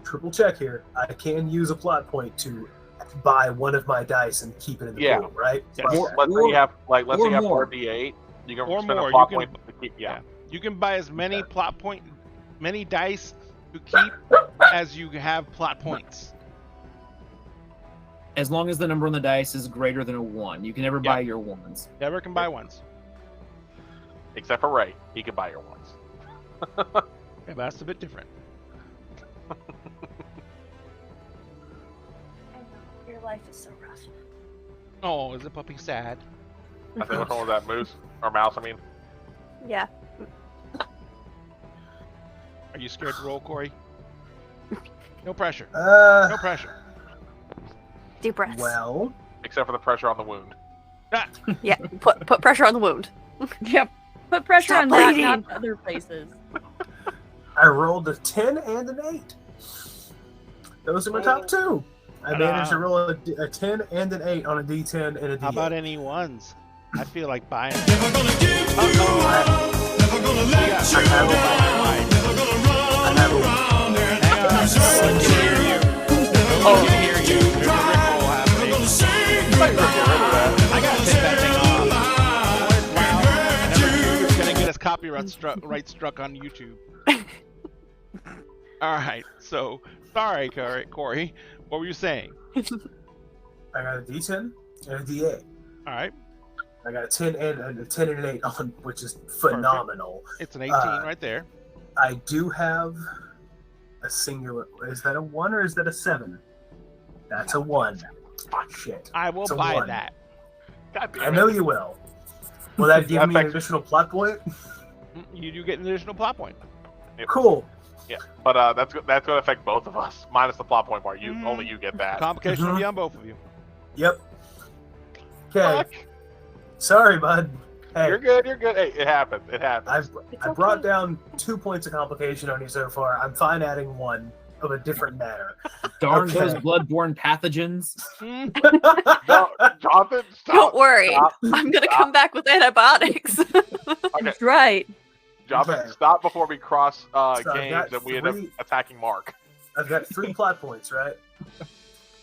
S5: triple check here. I can use a plot point to buy one of my dice and keep it in the
S1: Yeah.
S5: pool, right?
S2: Yes.
S5: Okay.
S1: Let's say you have let's say
S6: or
S1: you have
S6: more.
S1: 4d8. You can
S2: Or
S1: spend
S2: more,
S1: a plot
S2: you can-
S1: point to keep. Yeah.
S2: You can buy as many
S5: Okay.
S2: plot point, many dice to keep as you have plot points.
S6: as long as the number on the dice is greater than a 1. You can never buy your ones.
S2: Never can buy ones.
S1: Except for Ray, he can buy your ones.
S2: Yeah, but that's a bit different.
S4: Your life is so rough.
S2: Oh, is the puppy sad?
S1: I think which one was that, moose or mouse? I mean,
S4: Yeah.
S2: Are you scared to roll, Corey? No pressure. No
S5: Uh,
S2: pressure.
S4: Deep breaths.
S5: well,
S1: except for the pressure on the wound.
S2: Ah,
S4: Yeah. Put pressure on the wound.
S3: Yep. Put pressure
S4: Stop
S3: on that,
S4: bleeding.
S3: not other places.
S5: I rolled a 10 and an 8. Those are my top two. I managed to roll a 10 and an 8 on a d10 and a d8.
S2: how about any ones? I feel like buying.
S5: I have a
S2: Hang on, no one can hear you. No one can hear you. There's a rickroll happening. I gotta take that thing off. It's loud. Number two, it's gonna get us copyright struck on YouTube. All right, so sorry, Corey. What were you saying?
S5: I got a d10 and a d8.
S2: All right,
S5: I got a 10 and an 8 on, which is phenomenal.
S2: it's an 18 right there.
S5: I do have a singular. Is that a 1 or is that a 7? That's a 1. Shit.
S2: I will
S5: It's a
S2: buy
S5: 1.
S2: that.
S1: God damn
S5: I
S1: it.
S5: know you will. Will that give me an
S1: Affects-
S5: additional plot point?
S2: You do get an additional plot point.
S5: Cool.
S1: Yeah, but that's going to affect both of us, minus the plot point part. Only you get that.
S2: Complication will be on both of you.
S5: Yep. Okay.
S1: Fuck.
S5: Sorry, bud. Hey,
S1: You're good. You're good. Hey, it happens. It happens.
S5: I brought down 2 points of complication on you so far. I'm fine adding 1 of a different matter.
S6: Darn
S5: Okay.
S6: those bloodborne pathogens.
S2: Hmm?
S1: No, Jonathan, stop.
S4: Don't worry.
S1: Stop.
S4: I'm gonna
S1: Stop.
S4: come back with antibiotics.
S1: Okay,
S3: That's right.
S1: Jonathan,
S5: Okay.
S1: stop before we cross
S5: I've
S1: games
S5: got
S1: and we end up
S5: 3
S1: attacking Mark.
S5: I've got 3 plot points, right?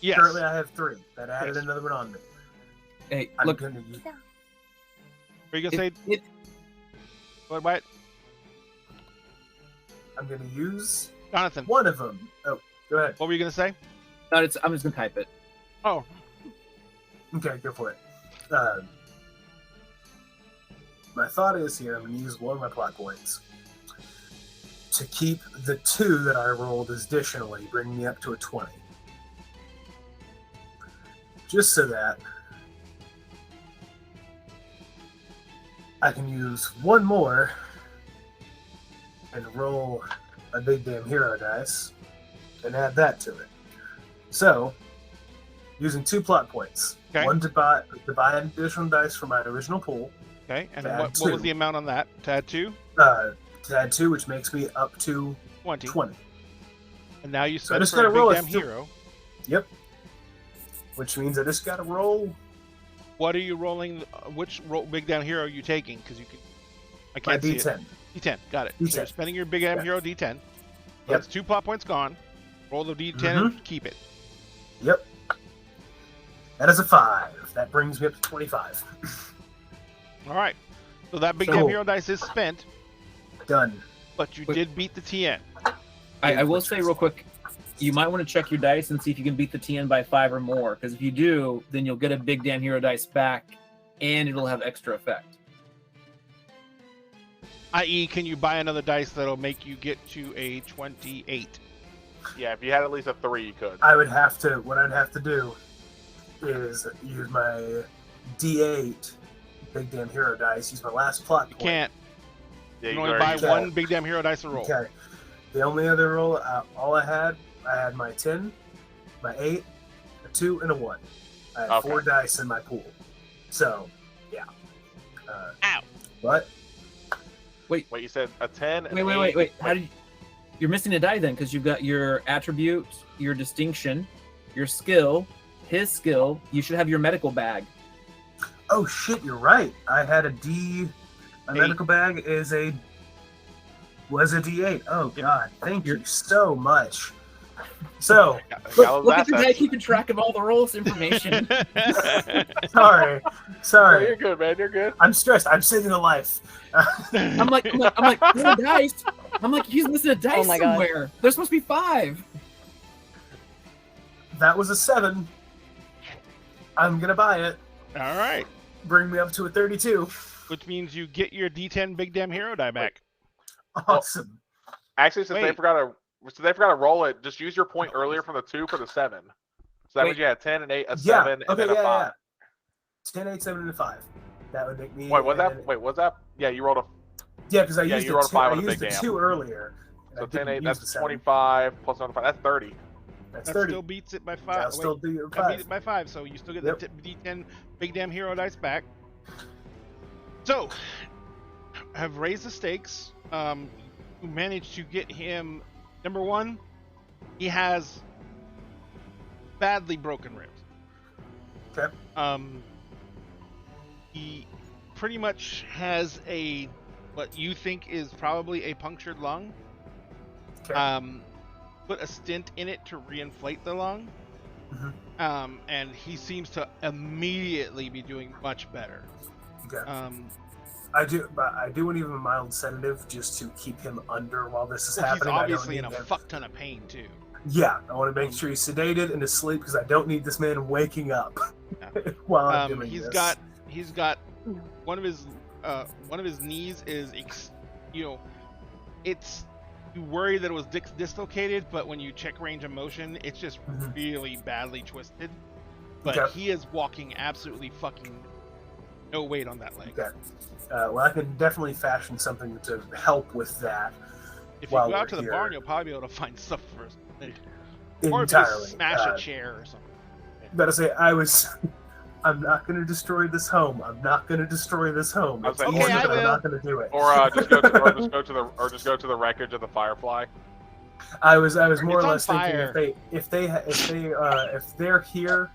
S2: Yes.
S5: Currently, I have 3. That added
S2: Yes.
S5: another one on me.
S6: Hey,
S5: I'm
S6: look,
S5: gonna use.
S2: Are you gonna say?
S6: it,
S2: What?
S5: I'm gonna use
S2: Jonathan,
S5: one of them. Oh, go ahead.
S2: what were you gonna say?
S6: no, it's, I'm just gonna type it.
S2: Oh,
S5: Okay, go for it. My thought is here, I'm going to use one of my plot points to keep the 2 that I rolled additionally, bringing me up to a 20. Just so that I can use one more and roll a big damn hero dice and add that to it. So, using 2 plot points.
S2: Okay.
S5: One to buy an additional dice from my original pool,
S2: okay. And
S5: Add
S2: what
S5: 2.
S2: was the amount on that? To add 2?
S5: to add 2, which makes me up to
S2: 20.
S5: 20.
S2: And now you
S5: So I
S2: spend
S5: just
S2: for a
S5: gotta roll
S2: big
S5: a
S2: damn
S5: th-
S2: hero.
S5: Yep. Which means I just gotta roll
S2: What are you rolling? Which big damn hero are you taking? Because you can. I
S5: my
S2: can't see it.
S5: D10.
S2: D10. Got it. So you're
S5: D10.
S2: spending your big damn
S5: Yeah.
S2: hero D10. So
S5: Yep.
S2: that's 2 plot points gone. Roll the D10 and keep it.
S5: Yep. That is a 5. That brings me up to 25.
S2: All right. So that big
S5: So-
S2: damn hero dice is spent,
S5: Done.
S2: but you did beat the TN.
S6: I will say real quick, you might want to check your dice and see if you can beat the TN by 5 or more. Because if you do, then you'll get a big damn hero dice back, and it'll have extra effect.
S2: I.e., can you buy another dice that'll make you get to a 28?
S1: Yeah, if you had at least a 3, you could.
S5: What I'd have to do is use my D8 big damn hero dice, use my last plot
S2: You
S5: point.
S2: can't.
S1: Yeah,
S2: You
S1: you
S2: can only
S1: could
S2: buy
S1: use
S5: can't.
S2: one big damn hero dice a roll.
S5: Okay. The only other roll, all I had my 10, my 8, a 2, and a 1. I had
S1: Okay.
S5: 4 dice in my pool. So, yeah.
S2: Ow.
S5: What?
S1: Wait, you said a 10? an
S6: Wait.
S1: 8?
S6: How did you... You're missing a die then, because you've got your attribute, your distinction, your skill, his skill. You should have your medical bag.
S5: Oh shit, you're right. I had a D. My
S2: 8.
S5: medical bag was a D8. Oh god, thank you so much. So,
S6: Look at the guy keeping track of all the rolls information.
S5: sorry.
S1: No, you're good, man. You're good.
S5: I'm stressed. I'm saving a life.
S6: I'm like, no dice. I'm like, he's missing a dice
S3: Oh my God.
S6: somewhere. There's supposed to be 5.
S5: That was a 7. I'm gonna buy it.
S2: All right.
S5: Bring me up to a 32.
S2: Which means you get your D10 big damn hero die back.
S5: Awesome.
S1: Actually, since they
S2: Wait.
S1: forgot to roll it, just use your point earlier from the 2 for the 7. So that
S6: Wait.
S1: means you had 10 and 8, a
S5: Yeah.
S1: 7, and
S5: Okay.
S1: then a 5.
S5: Yeah. 10, 8, 7, and a 5. That would make me.
S1: Wait, was that? Yeah, you rolled a
S5: Yeah, because I
S1: Yeah,
S5: used
S1: you
S5: the
S1: rolled a
S5: 2,
S1: 5
S5: I
S1: on a
S5: used
S1: big
S5: the
S1: damn.
S5: 2 earlier. and
S1: so
S5: I
S1: 10,
S5: didn't
S1: 8.
S5: use
S1: That's
S5: the 7.
S1: 25 plus another 5. That's 30.
S5: That's
S2: That
S5: 30.
S2: still beats it by 5.
S5: I'll
S2: Wait,
S5: still do your
S2: I beat
S5: 5.
S2: it by 5, so you still get
S5: Yep.
S2: the D10 big damn hero dice back. So, have raised the stakes. You managed to get him. Number 1, he has badly broken ribs.
S5: Okay.
S2: He pretty much has what you think is probably a punctured lung.
S5: Okay.
S2: Put a stent in it to reinflate the lung.
S5: Mhm.
S2: And he seems to immediately be doing much better.
S5: Okay.
S2: I
S5: I do want even a mild sedative just to keep him under while this is
S2: He's
S5: happening.
S2: obviously in
S5: I
S2: a
S5: don't need him.
S2: fuck ton of pain too.
S5: Yeah, I want to make sure he's sedated and asleep because I don't need this man waking up while I'm doing
S2: He's
S5: this.
S2: got one of his knees is it's you worry that it was dislocated, but when you check range of motion, it's just
S5: Mhm.
S2: really badly twisted. But
S5: Okay.
S2: he is walking absolutely fucking no weight on that leg.
S5: Okay. Well, I can definitely fashion something to help with that.
S2: If you
S5: While
S2: go out
S5: we're
S2: to the
S5: here.
S2: barn, you'll probably be able to find stuff first. Or if
S5: Entirely.
S2: you smash a chair or something.
S5: Gotta say, I'm not going to destroy this home. I'm not going to destroy this home.
S1: I was
S5: It's
S1: like,
S5: easy,
S2: okay, I
S5: but I'm
S2: will.
S5: not going to do it.
S1: Or just go to the wreckage of the Firefly.
S5: I was more
S2: It's
S5: or
S2: on
S5: less
S2: fire.
S5: thinking if they're here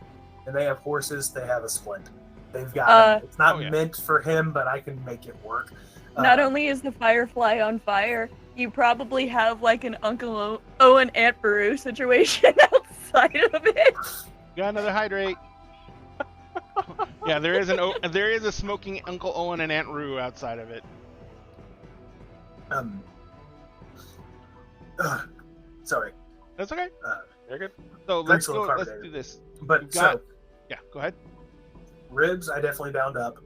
S5: and they have horses, they have a splint. They've got it's not
S2: Oh, yeah.
S5: meant for him, but I can make it work.
S3: Not only is the Firefly on fire, you probably have like an Uncle Owen Aunt Beru situation outside of it.
S2: Got another hydrate. Yeah, there is a smoking Uncle Owen and Aunt Rue outside of it.
S5: Sorry,
S2: That's okay.
S1: You're good.
S2: So let's
S5: Thanks a lot,
S2: go. Let's
S5: Carbonated.
S2: do this.
S5: but
S2: You've got-
S5: so
S2: Yeah, go ahead.
S5: ribs, I definitely bound up.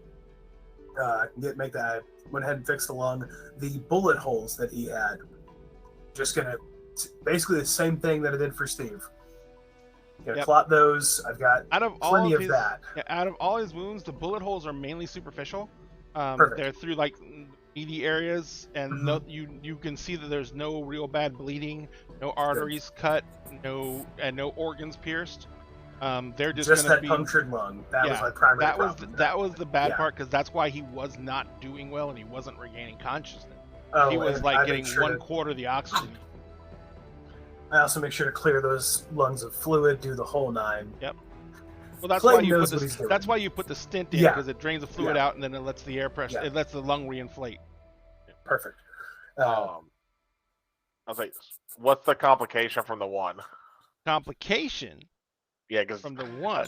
S5: I can make that. I went ahead and fixed the lung. The bullet holes that he had, just gonna basically the same thing that I did for Steve. Gonna
S2: Yep.
S5: clot those. I've got
S2: Out of all
S5: plenty
S2: of
S5: of
S2: his,
S5: that.
S2: yeah, out of all his wounds, the bullet holes are mainly superficial.
S5: Perfect.
S2: They're through like meaty areas, and
S5: Mhm.
S2: no, you can see that there's no real bad bleeding, no arteries cut, no organs pierced. They're just
S5: Just
S2: gonna
S5: that
S2: be
S5: punctured lung. That was
S2: yeah,
S5: my primary
S2: that was
S5: problem.
S2: that was the bad
S5: Yeah.
S2: part because that's why he was not doing well and he wasn't regaining consciousness.
S5: Oh,
S2: He was
S5: and
S2: like
S5: I
S2: getting
S5: make sure
S2: 1/4 the oxygen.
S5: I also make sure to clear those lungs of fluid, do the whole 9.
S2: Well, that's
S5: Clayton
S2: why you
S5: knows
S2: put
S5: what he's doing.
S2: that's why you put the stint in
S5: Yeah.
S2: because it drains the fluid
S5: Yeah.
S2: out and then it lets the air pressure,
S5: Yeah.
S2: it lets the lung reinflate.
S5: Perfect.
S1: I was like, what's the complication from the 1?
S2: complication
S1: Yeah, because
S2: from the 1.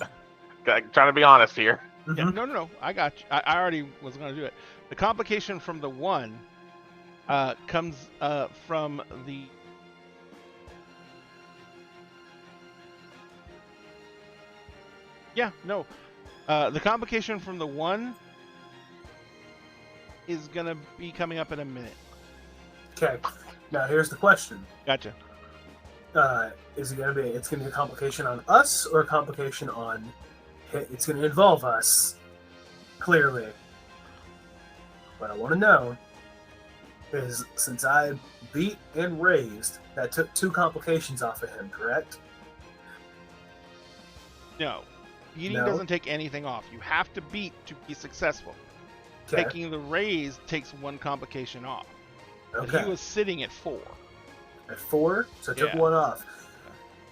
S1: trying to be honest here.
S2: Yeah,
S5: Mhm.
S2: no. I got you. I already was going to do it. The complication from the 1 comes from the. Yeah, no. The complication from the 1 is going to be coming up in a minute.
S5: Okay. Now here's the question.
S2: Gotcha.
S5: Is it going to be? It's going to be a complication on us or a complication on? It's going to involve us. Clearly. What I want to know is, since I beat and raised, that took 2 complications off of him, correct?
S2: No. Beating
S5: No?
S2: doesn't take anything off. You have to beat to be successful.
S5: Okay.
S2: Taking the raise takes 1 complication off. But
S5: Okay.
S2: he was sitting at 4.
S5: At 4, so I took
S2: Yeah.
S5: 1 off.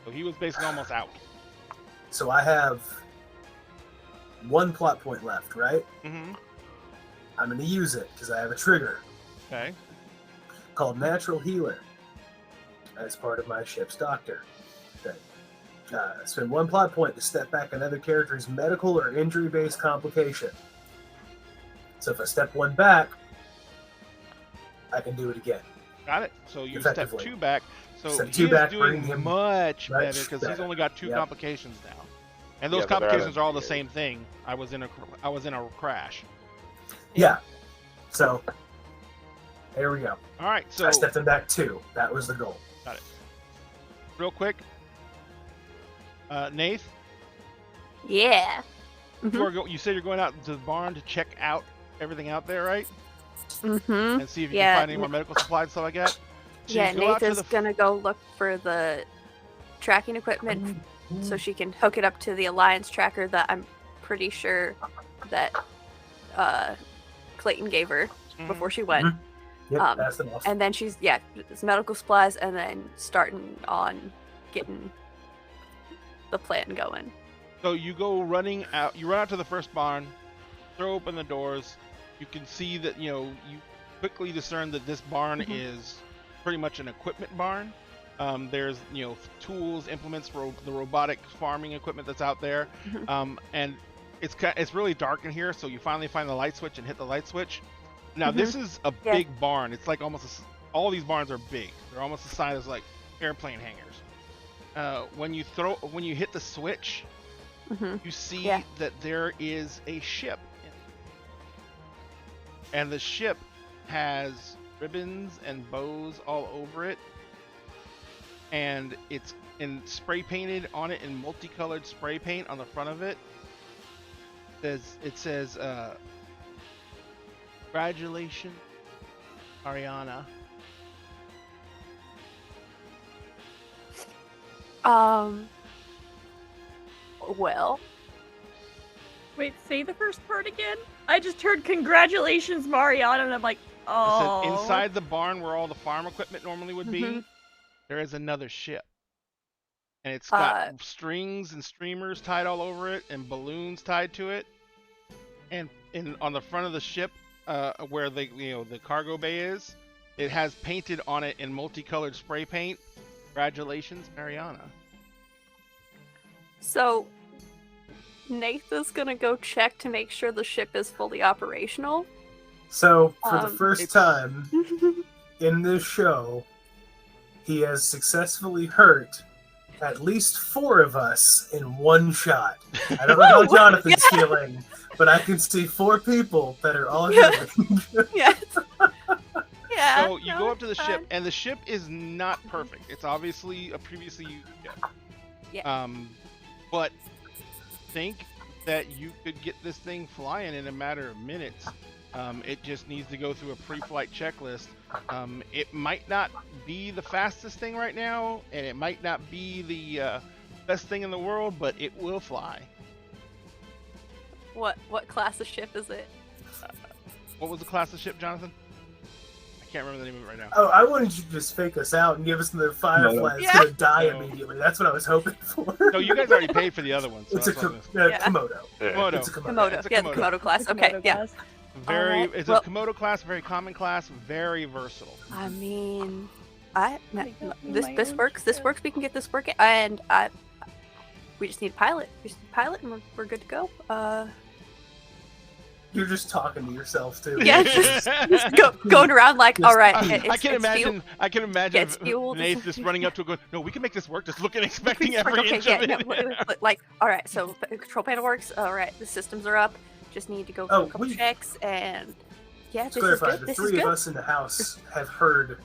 S2: So he was basically almost out.
S5: So I have 1 plot point left, right?
S2: Mm-hmm.
S5: I'm going to use it because I have a trigger
S2: Okay.
S5: called Natural Healer as part of my ship's doctor. Okay. Spend 1 plot point to step back another character's medical or injury-based complication. So if I step 1 back, I can do it again.
S2: Got it. So you step
S5: Effectively.
S2: 2 back. So
S5: Step
S2: he
S5: 2
S2: is
S5: back,
S2: doing
S5: bring him
S2: much
S5: much
S2: better because he's
S5: better.
S2: only got 2
S5: Yep.
S2: complications now. And those
S1: Yeah, but they're
S2: complications
S1: at
S2: are all the
S1: a-
S2: same thing. I was in a crash.
S5: Yeah. So, here we go.
S2: All right. So
S5: I stepped him back 2. That was the goal.
S2: real quick, Nath,
S4: Yeah.
S2: you said you're going out to the barn to check out everything out there, right?
S4: Mm-hmm.
S2: And see if you
S4: Yeah.
S2: can find any more medical supplies and stuff like that. So
S4: Yeah,
S2: you go out
S4: Nath
S2: to
S4: is
S2: the
S4: gonna go look for the tracking equipment so she can hook it up to the Alliance tracker that I'm pretty sure that Clayton gave her
S2: Mhm.
S4: before she went.
S5: Yep, that's enough.
S4: And then she's, it's medical supplies and then starting on getting the plan going.
S2: So you go running out. You run out to the first barn, throw open the doors. You can see that you quickly discern that this barn is pretty much an equipment barn. There's tools, implements for the robotic farming equipment that's out there, and it's really dark in here. So you finally find the light switch and hit the light switch. Now this is a
S4: Yeah.
S2: big barn. It's like all these barns are big. They're almost the size of like airplane hangars. When you hit the switch, you see
S4: Yeah.
S2: that there is a ship, and the ship has ribbons and bows all over it, and it's spray painted on it in multicolored spray paint on the front of it. It says congratulations, Mariana.
S4: Well,
S3: Wait, say the first part again? I just heard congratulations, Mariana, and I'm like,
S2: It
S3: oh.
S2: said inside the barn where all the farm equipment normally would be,
S4: Mhm.
S2: there is another ship. And it's got strings and streamers tied all over it and balloons tied to it. And on the front of the ship, where the cargo bay is, it has painted on it in multicolored spray paint. Congratulations, Mariana.
S4: so Nathan's gonna go check to make sure the ship is fully operational.
S5: So, for the first
S2: It's-
S5: time in this show, he has successfully hurt at least 4 of us in 1 shot. I don't know how Jonathan's feeling, but I can see 4 people that are all healing.
S4: Yes. Yeah.
S2: So you
S4: no,
S2: go up to the
S4: it's
S2: ship,
S4: fine.
S2: and the ship is not perfect. It's obviously a previously used ship.
S4: Yeah.
S2: But think that you could get this thing flying in a matter of minutes. It just needs to go through a pre-flight checklist. It might not be the fastest thing right now, and it might not be the best thing in the world, but it will fly.
S4: What class of ship is it?
S2: What was the class of ship, Jonathan? I can't remember the name of it right now.
S5: Oh, I wanted you to just fake us out and give us the Firefly that's
S4: Yeah.
S5: going to die
S2: No.
S5: immediately. That's what I was hoping for.
S2: No, you guys already paid for the other one. So
S5: It's a
S2: that's what I'm gonna-
S4: Yeah.
S5: Komodo.
S2: Komodo.
S5: It's a Komodo.
S4: Komodo.
S2: It's a
S4: Yeah, the
S2: Komodo.
S4: Komodo class.
S3: Komodo
S4: Okay, yeah.
S3: class.
S2: Very,
S4: Alright,
S2: it's
S4: well-
S2: a Komodo class, very common class, very versatile.
S4: I mean, This works. This works. We can get this working, and we just need a pilot. We just need a pilot, and we're good to go.
S5: You're just talking to yourself too.
S4: Yeah, just going around like, all right.
S2: I can imagine
S4: it's fueled.
S2: Nate just running up to it going, no, we can make this work, just looking, expecting
S4: It's like,
S2: every
S4: okay,
S2: inch
S4: yeah,
S2: of it.
S4: no, like, all right, so control panel works. All right, the systems are up. Just need to go for a couple checks, and yeah,
S5: Let's
S4: this
S5: clarify,
S4: is good.
S5: the
S4: This
S5: three
S4: is
S5: of
S4: good.
S5: us in the house have heard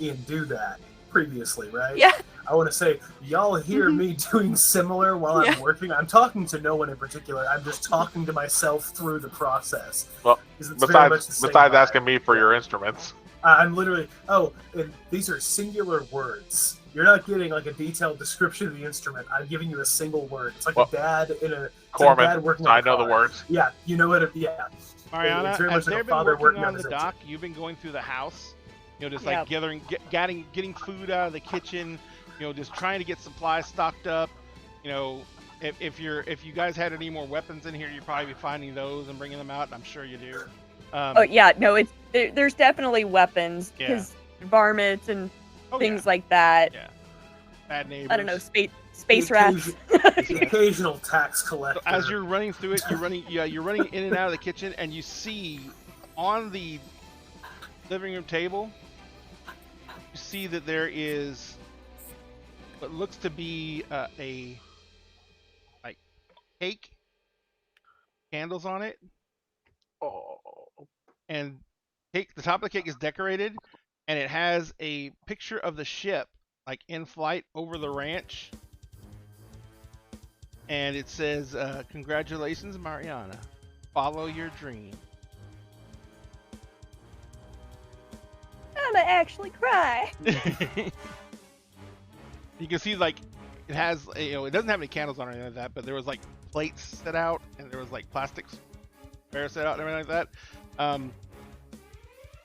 S5: Ian do that previously, right?
S4: Yeah.
S5: I want to say, y'all hear me doing similar while I'm working. I'm talking to no one in particular. I'm just talking to myself through the process.
S1: Well, besides asking me for your instruments.
S5: I'm literally, and these are singular words. You're not getting like a detailed description of the instrument. I'm giving you a single word. It's like a dad in a
S1: Corman.
S5: Dad working
S1: I know the words.
S5: Yeah, you know what? Yeah.
S2: Mariana,
S5: it's very
S2: as
S5: much like
S2: they've
S5: a
S2: been
S5: father
S2: working on
S5: on
S2: the
S5: his
S2: dock,
S5: engine.
S2: you've been going through the house, just like getting food out of the kitchen, just trying to get supplies stocked up. If you guys had any more weapons in here, you'd probably be finding those and bringing them out. I'm sure you do.
S3: There's definitely weapons because varmints and things like that.
S2: Yeah, bad neighbors.
S3: I don't know, space rats.
S5: The occasional tax collector.
S2: So as you're running through it, you're running in and out of the kitchen, and you see on the living room table, you see that there is what looks to be a cake, candles on it, and the top of the cake is decorated, and it has a picture of the ship like in flight over the ranch, and it says, "Congratulations, Mariana. Follow your dream."
S3: I'm gonna actually cry.
S2: You can see like it has it doesn't have any candles on or anything like that, but there was like plates set out and there was like plastics set out and everything like that.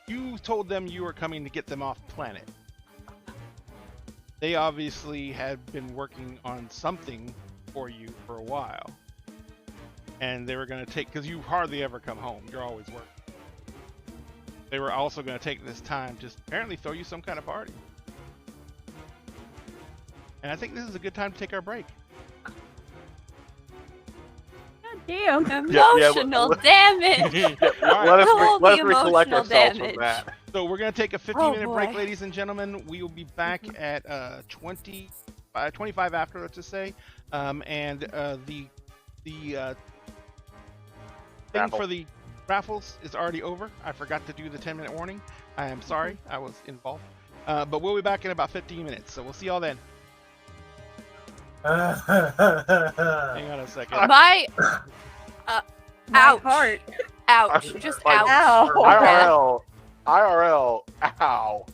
S2: You told them you were coming to get them off planet. They obviously had been working on something for you for a while, and they were going to take, because you hardly ever come home, you're always working. They were also going to take this time to apparently throw you some kind of party. And I think this is a good time to take our break.
S3: God damn.
S4: Emotional damage.
S1: Let us recollect
S4: emotional
S1: ourselves
S4: damage.
S1: from that.
S2: So we're going to take a 15-minute break,
S4: boy.
S2: ladies and gentlemen. We will be back at 25 after, let's just say. And the thing for the raffles is already over. I forgot to do the 10-minute warning. I am sorry. I was involved. But we'll be back in about 15 minutes. So we'll see y'all then. Hang on a second.
S4: My ouch.
S3: Heart.
S4: Ouch. Just
S1: Like,
S4: ouch.
S3: Ow.
S1: IRL, ow.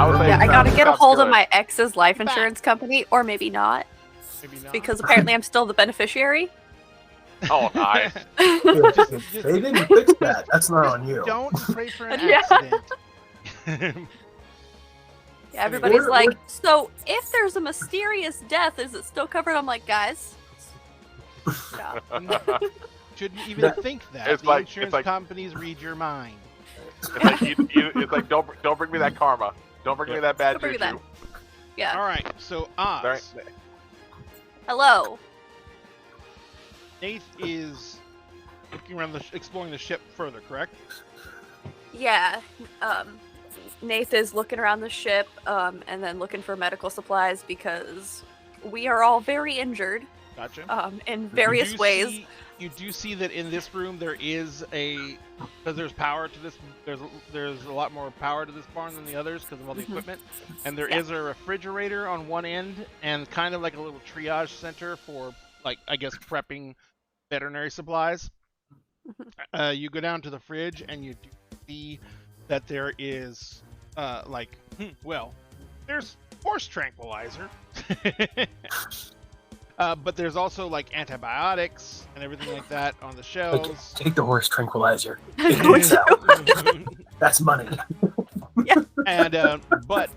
S1: I would say
S4: Yeah, I gotta get a
S1: sounds
S4: hold of
S1: good.
S4: my ex's life insurance company, or maybe not,
S2: Maybe not.
S4: because apparently I'm still the beneficiary.
S1: Oh, nice.
S5: They didn't fix that. That's not on you.
S2: Don't pray for an
S4: Yeah.
S2: accident.
S4: Yeah, everybody's
S5: We're-
S4: like, so if there's a mysterious death, is it still covered? I'm like, guys, stop.
S2: Shouldn't even think that.
S1: It's
S2: The
S1: like-
S2: insurance
S1: it's like-
S2: companies read your mind.
S1: It's like, it's like don't bring me that karma. Don't bring me that bad
S4: Don't bring me
S1: juju.
S4: Yeah.
S2: All right, so Oz.
S1: There-
S4: Hello.
S2: Nath is looking around, exploring the ship further, correct?
S4: Yeah. Nath is looking around the ship, and then looking for medical supplies because we are all very injured,
S2: Gotcha.
S4: in various
S2: You do
S4: ways.
S2: see- you do see that in this room there is because there's power to this. There's a lot more power to this barn than the others because of all the
S4: Mhm.
S2: equipment. And there is a refrigerator on one end and kind of like a little triage center for, like, I guess, prepping veterinary supplies. You go down to the fridge and you do see that there is there's horse tranquilizer. But there's also like antibiotics and everything like that on the shelves.
S5: Take the horse tranquilizer.
S4: I'm going to.
S5: That's money.
S2: And but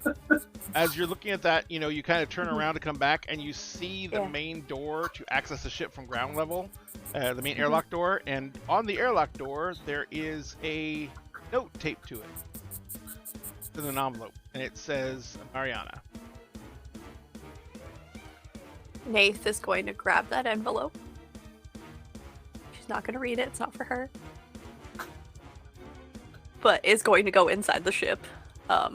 S2: as you're looking at that, you kind of turn around to come back and you see the
S4: Yeah.
S2: main door to access the ship from ground level, the main airlock door, and on the airlock door there is a note taped to it. It's in an envelope, and it says Mariana.
S4: Nath is going to grab that envelope. She's not going to read it. It's not for her. But is going to go inside the ship.
S2: Pop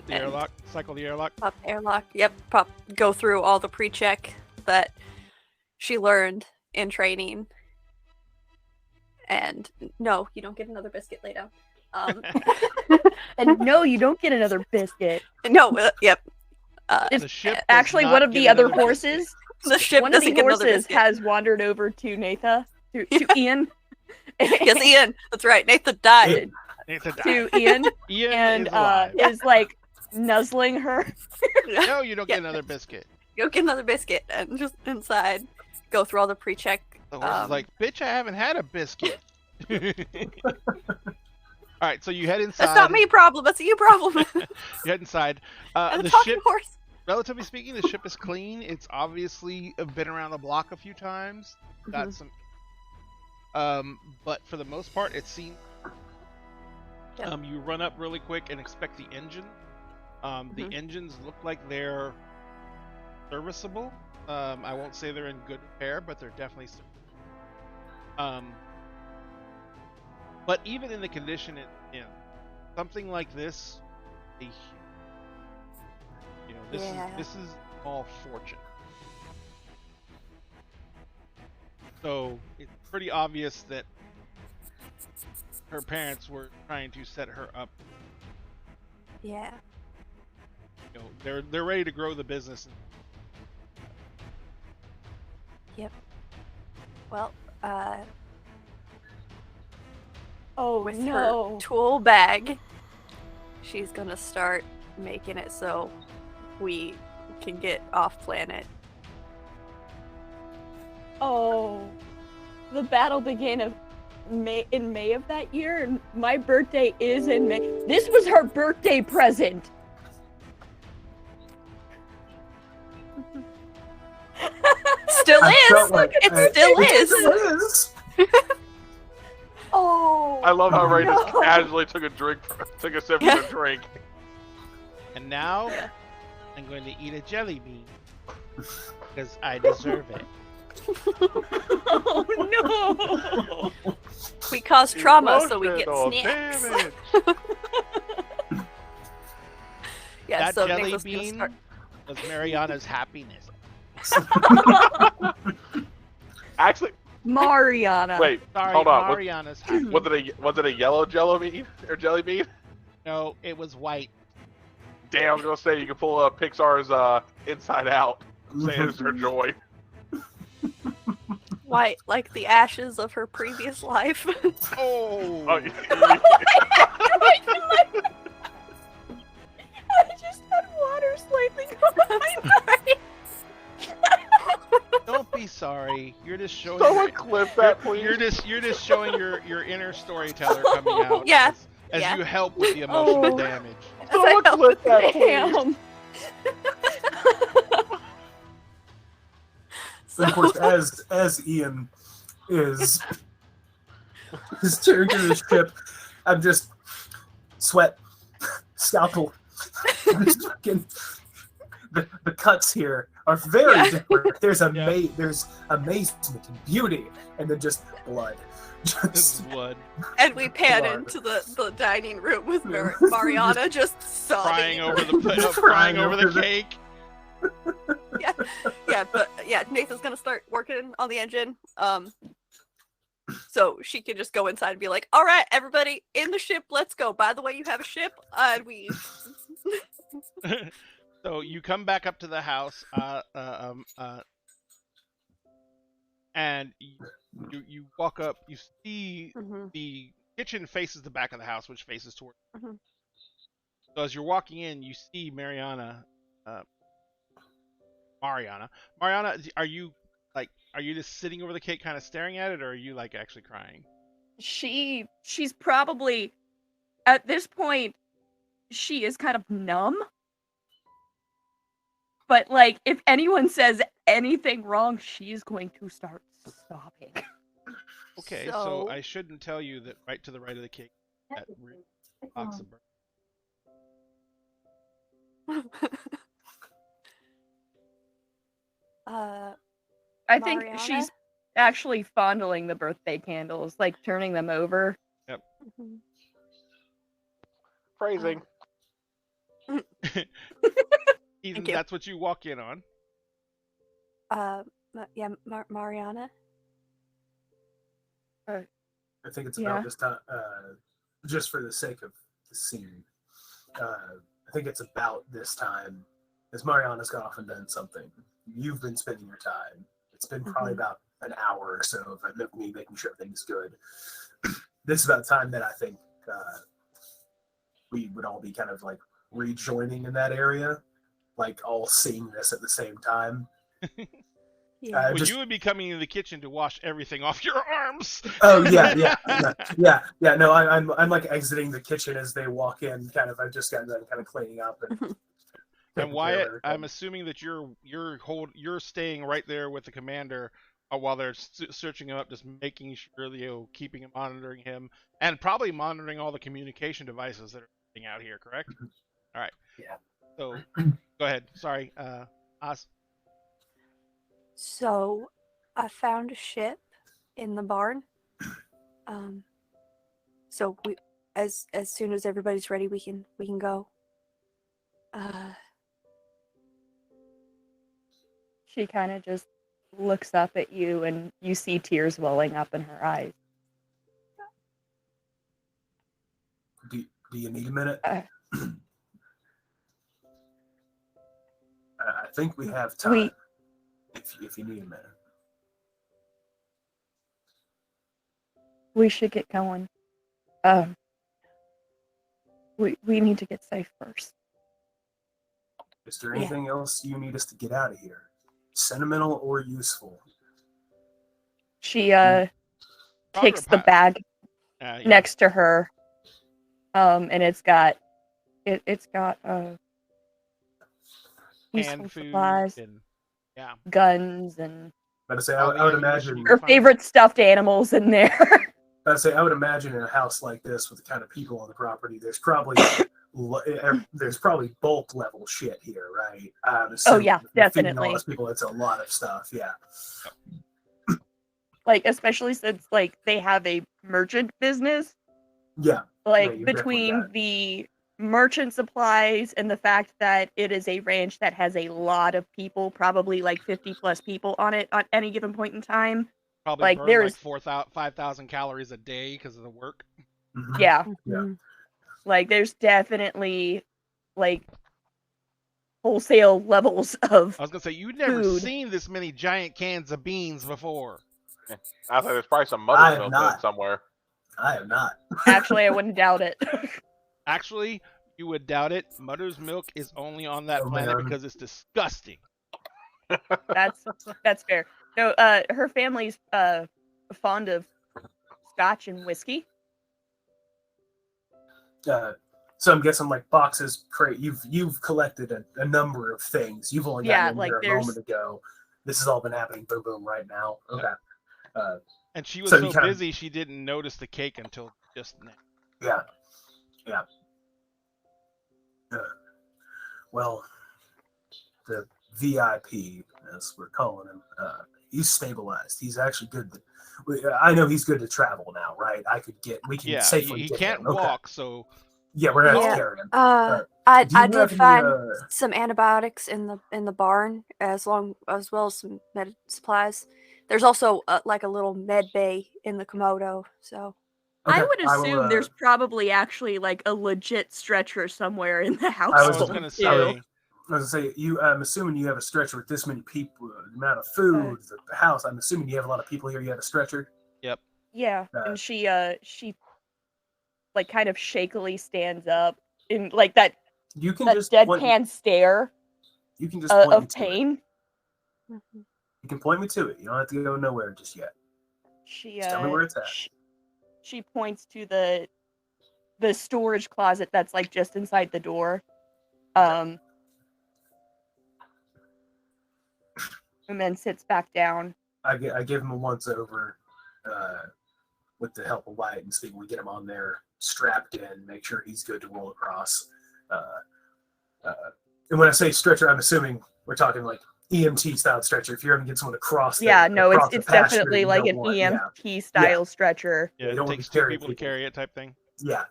S2: the
S4: and
S2: airlock, cycle the airlock.
S4: Pop the airlock. Yep. Go through all the pre-check that she learned in training. And no, you don't get another biscuit. Lay down.
S3: And no, you don't get another biscuit.
S4: No. Yep.
S3: If-
S2: The ship does
S3: Actually,
S2: not
S3: one of
S2: get
S3: the other
S2: another
S3: horses,
S4: The ship
S3: one of
S4: doesn't
S3: the
S4: get another
S3: horses
S4: biscuit.
S3: has wandered over to Natha, to Ian.
S4: Yes, Ian. That's right. Nathan died.
S2: Nathan died.
S3: to Ian,
S2: Ian
S3: and
S2: is alive.
S3: is like nuzzling her.
S2: No, you don't
S4: Yeah.
S2: get another biscuit.
S4: Go get another biscuit and just inside go through all the pre-check.
S2: The horse is like, bitch, I haven't had a biscuit. All right, so you head inside.
S4: That's not me problem. That's a you problem.
S2: You head inside.
S4: I'm
S2: The
S4: the talking
S2: ship,
S4: horse.
S2: relatively speaking, the ship is clean. It's obviously been around the block a few times. Got some. But for the most part, it seems.
S4: Yep.
S2: You run up really quick and inspect the engine. The engines look like they're serviceable. I won't say they're in good repair, but they're definitely serviceable. But even in the condition in something like this, this is all fortune. So it's pretty obvious that her parents were trying to set her up.
S4: Yeah.
S2: They're ready to grow the business.
S4: Yep. Well,
S3: Oh
S4: with
S3: no!
S4: her tool bag, she's gonna start making it so we can get off planet.
S3: Oh, the battle began in May of that year, and my birthday is in May. This was her birthday present.
S4: Still
S5: I
S4: is.
S5: felt like
S4: It still is.
S5: It is.
S3: Oh,
S1: I love how Ray just
S3: no.
S1: casually took a sip of a drink.
S2: And now I'm going to eat a jelly bean because I deserve it.
S3: Oh no!
S4: We cause trauma, so we get
S1: Emotional
S4: snacks.
S1: damage.
S4: Yeah,
S2: That
S4: so
S2: jelly
S4: Nicholas gonna
S2: bean
S4: start.
S2: was Mariana's happiness.
S1: Actually,
S3: Mariana.
S1: wait,
S2: Sorry,
S1: hold on.
S2: Mariana's happiness.
S1: Was it a yellow jello bean or jelly bean?
S2: No, it was white.
S1: Damn, I was gonna say you can pull Pixar's Inside Out. Say it's her joy.
S4: White, like the ashes of her previous life.
S2: Oh,
S1: Oh,
S2: just showing.
S1: Someone clip that, please.
S2: You're just showing your inner storyteller coming out.
S4: Yeah.
S2: As
S4: Yeah.
S2: you help with the emotional
S3: Oh.
S2: damage.
S1: Someone clip that, please.
S3: Damn.
S5: And of course, as Ian is tearing through the ship, I'm just sweat, scalpel. Just fucking- the cuts here are very different. There's there's amazement and beauty, and then just blood.
S2: This is
S5: Just
S2: blood.
S4: And we pan
S5: Blood.
S4: into the dining room with Mariana just sobbing.
S2: Crying over
S5: Crying
S2: crying over
S5: over
S2: the
S5: the-
S2: cake.
S4: But Nathan's gonna start working on the engine. So she can just go inside and be like, "All right, everybody in the ship, let's go. By the way, you have a ship, and we."
S2: So you come back up to the house, and you walk up. You see
S4: Mhm.
S2: the kitchen faces the back of the house, which faces toward.
S4: Mhm.
S2: So as you're walking in, you see Mariana. Mariana, are you just sitting over the cake, kind of staring at it, or are you like actually crying?
S3: She's probably at this point she is kind of numb. But like if anyone says anything wrong, she's going to start sobbing.
S2: Okay, so I shouldn't tell you that right to the right of the cake, that box of
S3: I think
S4: Mariana?
S3: she's actually fondling the birthday candles, like turning them over.
S4: Mhm.
S1: Phrasing.
S2: Ethan,
S4: you.
S2: that's what you walk in on.
S4: Mariana.
S5: I think it's
S3: Yeah.
S5: about this time. Just for the sake of the scene, I think it's about this time, as Mariana's gone off and done something. You've been spending your time. It's been probably about an hour or so of me making sure everything's good. This is about the time that I think we would all be kind of like rejoining in that area, like all seeing this at the same time.
S4: Yeah.
S2: Well, you would be coming into the kitchen to wash everything off your arms.
S5: Oh yeah. No, I'm like exiting the kitchen as they walk in. Kind of, I've just gotten done kind of cleaning up and.
S2: And Wyatt, I'm assuming that you're staying right there with the commander while they're searching him up, just making sure keeping him, monitoring him, and probably monitoring all the communication devices that are sitting out here. Correct? All right.
S5: Yeah.
S2: So go ahead. Sorry, Oz.
S4: So, I found a ship in the barn. So we, as soon as everybody's ready, we can go.
S3: She kind of just looks up at you, and you see tears welling up in her eyes.
S5: Do you need a minute?
S3: Uh,
S5: I think we have time. If you need a minute.
S3: We should get going. We need to get safe first.
S5: Is there anything else you need us to get out of here? Sentimental or useful?
S3: She takes the bag next to her, and it's got useful
S2: Canned food
S3: supplies,
S2: and
S3: guns, and
S5: I'd say I would imagine
S3: her favorite stuffed animals in there.
S5: I would imagine in a house like this with the kind of people on the property, there's probably bulk level shit here, right?
S3: Oh yeah,
S5: feeding
S3: definitely.
S5: all those people, it's a lot of stuff. Yeah.
S3: Like especially since like they have a merchant business.
S5: Yeah.
S3: Like
S5: you
S3: between
S5: definitely
S3: the merchant supplies and the fact that it is a ranch that has a lot of people, probably like 50 plus people on it at any given point in time.
S2: Probably
S3: like
S2: burn
S3: there's
S2: 5,000 calories a day because of the work.
S5: Mhm.
S3: Yeah.
S5: Yeah.
S3: Like there's definitely like wholesale levels of
S2: I was gonna say you'd never
S3: food.
S2: seen this many giant cans of beans before.
S1: I think there's probably some
S5: I
S1: mother's
S5: have
S1: milk in
S5: not.
S1: it somewhere.
S5: I am not.
S3: Actually, I wouldn't doubt it.
S2: Actually, you would doubt it. Mother's milk is only on that
S5: Oh,
S2: planet
S5: man.
S2: because it's disgusting.
S3: That's fair. No, her family's fond of scotch and whiskey.
S5: So I'm guessing like boxes, crate. You've collected a number of things. You've only gotten in here a moment ago. This has all been happening. Boom, boom, right now. Okay.
S2: And she was
S5: So
S2: so
S5: you kind of-
S2: busy she didn't notice the cake until just now.
S5: Yeah. Well, the VIP, as we're calling him, he's stabilized. He's actually good. I know he's good to travel now, right? We can
S2: Yeah,
S5: safely
S2: he
S5: get
S2: can't
S5: him. Okay.
S2: walk, so
S5: Yeah, we're gonna have
S4: Yeah.
S5: to carry him.
S4: I
S5: do you
S4: did
S5: have any,
S4: find some antibiotics in the barn, as well as some med supplies. There's also like a little med bay in the Komodo. So
S3: I
S5: Okay,
S3: would assume
S5: will,
S3: there's probably actually like a legit stretcher somewhere in the house.
S2: I was gonna say.
S5: I'm assuming you have a stretcher with this many people, the amount of food, the house. I'm assuming you have a lot of people here. You have a stretcher.
S2: Yep.
S3: Yeah, and she like kind of shakily stands up in like that
S5: You can
S3: that
S5: just
S3: deadpan stare
S5: You can just point me
S3: of
S5: to it.
S3: pain.
S5: You can point me to it. You don't have to go nowhere just yet.
S3: She
S5: Just tell me where it's at.
S3: she points to the storage closet that's like just inside the door. And then sits back down.
S5: I give him a once over with the help of Wyatt and Steve. We get him on there, strapped in, make sure he's good to roll across. And when I say stretcher, I'm assuming we're talking like EMT style stretcher. If you're going to get someone across,
S3: it's definitely like an EMT style stretcher.
S2: Yeah, it takes two people to carry it, type thing.
S5: Yeah.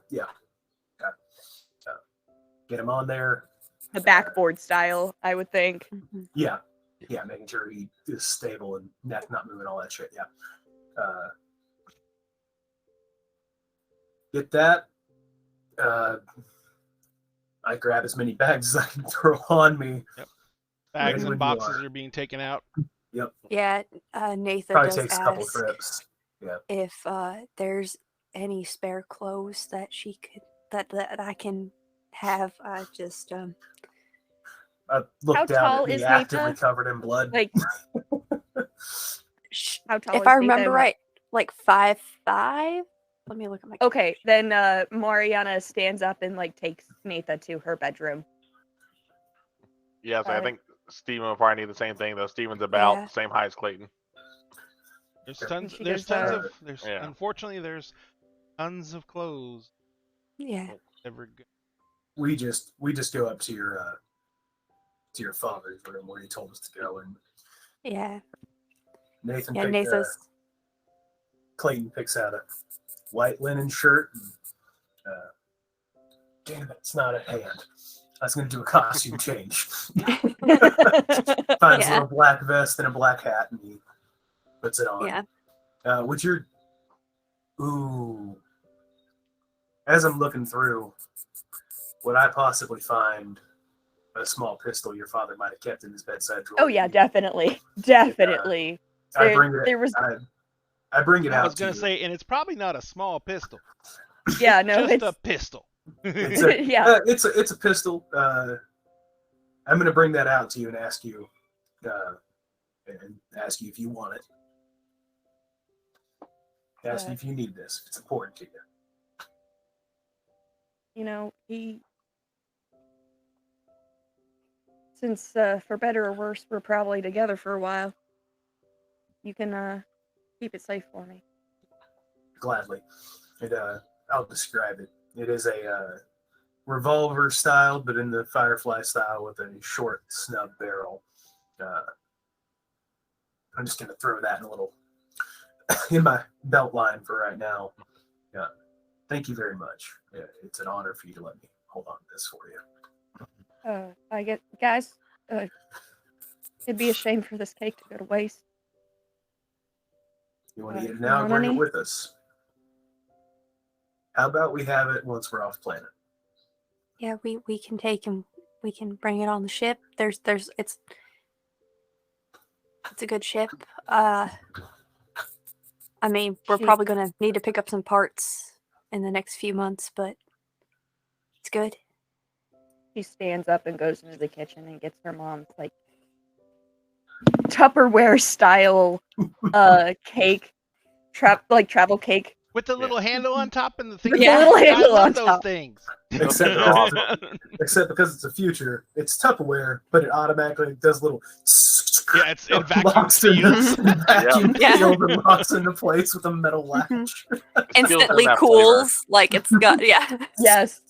S5: Get him on there.
S3: The backboard style, I would think.
S5: Yeah, making sure he is stable and neck not moving, all that shit. Yeah. Get that. I grab as many bags as I can throw on me.
S2: Yep. Bags and boxes are being taken out.
S5: Yep.
S4: Yeah, Nathan
S5: probably
S4: does
S5: takes a
S4: ask
S5: couple trips. Yeah.
S4: if there's any spare clothes that she could that I can have. I just
S5: I looked down at me, actively covered in blood.
S3: Like, how tall?
S4: If I remember right, like 5'5". Let me look at my.
S3: Okay, then Mariana stands up and like takes Nathan to her bedroom.
S1: Yeah, so I think Steven will probably need the same thing though. Steven's about the same height as Clayton.
S2: Unfortunately there's tons of clothes.
S4: Yeah.
S5: We just go up to your father's room where he told us to go, and Nathan Clayton picks out a white linen shirt. And, damn it, it's not at hand. I was going to do a costume change. Finds a little black vest and a black hat, and he puts it on.
S4: Yeah.
S5: As I'm looking through, would I possibly find a small pistol your father might have kept in his bedside drawer?
S3: Oh yeah, definitely. I
S5: bring it out.
S2: I was going to say, and it's probably not a small pistol.
S3: Yeah, no,
S2: it's a pistol.
S5: It's a pistol. I'm going to bring that out to you and ask you if you want it. Ask you if you need this. If it's important to you.
S3: You know, since for better or worse, we're probably together for a while. You can keep it safe for me.
S5: Gladly. I'll describe it. It is a revolver style, but in the Firefly style with a short snub barrel. I'm just going to throw that in my belt line for right now. Yeah. Thank you very much. It's an honor for you to let me hold on to this for you.
S3: Guys, it'd be a shame for this cake to go to waste.
S5: You want to eat it now or bring it with us? How about we have it once we're off planet?
S4: Yeah, we can take him. We can bring it on the ship. It's a good ship. I mean, we're probably gonna need to pick up some parts in the next few months, but it's good.
S3: She stands up and goes into the kitchen and gets her mom's like Tupperware style cake, travel cake.
S2: With the little handle on top and the thing.
S3: With the little handle
S2: I love
S3: on
S2: those
S3: top.
S2: things.
S5: Except because it's a future, it's Tupperware, but it automatically does little.
S2: Yeah, it vacuum
S5: locks into,
S2: seals.
S5: vacuum
S4: Yeah.
S5: sealed and locks into place with a metal latch.
S4: Instantly
S1: that
S4: cools, like it's got
S3: Yes,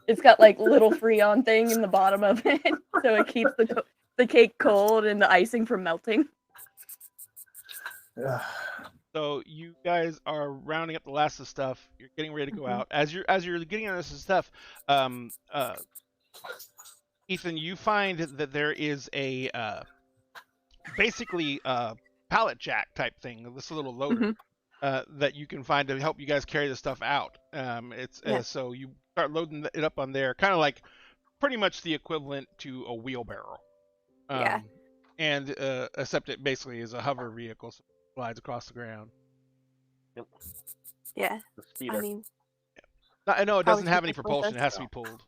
S3: it's got like little Freon thing in the bottom of it, so it keeps the cake cold and the icing from melting.
S2: So you guys are rounding up the last of the stuff. You're getting ready to go
S3: Mhm.
S2: out. As you're getting on this stuff, Ethan, you find that there is a basically pallet jack type thing, this little loader that you can find to help you guys carry the stuff out. So you start loading it up on there, kind of like pretty much the equivalent to a wheelbarrow.
S4: Yeah.
S2: And except it basically is a hover vehicle, so it glides across the ground.
S4: Yeah.
S1: The speeder.
S4: I mean,
S2: I know it
S4: Probably
S2: doesn't have any
S4: take the
S2: propulsion; it has
S4: closest.
S2: to be pulled.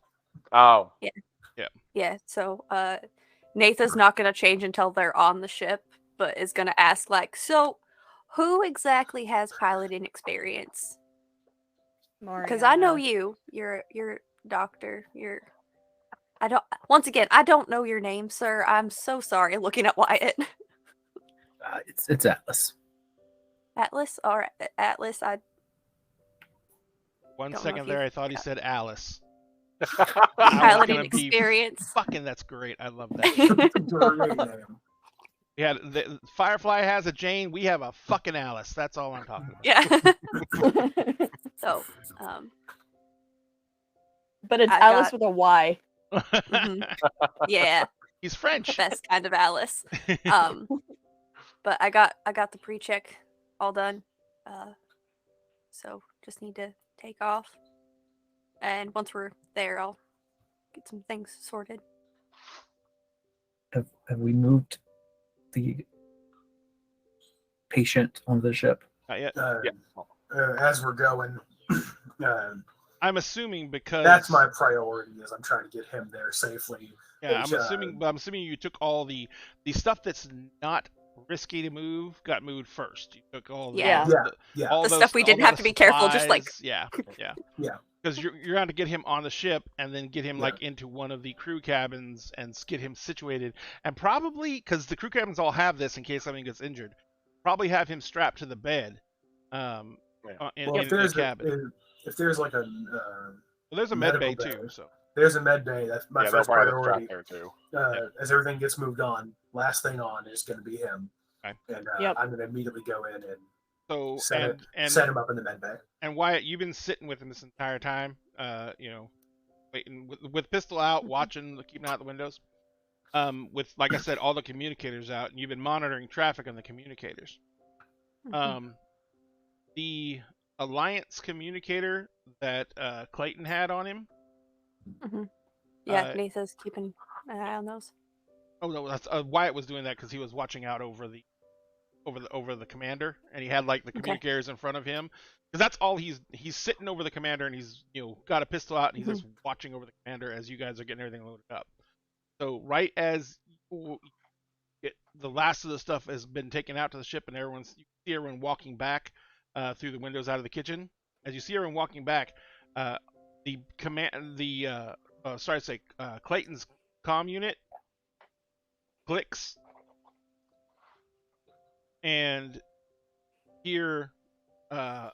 S1: Oh.
S4: yeah. So Nathan's not gonna change until they're on the ship, but is gonna ask like, so who exactly has piloting experience? Because I know you. You're doctor. I don't. Once again, I don't know your name, sir. I'm so sorry. Looking at Wyatt.
S6: It's Atlas.
S4: Atlas. All right, Atlas. I
S2: 1
S4: Don't know
S2: second
S4: if
S2: there,
S4: you-
S2: I thought he said Alice.
S4: piloting
S2: gonna be
S4: experience.
S2: Fucking, that's great. I love that.
S5: Great name.
S2: Yeah, the Firefly has a Jane. We have a fucking Alice. That's all I'm talking about.
S4: Yeah. So,
S3: But it's
S4: I
S3: Alice
S4: got-
S3: with a Y.
S4: yeah,
S2: He's
S4: the
S2: French.
S4: best kind of Alice. But I got the pre-check all done. So just need to take off. And once we're there, I'll get some things sorted.
S6: Have we moved the patient onto the ship?
S2: Not yet.
S5: As we're going,
S2: I'm assuming because
S5: that's my priority. Is I'm trying to get him there safely.
S2: Yeah,
S5: which,
S2: I'm assuming you took all the stuff that's not risky to move got moved first. You took all
S4: Yeah.
S2: all
S4: The
S2: those,
S4: stuff we didn't
S2: all
S4: have
S2: the
S4: to be careful, just, like-
S2: supplies. yeah.
S5: Yeah.
S2: Because you're going to get him on the ship and then get him
S5: Yeah.
S2: like into one of the crew cabins and get him situated, and probably because the crew cabins all have this in case something gets injured, probably have him strapped to the bed. In
S5: If
S2: the
S5: there's
S2: cabin.
S5: if there's like a
S2: Well, there's a med bay
S5: medical bay.
S2: too. So
S5: there's a med bay. That's my
S1: Yeah,
S5: first
S1: they'll probably have
S5: priority.
S1: a strap there too.
S5: As everything gets moved on, last thing on is going to be him.
S2: Okay.
S5: And
S3: Yep.
S5: I'm going to immediately go in and
S2: so
S5: set
S2: and
S5: him up in the med bay.
S2: And Wyatt, you've been sitting with him this entire time, waiting with pistol out, watching, keeping out the windows. With, like I said, all the communicators out, and you've been monitoring traffic on the communicators. The Alliance communicator that Clayton had on him.
S4: Yeah, Nathan's keeping an eye on those.
S2: Oh no, that's Wyatt was doing that because he was watching out over the commander, and he had like the communicators in front of him, because that's all he's sitting over the commander, and he's got a pistol out, and he's just watching over the commander as you guys are getting everything loaded up. So right as the last of the stuff has been taken out to the ship, and you see everyone walking back through the windows out of the kitchen. As you see everyone walking back, Clayton's comm unit clicks, and hear a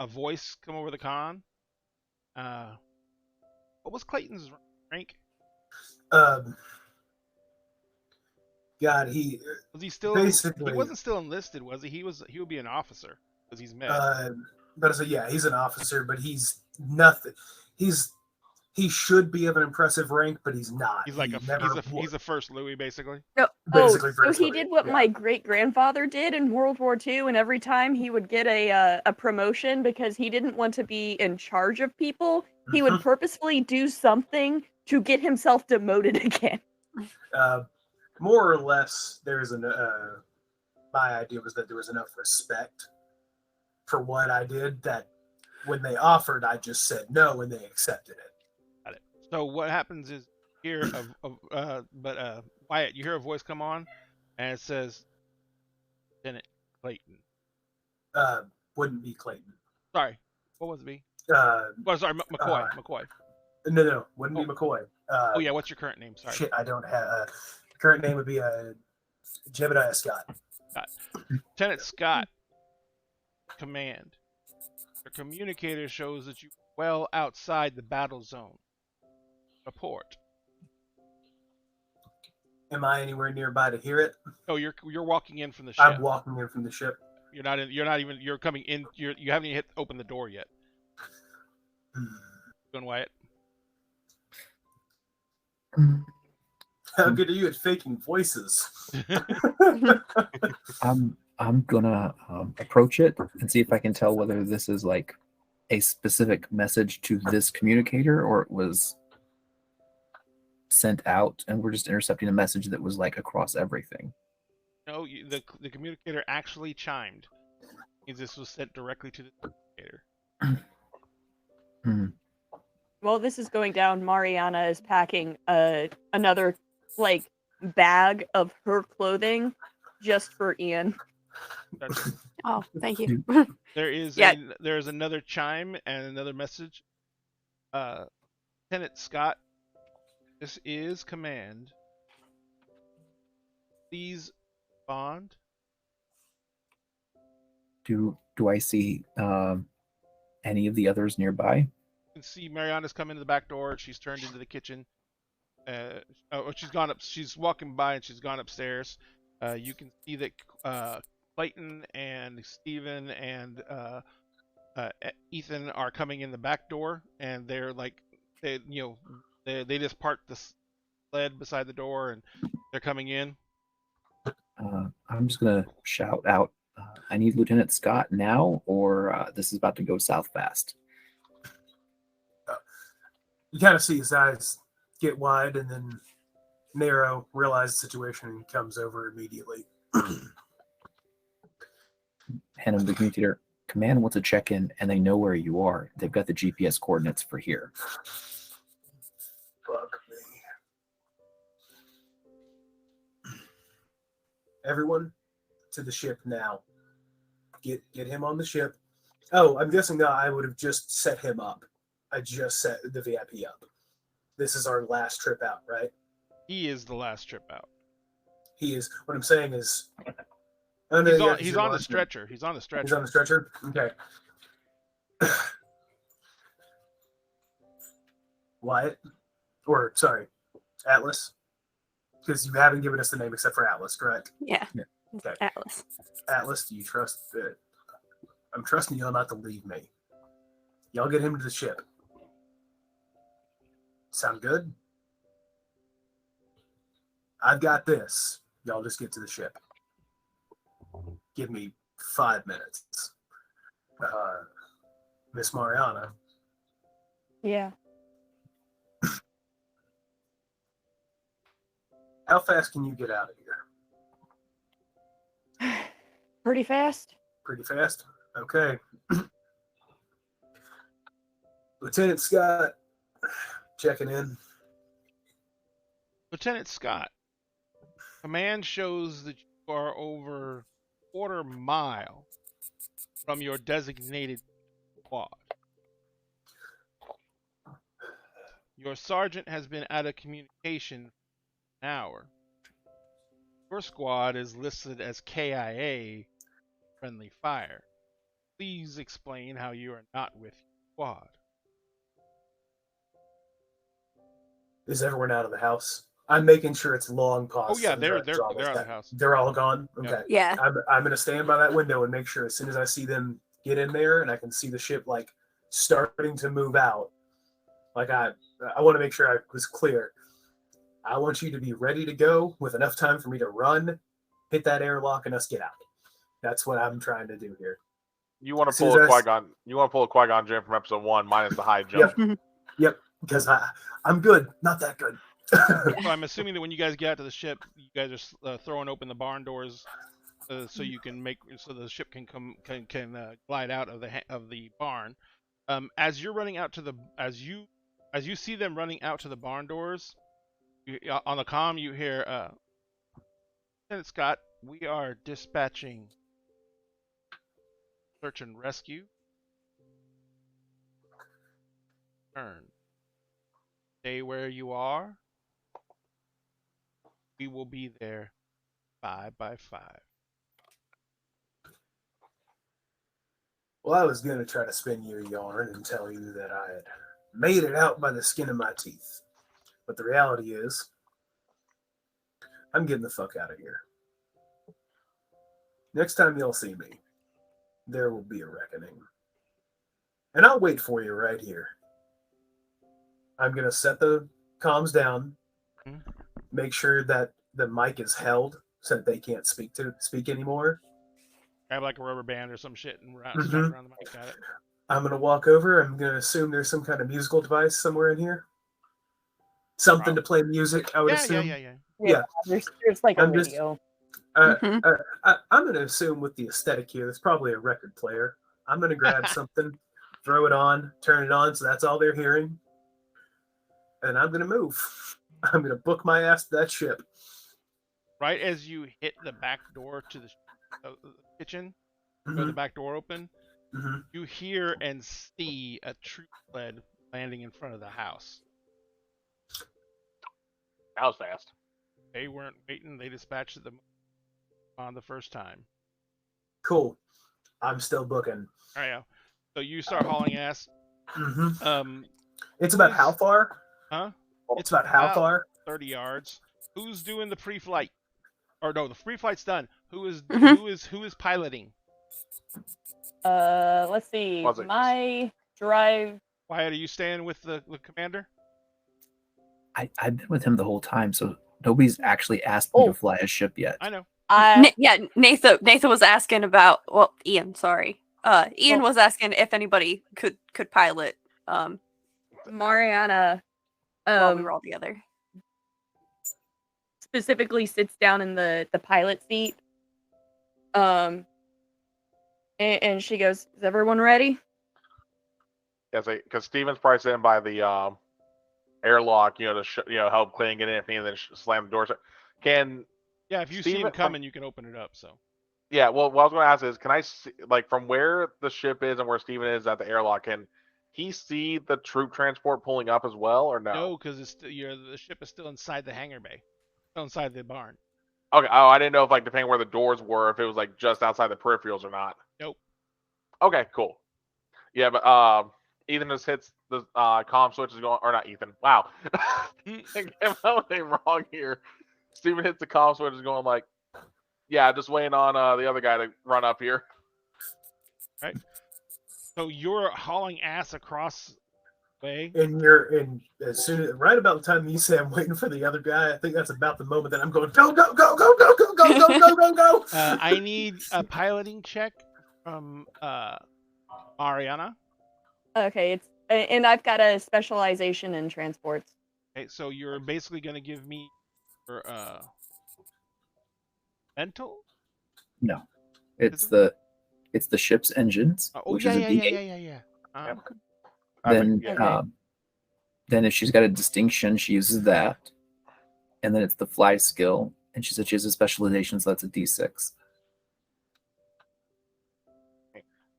S2: voice come over the con. What was Clayton's rank?
S5: God, he
S2: Was he still?
S5: basically
S2: He wasn't still enlisted, was he? He would be an officer because he's med.
S5: but so yeah, he's an officer, but he's nothing. He should be of an impressive rank, but he's not.
S2: He's like he's a first Louis basically.
S5: Basically
S3: so
S5: first
S3: he
S5: Louis,
S3: did what
S5: yeah.
S3: my great grandfather did in World War II, and every time he would get a promotion because he didn't want to be in charge of people, he would purposefully do something to get himself demoted again.
S5: More or less, there's my idea was that there was enough respect for what I did that when they offered, I just said no, and they accepted it.
S2: Got it. So what happens is Wyatt, you hear a voice come on, and it says, Lieutenant Clayton.
S5: Wouldn't be Clayton.
S2: Sorry, what was it be? Sorry, McCoy.
S5: No, wouldn't be McCoy.
S2: Oh yeah, what's your current name? Sorry.
S5: Shit, I don't have. Current name would be Jebediah Scott.
S2: Lieutenant Scott, command. Your communicator shows that you are well outside the battle zone. Report.
S5: Am I anywhere nearby to hear it?
S2: Oh, you're walking in from the ship.
S5: I'm walking in from the ship.
S2: You're not in. You're not even. You're coming in. You haven't even opened the door yet. Doing Wyatt.
S5: How good are you at faking voices?
S6: I'm gonna approach it and see if I can tell whether this is like a specific message to this communicator or it was sent out and we're just intercepting a message that was like across everything.
S2: No, the communicator actually chimed. Means this was sent directly to the communicator.
S3: While this is going down, Mariana is packing another like bag of her clothing just for Ian.
S4: Oh, thank you.
S2: There is
S4: Yeah.
S2: there is another chime and another message. Lieutenant Scott, this is command. Please bond.
S6: Do I see any of the others nearby?
S2: You can see Mariana's come into the back door. She's turned into the kitchen. She's gone up. She's walking by and she's gone upstairs. You can see that Clayton and Steven and Ethan are coming in the back door, and they're like, they just parked the sled beside the door, and they're coming in.
S6: I'm just gonna shout out, I need Lieutenant Scott now, or this is about to go south fast.
S5: You kind of see his eyes get wide and then narrow, realize the situation, and comes over immediately.
S6: Hand him the communicator. Command wants to check in, and they know where you are. They've got the GPS coordinates for here.
S5: Fuck me. Everyone to the ship now. Get him on the ship. Oh, I'm guessing that I would have just set him up. I just set the VIP up. This is our last trip out, right?
S2: He is the last trip out.
S5: He is. What I'm saying is,
S2: He's on the stretcher. He's on the stretcher.
S5: He's on the stretcher. Okay. Wyatt, or sorry, Atlas, because you haven't given us the name except for Atlas, correct?
S4: Yeah.
S5: Okay.
S4: Atlas.
S5: Atlas, do you trust that? I'm trusting y'all not to leave me. Y'all get him to the ship. Sound good? I've got this. Y'all just get to the ship. Give me 5 minutes. Miss Mariana.
S3: Yeah.
S5: How fast can you get out of here?
S3: Pretty fast.
S5: Pretty fast? Okay. Lieutenant Scott, checking in.
S2: Lieutenant Scott, command shows that you are over a quarter mile from your designated squad. Your sergeant has been out of communication for an hour. Your squad is listed as KIA, friendly fire. Please explain how you are not with your squad.
S5: Is everyone out of the house? I'm making sure it's long pause.
S2: Oh yeah, they're out of the house.
S5: They're all gone? Okay.
S4: Yeah.
S5: I'm going to stand by that window and make sure as soon as I see them get in there and I can see the ship like starting to move out, like I want to make sure I was clear. I want you to be ready to go with enough time for me to run, hit that airlock, and us get out. That's what I'm trying to do here.
S1: You want to pull a Qui-Gon? You want to pull a Qui-Gon Jinn from episode 1 minus the high jump?
S5: Yep. Because I'm good, not that good.
S2: So I'm assuming that when you guys get out to the ship, you guys are throwing open the barn doors, so you can so the ship can glide out of the barn. As you're running out to as you see them running out to the barn doors, on the comm you hear, Lieutenant Scott, we are dispatching search and rescue. Turn. Stay where you are. We will be there 5 by 5.
S5: Well, I was going to try to spin you a yarn and tell you that I had made it out by the skin of my teeth. But the reality is, I'm getting the fuck out of here. Next time you'll see me, there will be a reckoning. And I'll wait for you right here. I'm going to set the comms down, make sure that the mic is held so that they can't speak anymore.
S2: Have like a rubber band or some shit and strap around the mic. Got it.
S5: I'm going to walk over. I'm going to assume there's some kind of musical device somewhere in here. Something to play music, I would assume.
S3: Yeah. There's like
S5: I'm
S3: a radio.
S5: I'm going to assume with the aesthetic here, there's probably a record player. I'm going to grab something, throw it on, turn it on, so that's all they're hearing. And I'm going to move. I'm going to book my ass to that ship.
S2: Right as you hit the back door to the kitchen, the back door open, you hear and see a troop sled landing in front of the house.
S1: That was fast.
S2: They weren't waiting. They dispatched them on the first time.
S5: Cool. I'm still booking.
S2: All right. So you start hauling ass.
S5: It's about how far?
S2: Huh?
S5: It's about how far?
S2: 30 yards. Who's doing the pre-flight? Or no, the pre-flight's done. Who is piloting?
S3: Let's see. My drive.
S2: Wyatt, are you staying with the commander?
S6: I've been with him the whole time, so nobody's actually asked me to fly a ship yet.
S2: I know.
S4: Nathan was asking about. Well, Ian, sorry. Ian was asking if anybody could pilot.
S3: Mariana.
S4: While we were all together.
S3: Specifically sits down in the pilot seat. And she goes, "Is everyone ready?"
S1: Yeah, because Steven's probably sitting by the airlock, to help Clayton get in and then slam the door.
S2: If you see him coming, you can open it up. So.
S1: Yeah, well, what I was going to ask is, can I see, from where the ship is and where Steven is at the airlock, can he see the troop transport pulling up as well, or no?
S2: No, because the ship is still inside the hangar bay, still inside the barn.
S1: Okay. Oh, I didn't know if depending where the doors were, if it was just outside the peripherals or not.
S2: Nope.
S1: Okay, cool. Yeah, but Ethan just hits the comm switch is going, or not Ethan. Wow, I get my name wrong here. Steven hits the comm switch is going yeah, just waiting on the other guy to run up here.
S2: Right. So you're hauling ass across the way.
S5: And right about the time you say I'm waiting for the other guy, I think that's about the moment that I'm going, go, go, go, go, go, go, go, go, go, go, go.
S2: I need a piloting check from Mariana.
S3: Okay, and I've got a specialization in transports.
S2: Okay, so you're basically going to give me your mental?
S6: No, it's the ship's engines, which is a D8.
S2: Yeah.
S6: Then if she's got a distinction, she uses that, and then it's the fly skill, and she said she has a specialization, so that's a D6.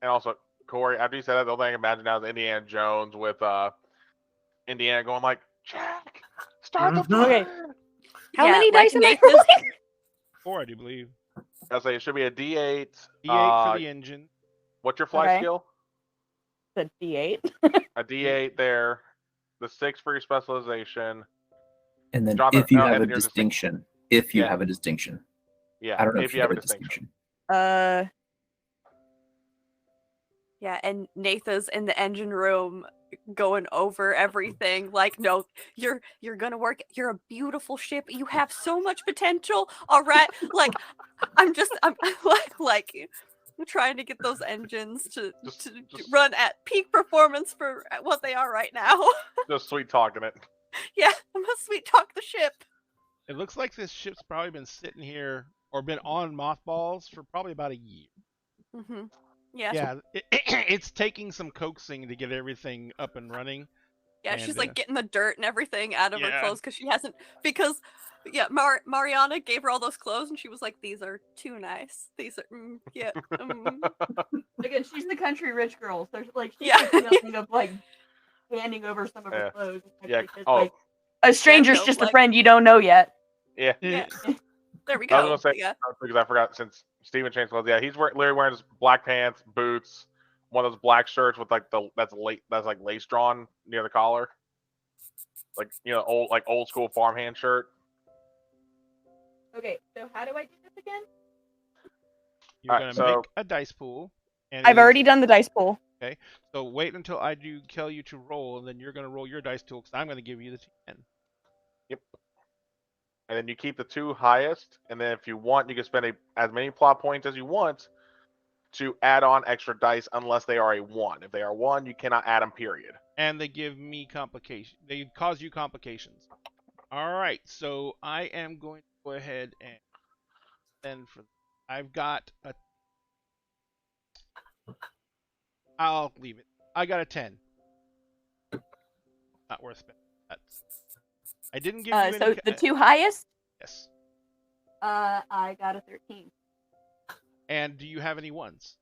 S1: And also, Corey, after you said that, the only thing I can imagine now is Indiana Jones with Indiana going Jack, start the fire.
S3: Okay. How many dice am I rolling?
S2: 4, I do believe.
S1: I'll say it should be a D8.
S2: D8 for the engine.
S1: What's your fly skill?
S3: The D8.
S1: A D8 there. The 6 for your specialization.
S6: And then if you have a distinction. If you have a distinction.
S1: Yeah,
S6: I don't know
S1: if you have a distinction.
S4: Yeah, and Nathan's in the engine room going over everything. No, you're gonna work. You're a beautiful ship. You have so much potential. All right, I'm trying to get those engines to run at peak performance for what they are right now.
S1: Just sweet talking it.
S4: Yeah, I'm gonna sweet talk the ship.
S2: It looks like this ship's probably been sitting here or been on mothballs for probably about a year.
S4: Mm-hmm. Yeah.
S2: Yeah, it's taking some coaxing to get everything up and running.
S4: Yeah,
S2: And,
S4: she's like getting the dirt and everything out of her
S2: yeah.
S4: clothes Mariana gave her all those clothes and she was like, "These are too nice. These are yeah."
S3: Again, she's the country rich girl, so like she's
S4: Yeah.
S3: feeling of like handing over some of her
S1: Yeah.
S3: clothes.
S1: Yeah.
S3: Because,
S1: Oh,
S3: like, a stranger's
S4: no,
S3: just a
S4: like-
S3: friend you don't know yet.
S1: yeah.
S4: Yeah. There we
S1: I
S4: go.
S1: was gonna say
S4: Yeah.
S1: because I forgot since Steven changed clothes. Yeah, he's literally wearing his black pants, boots, one of those black shirts with like that's like lace drawn near the collar, like old school farmhand shirt.
S3: Okay, so how do I do this again?
S2: You're
S1: Alright,
S2: gonna
S1: so-
S2: make a dice pool. And
S3: I've
S2: it is-
S3: already done the dice pool.
S2: So wait until I do tell you to roll, and then you're gonna roll your dice tool because I'm gonna give you the 10.
S1: Yep. And then you keep the 2 highest, and then if you want, you can spend as many plot points as you want to add on extra dice, unless they are a 1. If they are 1, you cannot add them. Period.
S2: And they give me complications. They cause you complications. All right, so I am going to go ahead and then I've got a. I'll leave it. I got a 10. Not worth spending. I didn't give you any.
S3: So the 2 highest,
S2: Yes.
S3: I got a 13.
S2: And do you have any ones?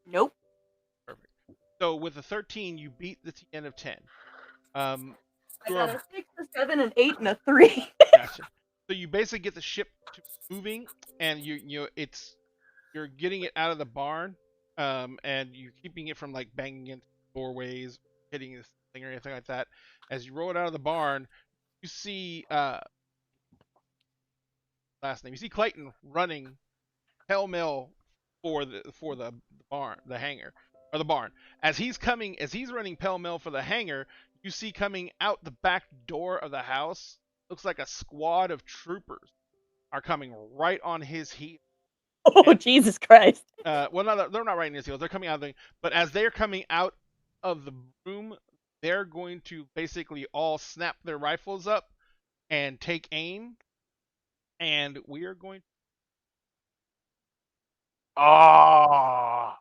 S3: Nope.
S2: Perfect. So with a 13, you beat the TN of 10.
S3: I got a 6, a 7, an 8, and a 3.
S2: Gotcha. So you basically get the ship to moving, and you're getting it out of the barn, and you're keeping it from like banging into doorways, hitting this thing or anything like that. As you roll it out of the barn, you see last name. You see Clayton running pell-mell for the barn, the hangar, or the barn. As he's running pell-mell for the hangar, you see coming out the back door of the house, looks like a squad of troopers are coming right on his heels.
S3: Oh, Jesus Christ.
S2: Well, no, they're not right in his heels. They're coming out of but as they're coming out of the room, they're going to basically all snap their rifles up and take aim. And we are going.
S1: Oh.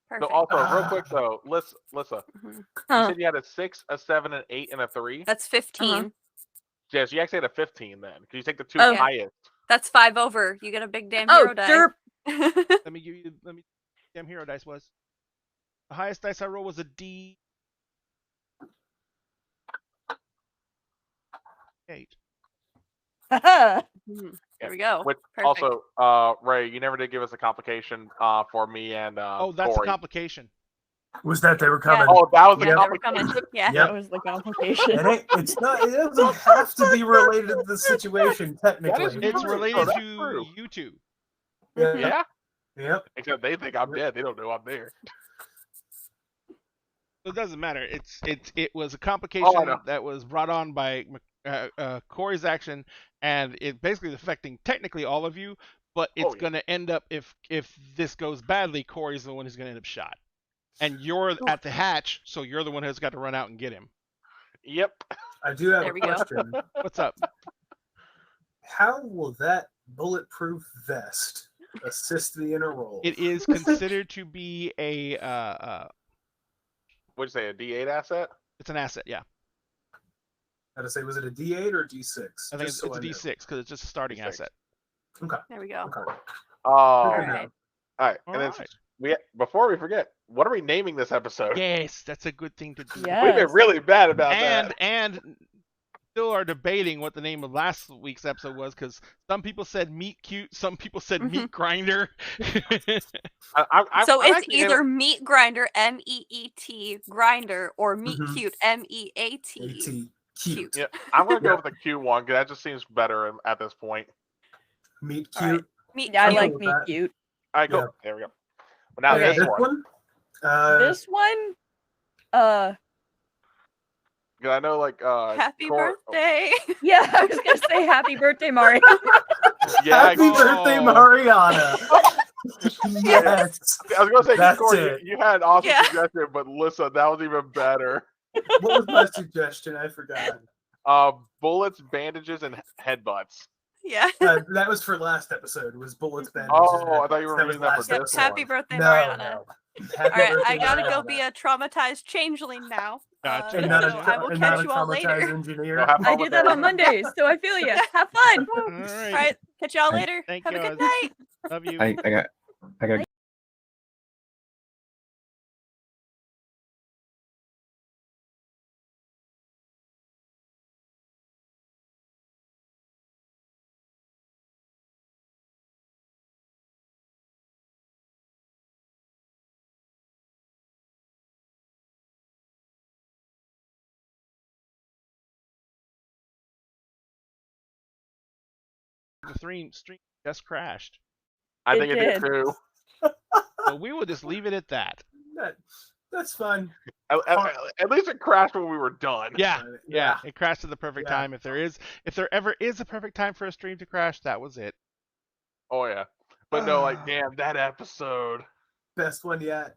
S1: So
S4: Perfect.
S1: also, real quick though, Lissa,
S4: Mhm.
S1: you
S3: Huh.
S1: said you had a 6, a 7, an 8, and a 3.
S4: That's 15.
S1: Yeah, so you actually had a 15 then, because you take the 2
S3: Oh.
S1: highest.
S4: That's 5 over. You get a big damn
S3: Oh,
S4: hero die.
S3: derp.
S2: Let me damn hero dice was. The highest dice I rolled was a D8.
S3: Haha.
S4: There we go.
S1: Which
S4: Perfect.
S1: also, Ray, you never did give us a complication for me and
S2: Oh, that's
S1: Corey.
S2: a complication.
S5: Was that they were coming?
S1: Oh, that was the
S5: Yep.
S4: They were
S1: complication.
S4: coming. Yeah.
S5: Yep.
S3: That was the complication.
S5: And it's not. It doesn't have to be related to the situation technically.
S2: It's
S1: True.
S2: related
S1: Oh, that's
S2: to
S1: true.
S2: you two.
S5: Yeah.
S1: Yeah.
S5: Yep.
S1: Except they think I'm dead. They don't know I'm there.
S2: So it doesn't matter. It was a
S1: Oh, I
S2: complication
S1: know.
S2: that was brought on by Corey's action, and it basically is affecting technically all of you. But it's
S1: yeah.
S2: going to end up if this goes badly, Corey's the one who's going to end up shot, and you're at the hatch, so you're the one who's got to run out and get him.
S1: Yep.
S5: I do have
S4: There
S5: a
S4: we go.
S5: question.
S2: What's up?
S5: How will that bulletproof vest assist the inner roll?
S2: It is considered to be a
S1: What'd you say, a D8 asset?
S2: it's an asset, yeah.
S5: How to say, was it a D8 or a D6?
S2: I think
S5: Just
S2: it's
S5: so
S2: a
S5: know.
S2: D6 because it's just a starting
S1: D6.
S2: asset.
S5: Okay.
S4: There we go.
S5: Okay.
S1: Oh.
S5: Good to
S4: Alright.
S5: know.
S1: All right.
S2: All
S1: And then
S2: right.
S1: before we forget, what are we naming this episode?
S2: Yes, that's a good thing to do.
S3: Yeah.
S1: We've been
S3: Yes.
S1: really bad about
S2: and
S1: that.
S2: and still are debating what the name of last week's episode was because some people said meat cute, some people said meat grinder.
S4: So
S1: I'm
S4: it's
S1: actually
S4: either meat grinder, MEET grinder, or meat
S5: Mhm.
S4: cute, MEAT.
S5: AT. Cute.
S1: Yeah, I'm gonna go with the Q one because that just seems better at this point.
S5: Meat
S4: All right.
S5: cute.
S4: Meat
S3: Yeah, I
S5: I'm
S4: cute.
S3: like
S5: cool with
S3: me
S5: that.
S3: cute.
S1: All right, go.
S5: Yeah.
S1: There we go. But now
S3: Okay.
S1: this one,
S3: This one,
S1: 'cause I know like
S4: Happy
S1: Cor-
S4: birthday.
S3: yeah, I was gonna say happy birthday, Mario.
S1: Yeah,
S5: Happy birthday, Mariana. Yes.
S1: I was gonna say
S5: That's
S1: Corey,
S5: it.
S1: you had an awesome
S4: Yeah.
S1: suggestion, but listen, that was even better.
S5: What was my suggestion? I forgot.
S1: Bullets, bandages, and headbutts.
S4: Yeah.
S5: That was for last episode. Was bullets, bandages.
S1: Oh, I thought you were
S5: was
S1: reading that for
S5: last
S1: this
S4: Yep.
S5: episode.
S4: Happy birthday,
S5: No,
S4: Mariana.
S5: no.
S4: All
S5: Happy
S4: right,
S5: birthday,
S4: I gotta go
S5: Mariana.
S4: be a traumatized changeling now.
S2: Gotcha.
S5: And not a,
S4: So I will
S5: and
S4: catch
S5: not a
S4: you all later.
S5: traumatized engineer.
S1: No, have fun
S3: I
S1: with
S3: did that on Mondays, so I feel you. Have fun.
S2: All
S4: All
S2: right.
S4: right, catch y'all
S6: I-
S4: later.
S2: Thank
S4: Have
S2: you.
S4: a good night.
S2: Love you.
S6: I got
S2: The stream just crashed.
S1: I think
S3: It
S1: it did
S3: did.
S1: too.
S2: So we will just leave it at that.
S5: That's fun.
S1: At least it crashed when we were done.
S2: Yeah.
S5: Yeah.
S2: It crashed at the perfect
S5: Yeah.
S2: time. If there ever is a perfect time for a stream to crash, that was it.
S1: Oh yeah. But no, like damn, that episode.
S5: Best one yet.